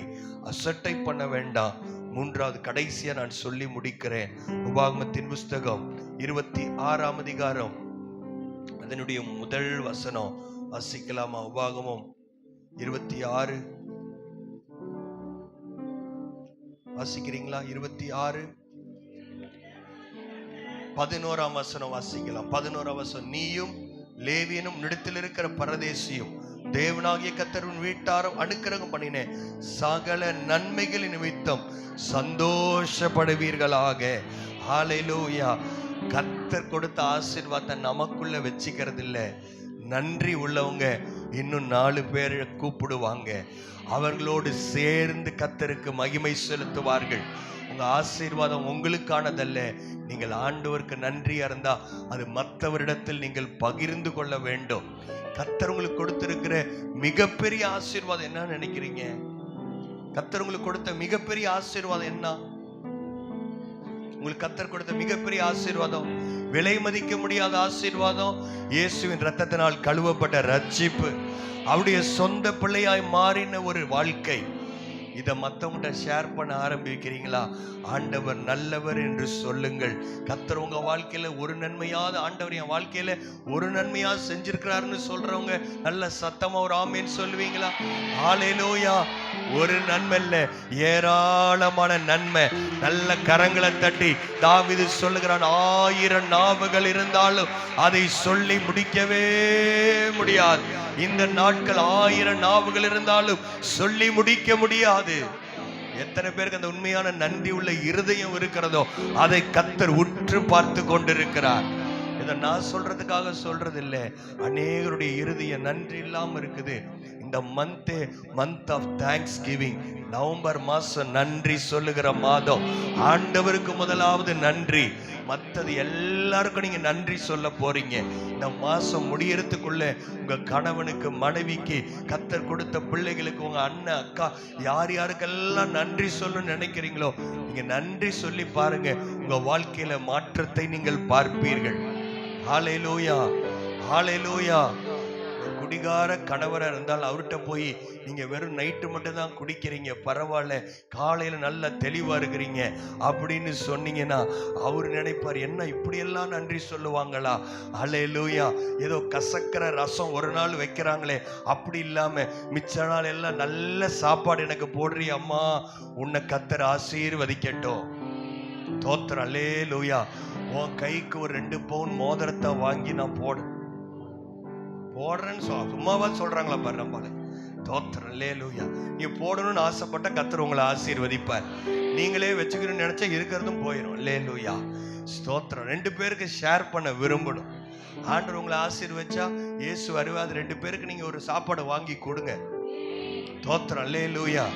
அசட்டை பண்ண வேண்டாம். மூன்றாவது, கடைசியா நான் சொல்லி முடிக்கிறேன். உபாகமத்தின் புஸ்தகம் 26ஆம் அதிகாரம் அதனுடைய முதல் வசனம் வாசிக்கலாமா? உபாகமம் 26 வாசிக்கிறீங்களா? 26:11 வசனம் வாசிக்கலாம். 11 வசனம், நீயும் லேவியனும் நிடத்தில் இருக்கிற பரதேசியும் தேவனாகிய கர்த்தரின் வீட்டாரும் அனுக்கிரகம் பண்ணின சகல நன்மைகளின் நிமித்தம் சந்தோஷப்படுவீர்களாக. ஹல்லேலூயா. கர்த்தர் கொடுத்த ஆசீர்வாதத்தை நமக்குள்ள வச்சுக்கிறது இல்ல. நன்றி உள்ளவங்க இன்னும் 4 பேரை கூப்பிடுவாங்க. அவர்களோடு சேர்ந்து கர்த்தருக்கு மகிமை செலுத்துவார்கள். உங்க ஆசீர்வாதம் உங்களுக்கானதல்ல. நீங்கள் ஆண்டவருக்கு நன்றியா இருந்தா அது மற்றவரிடத்தில் நீங்கள் பகிர்ந்து கொள்ள வேண்டும். கர்த்தர் உங்களுக்கு கொடுத்திருக்கிற மிகப்பெரிய ஆசீர்வாதம் என்ன நினைக்கிறீங்க? கர்த்தர் உங்களுக்கு கொடுத்த மிகப்பெரிய ஆசீர்வாதம் என்ன? உங்களுக்கு கர்த்தர் கொடுத்த மிகப்பெரிய ஆசீர்வாதம், விலை மதிக்க முடியாத ஆசீர்வாதம், இயேசுவின் இரத்தத்தினால் கழுவப்பட்ட ரட்சிப்பு, அவருடைய சொந்த பிள்ளையாய் மாறின ஒரு வாழ்க்கை. இதை மற்றவங்கிட்ட ஷேர் பண்ண ஆரம்பிக்கிறீங்களா? ஆண்டவர் நல்லவர் என்று சொல்லுங்கள். கர்த்தர் உங்க வாழ்க்கையில ஒரு நன்மையாவது, ஆண்டவர் என் வாழ்க்கையில ஒரு நன்மையாவது செஞ்சிருக்கிறாருன்னு சொல்றவங்க நல்ல சத்தமா ஒரு ஆமேன்னு சொல்லுவீங்களா? ஹல்லேலூயா. ஒரு நன்மை இல்ல, ஏராளமான நன்மை. நல்ல கரங்களை தட்டி தாவீது சொல்லுகிறான், 1000 நாவுகள் இருந்தாலும் அதை சொல்லி முடிக்கவே முடியாது. இந்த நாட்கள் 1000 நாவுகள் இருந்தாலும் சொல்லி முடிக்க முடியாது. எத்தனை பேருக்கு அந்த உண்மையான நன்றி உள்ள இருதயம் இருக்கிறதோ அதை கர்த்தர் உற்று பார்த்து கொண்டிருக்கிறார். இதை நான் சொல்றதுக்காக சொல்றது இல்லை, அநேகருடைய இருதயம் நன்றி இல்லாம இருக்குது. இந்த month of Thanksgiving, November மாசம் நன்றி சொல்லுகிற மாதம். ஆண்டவருக்கு முதலாவது நன்றி, மற்றது எல்லாருக்கும் நீங்க நன்றி சொல்ல போறீங்க. இந்த மாசம் முடியறதுக்குள்ள உங்க கணவனுக்கு, மனைவிக்கு, கர்த்தர் கொடுத்த பிள்ளைகளுக்கு, உங்க அண்ணன், அக்கா, யார் யாருக்கெல்லாம் நன்றி சொல்லணும்னு நினைக்கிறீங்களோ நீங்க நன்றி சொல்லி பாருங்க. உங்க வாழ்க்கையில மாற்றத்தை நீங்கள் பார்ப்பீர்கள். ஹல்லேலூயா. ஹல்லேலூயா. குடிகார கணவராக இருந்தால் அவர்கிட்ட போய் நீங்க வெறும் நைட்டு மட்டும் தான் குடிக்கிறீங்க, பரவாயில்ல, காலையில நல்லா தெளிவா இருக்கிறீங்க அப்படின்னு சொன்னீங்கன்னா அவர் நினைப்பார், என்ன இப்படியெல்லாம் நன்றி சொல்லுவாங்களா? ஹல்லேலூயா. ஏதோ கசக்கிற ரசம் ஒரு நாள் வைக்கிறாங்களே அப்படி இல்லாம மிச்ச நாள் எல்லாம் நல்ல சாப்பாடு எனக்கு போடுறீ அம்மா, உன்னை கர்த்தர் ஆசீர்வதிக்கட்டும். தோத்திரம். அல்லேலூயா. உன் கைக்கு ஒரு 2 பவுன் மோதிரத்தை வாங்கி நான் போடுறேன்னு சும்மாவா சொல்றாங்களா பாரு நம்மள. தோத்திரம். அல்லேலூயா. நீ போடணும்னு ஆசைப்பட்ட கர்த்தர் உங்களை ஆசீர்வதிப்பார். நீங்களே வச்சுக்கணும்னு நினைச்சா இருக்கிறதும் போயிடும். அல்லேலூயா. ஸ்தோத்திரம். 2 பேருக்கு ஷேர் பண்ண விரும்பணும். ஆண்டவர் உங்களை ஆசீர்வதிச்சா இயேசு வருவாது, 2 பேருக்கு நீங்க ஒரு சாப்பாடு வாங்கி கொடுங்க. தோத்திரம். அல்லேலூயா.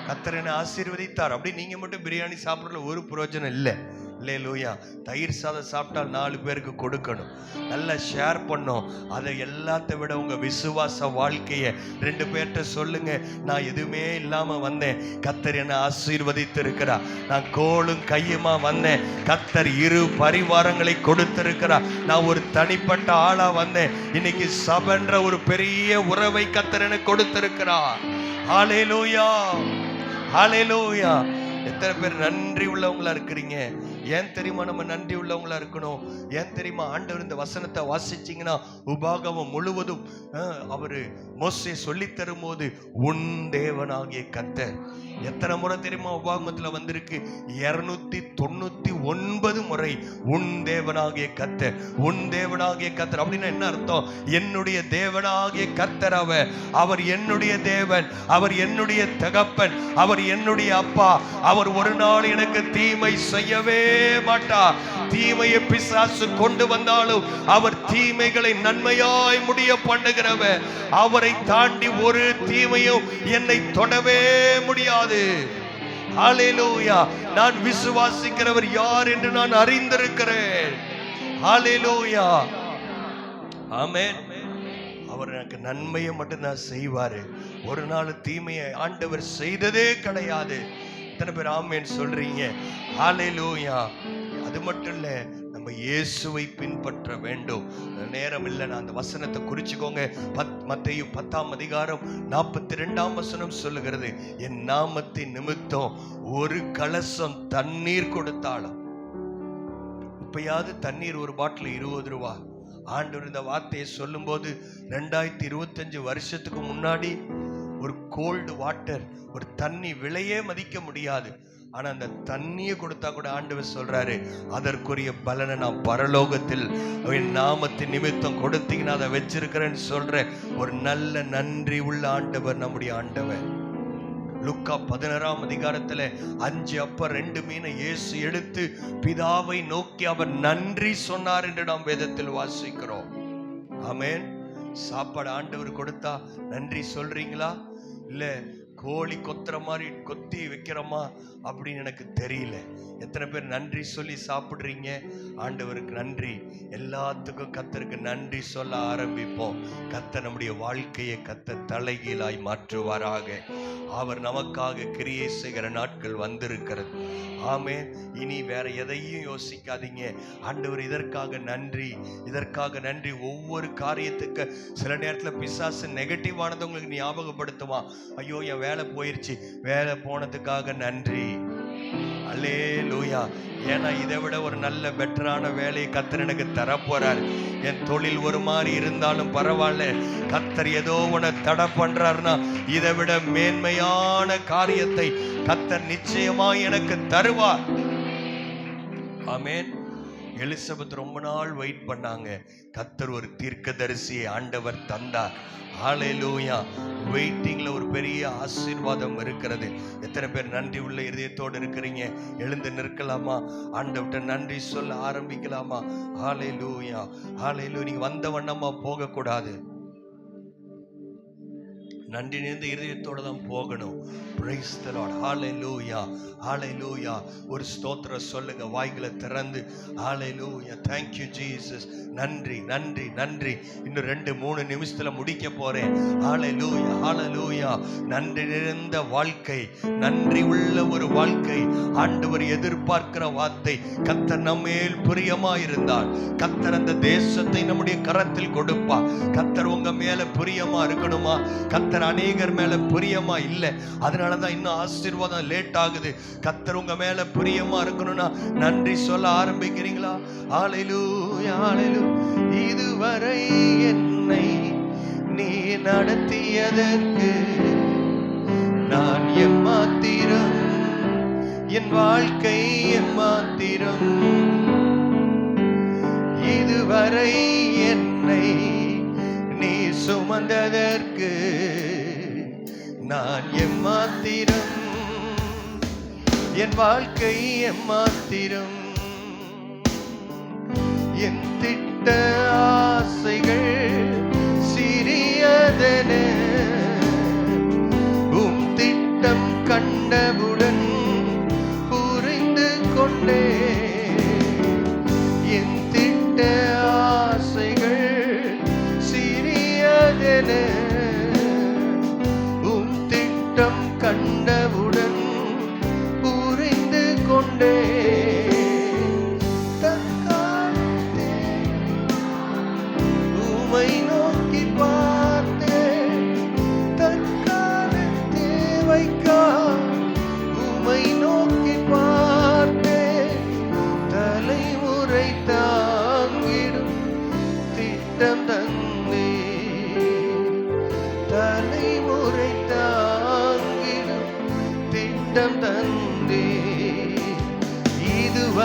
கர்த்தர் என்னை ஆசீர்வதித்தார் அப்படி நீங்க மட்டும் பிரியாணி சாப்பிட்றதுல ஒரு பிரயோஜனம் இல்லை. அல்லேலூயா. தயிர் சாதம் சாப்பிட்டால் 4 பேருக்கு கொடுக்கணும், நல்லா ஷேர் பண்ணோம். அதை எல்லாத்தை விட உங்க விசுவாச வாழ்க்கையை 2 பேர்கிட்ட சொல்லுங்க. நான் எதுவுமே இல்லாம வந்தேன், கர்த்தர் என்னை ஆசீர்வதித்து இருக்கிறார். நான் கோலும் கையுமா வந்தேன், கர்த்தர் 2 பரிவாரங்களை கொடுத்திருக்கிறார். நான் ஒரு தனிப்பட்ட ஆளா வந்தேன், இன்னைக்கு சபைன்ற ஒரு பெரிய உறவை கர்த்தர் எனக்கு கொடுத்திருக்கிறார். ஹல்லேலூயா. ஹல்லேலூயா. எத்தனை பேர் நன்றி உள்ளவங்களா இருக்கிறீங்க? ஏன் தெரியுமா நம்ம நன்றி உள்ளவங்களா இருக்கணும்? ஏன் தெரியுமா? ஆண்டவர் இந்த வசனத்தை வாசிச்சீங்கன்னா உபாகமம் முழுவதும் அவரு மோசே சொல்லி தரும் போது உன் தேவனாகிய கர்த்தர், எத்தனை முறை தெரியுமா உபாகமத்துல வந்திருக்கு? 299 முறை உன் தேவனாகிய கர்த்தர், உன் தேவனாகிய கர்த்தர். அப்படின்னா என்ன அர்த்தம்? என்னுடைய தேவனாகிய கர்த்தர் அவர் என்னுடைய தேவன், அவர் என்னுடைய தகப்பன், அவர் என்னுடைய அப்பா. அவர் ஒரு நாள் எனக்கு தீமை செய்யவே மாட்டார். தீமையை பிசாசு கொண்டு வந்தாலும் அவர் தீமைகளை நன்மையாய் முடிய பண்ணுகிறவர். அவரை தாண்டி ஒரு தீமையும் என்னை தொடவே முடியாது. ஹல்லேலூயா. நான் விசுவாசிக்கிறவர் யார் என்று நான் அறிந்திருக்கிறேன். ஹல்லேலூயா. ஆமென். அவர் எனக்கு நன்மையை மட்டும் தான் செய்வாரு. ஒரு நாள் தீமையை ஆண்டவர் செய்ததே கிடையாது. எத்தனை பேர் ஆமென் சொல்றீங்க? ஹல்லேலூயா. அது மட்டும் இல்ல, நம்ம இயேசுவை பின்பற்ற வேண்டும். நேரம் இல்லை, நான் அந்த வசனத்தை குறிச்சுக்கோங்க. மத்தேயு 10ஆம் அதிகாரம் 42ஆம் வசனம் சொல்லுகிறது, என் நாமத்தின் நிமித்தம் ஒரு கலசம் தண்ணீர் கொடுத்தாலும். இப்பயாவது தண்ணீர் ஒரு பாட்டில் 20 ரூபா. ஆண்டவர் இந்த வார்த்தையை சொல்லும் போது 2025 வருஷத்துக்கு முன்னாடி ஒரு கோல்டு வாட்டர், ஒரு தண்ணி விலையே மதிக்க முடியாது. ஆனா அந்த தண்ணியை கொடுத்தா கூட ஆண்டவர் சொல்றாரு, அதற்குரிய பலனை நான் பரலோகத்தில் என் நாமத்தின் நிமித்தம் கொடுத்தீங்கன்னா அதை வச்சிருக்கிறேன்னு சொல்ற ஒரு நல்ல நன்றி உள்ள ஆண்டவர் நம்முடைய ஆண்டவர். லூக்கா 16ஆம் அதிகாரத்துல 5 அப்ப 2 மீனை இயேசு எடுத்து பிதாவை நோக்கி அவர் நன்றி சொன்னார் என்று நாம் வேதத்தில் வாசிக்கிறோம். ஆமென். சாப்பாடு ஆண்டவர் கொடுத்தா நன்றி சொல்றீங்களா? இல்ல கோழி கொத்துற மாதிரி கொத்தி வைக்கிறோமா அப்படின்னு எனக்கு தெரியல. எத்தனை பேர் நன்றி சொல்லி சாப்பிடுறீங்க? ஆண்டவருக்கு நன்றி. எல்லாத்துக்கும் கர்த்தருக்கு நன்றி சொல்ல ஆரம்பிப்போம். கர்த்தர் நம்முடைய வாழ்க்கையை கர்த்தர் தலைகீழாய் மாற்றுவாராக. அவர் நமக்காக கிரியை செய்கிற நாட்கள் வந்திருக்கிறது. ஆமென். இனி வேற எதையும் யோசிக்காதீங்க. ஆண்டவர் இதற்காக நன்றி, இதற்காக நன்றி. ஒவ்வொரு காரியத்துக்கு சில நேரத்தில் பிசாசு நெகட்டிவானது உங்களுக்கு ஞாபகப்படுத்துவான். ஐயோ என் வேலை போயிருச்சு, வேலை போனதுக்காக நன்றி. அல்லேலூயா. ஏன்னா இதை விட ஒரு நல்ல பெட்டரான வேலையை கர்த்தர் எனக்கு தரப்போறார். என் தொழில் ஒரு மாதிரி இருந்தாலும் பரவாயில்ல, கர்த்தர் ஏதோ ஒன்று தடை பண்றாருன்னா இதை விட மேன்மையான காரியத்தை கர்த்தர் நிச்சயமா எனக்கு தருவார். ஆமென். எலிசபெத் ரொம்ப நாள் வெயிட் பண்ணாங்க. கர்த்தர் ஒரு தீர்க்கதரிசியை ஆண்டவர் தந்தார். ஹல்லேலூயா. வெயிட்டிங்ல ஒரு பெரிய ஆசீர்வாதம் இருக்கிறது. எத்தனை பேர் நன்றி உள்ள இதயத்தோடு இருக்கிறீங்க? எழுந்து நிற்கலாமா? ஆண்டவர்கிட்ட நன்றி சொல்ல ஆரம்பிக்கலாமா? ஹல்லேலூயா. ஹல்லேலூயா. நீங்க வந்த வண்ணமா போக கூடாது. நன்றி நிறைந்த இதயத்தோட தான் போகணும். Praise the Lord. Hallelujah. Hallelujah. ஒரு ஸ்தோத்திரம் சொல்லுங்க வாய்களை திறந்து. Hallelujah. Thank you Jesus. நன்றி நன்றி நன்றி. இன்னும் 2-3 நிமிஷத்துல முடிக்க போறேன். Hallelujah. Hallelujah. நன்றி நிறைந்த வாழ்க்கை, நன்றி உள்ள ஒரு வாழ்க்கை ஆண்டவர் எதிர்பார்க்கிற வார்த்தை. கர்த்தர் நம்மேல் பிரியமா இருந்தால் கர்த்தர் அந்த தேசத்தை நம்முடைய கரத்தில் கொடுப்பா. கர்த்தர் உங்க மேல பிரியமா இருக்கணுமா? கர்த்தர் அநேகர் மேல பிரியமா இல்லை, அதனாலதான் இன்னும் ஆசீர்வாதம் லேட் ஆகுது. கர்த்தர் உங்க மேல பிரியமா இருக்கணும்னா நன்றி சொல்ல ஆரம்பிக்கிறீங்களா? ஹல்லேலூயா. ஹல்லேலூயா. இதுவரை என்னை நீ நடத்தியதற்கு நான் எம்மாத்திரம், என் வாழ்க்கை எம்மாத்திரம். இதுவரை என்னை நீ சுமந்ததற்கு நான் எம்மாத்திரம், என் வாழ்க்கை எம்மாத்திரம். என் திட்ட ஆசைகள் சிறியதென உம் திட்டம் கண்டவுடன் புரிந்து கொண்டே. என் திட்ட ஆசைகள் சிறியதென உம் திட்டம் கண்டவுடன் புரிந்து கொண்டே.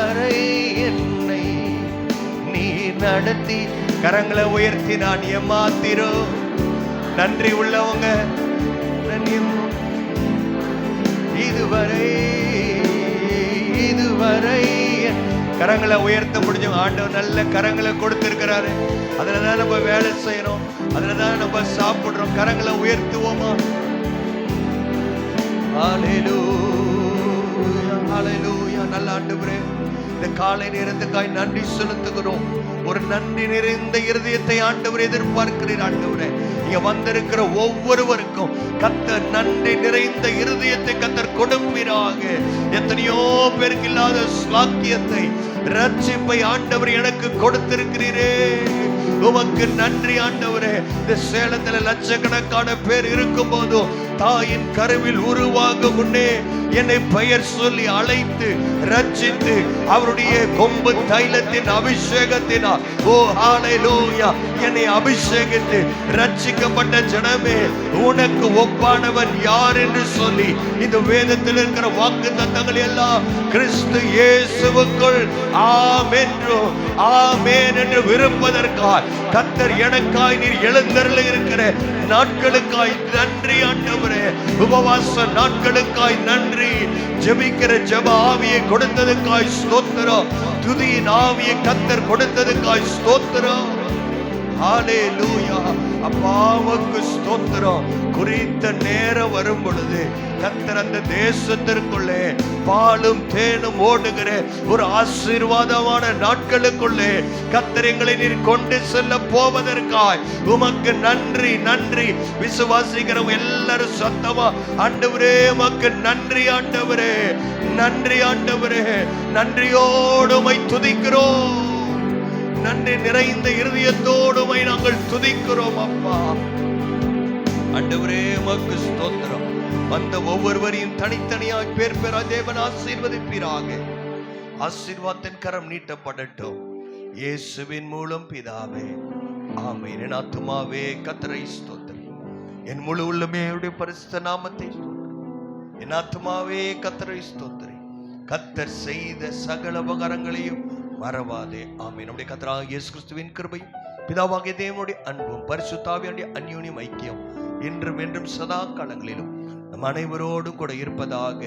இதுவரை என்னை நீ நடத்தி. கரங்களை உயர்த்தி நான் ஏமாத்திரும். நன்றி உள்ளவங்க இதுவரை கரங்களை உயர்த்த முடியும். ஆண்டவர் நல்ல கரங்களை கொடுத்திருக்கிறாரு. அதுலதான் நம்ம வேலை செய்யறோம், அதுலதான் நம்ம சாப்பிடுறோம். கரங்களை உயர்த்துவோமா? ஹல்லேலூயா, ஹல்லேலூயா. நல்ல ஆண்டவரே, இந்த காலை நேரத்துக்காய் நன்றி செலுத்துகிறோம். ஒரு நன்றி நிறைந்த இருதயத்தை ஆண்டவர் எதிர்பார்க்கிறீர். ஆண்டவரே, இங்க வந்திருக்கிற ஒவ்வொருவருக்கும் கர்த்தர் நன்றி நிறைந்த இருதயத்தை கர்த்தர் கொடுப்பீராக. எத்தனையோ பேருக்கு இல்லாத ஸ்லாக்கியத்தை, ரட்சிப்பை ஆண்டவர் எனக்கு கொடுத்திருக்கிறீரே, உமக்கு நன்றி ஆண்டவரே. இந்த சேலத்துல லட்சக்கணக்கான பேர் இருக்கும் போதும் தாயின் கருவில் உருவாகும் முன்னே என்னை பெயர் சொல்லி அழைத்து ரட்சித்து அவருடைய கொம்பு தைலத்தின் அபிஷேகத்தினால், ஓ ஹல்லேலூயா, என்னை அபிஷேகித்து ரட்சிக்கப்பட்ட ஜனமே, உனக்கு ஒப்பானவன் யார் என்று சொல்லி இந்த வேதத்தில் இருக்கிற வாக்குத்தத்தங்கள் எல்லாம் கிறிஸ்து இயேசுவுக்குள் ஆமென் ஆமென் என்று விரும்புவதற்காய் கர்த்தர் எனக்காய் நீர் எழுந்தருளி இருக்கிற நாட்களுக்காய் நன்றி ஆண்டவரே. உபவாச நாட்களுக்காய் நன்றி. ஜெபிக்கிற ஜெப ஆவியை கொடுத்ததுக்காய் ஸ்தோத்திரம். துதியின் ஆவியை கர்த்தர் கொடுத்ததுக்காய் ஸ்தோத்திரம். ஹல்லேலூயா. அப்பாவுக்கு ஸ்தோத்திரம். குறித்த நேரம் வரும் பொழுது கர்த்தர் அந்த தேசத்திற்குள்ளே பாலும் தேனும் ஓடுகிற ஒரு ஆசீர்வாதமான நாட்களுக்குள்ளே கர்த்தர் எங்களை நீர் கொண்டு செல்ல போவதற்காய் உமக்கு நன்றி நன்றி. விசுவாசிக்கிறவங்க எல்லாரும் சத்தமா ஆண்டவரே உமக்கு நன்றி ஆண்டவரே, நன்றி ஆண்டவரே. நன்றியோடு உம்மை துதிக்கிறோம். நன்றி நிறைந்த இருதயத்தோடு உம்மை நாங்கள் துதிக்கிறோம் அப்பா. ஆண்டவரே உமக்கு ஸ்தோத்திரம். வந்த ஒவ்வொருவரையும் தனித்தனியாய் பேர் பேராய் தேவன் ஆசீர்வதிப்பீராக. ஆசீர்வாதத்தின் கரம் நீட்டப்படட்டும் இயேசுவின் மூலம் பிதாவே, ஆமென். என் ஆத்துமாவே கர்த்தரை ஸ்தோத்திரி, என் முழு உள்ளமே அவருடைய பரிசுத்த நாமத்தை ஸ்தோத்திரி. என் ஆத்துமாவே கர்த்தரை ஸ்தோத்திரி, கர்த்தர் செய்த சகல உபகாரங்களையும் மறவாதே. ஆமென். நம்முடைய கர்த்தராகிய இயேசு கிறிஸ்துவின் கிருபையும் பிதாவாகிய தேவனுடைய அன்பும் பரிசுத்த ஆவியானுடைய அந்யோன்யம் ஐக்கியம் இன்றும் என்றும் சதா காலங்களிலும் நம் அனைவரோடும் கூட இருப்பதாக.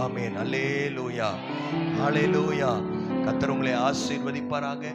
ஆமென். அல்லேலூயா, அல்லேலூயா. கர்த்தர் உங்களை ஆசீர்வதிப்பாராக.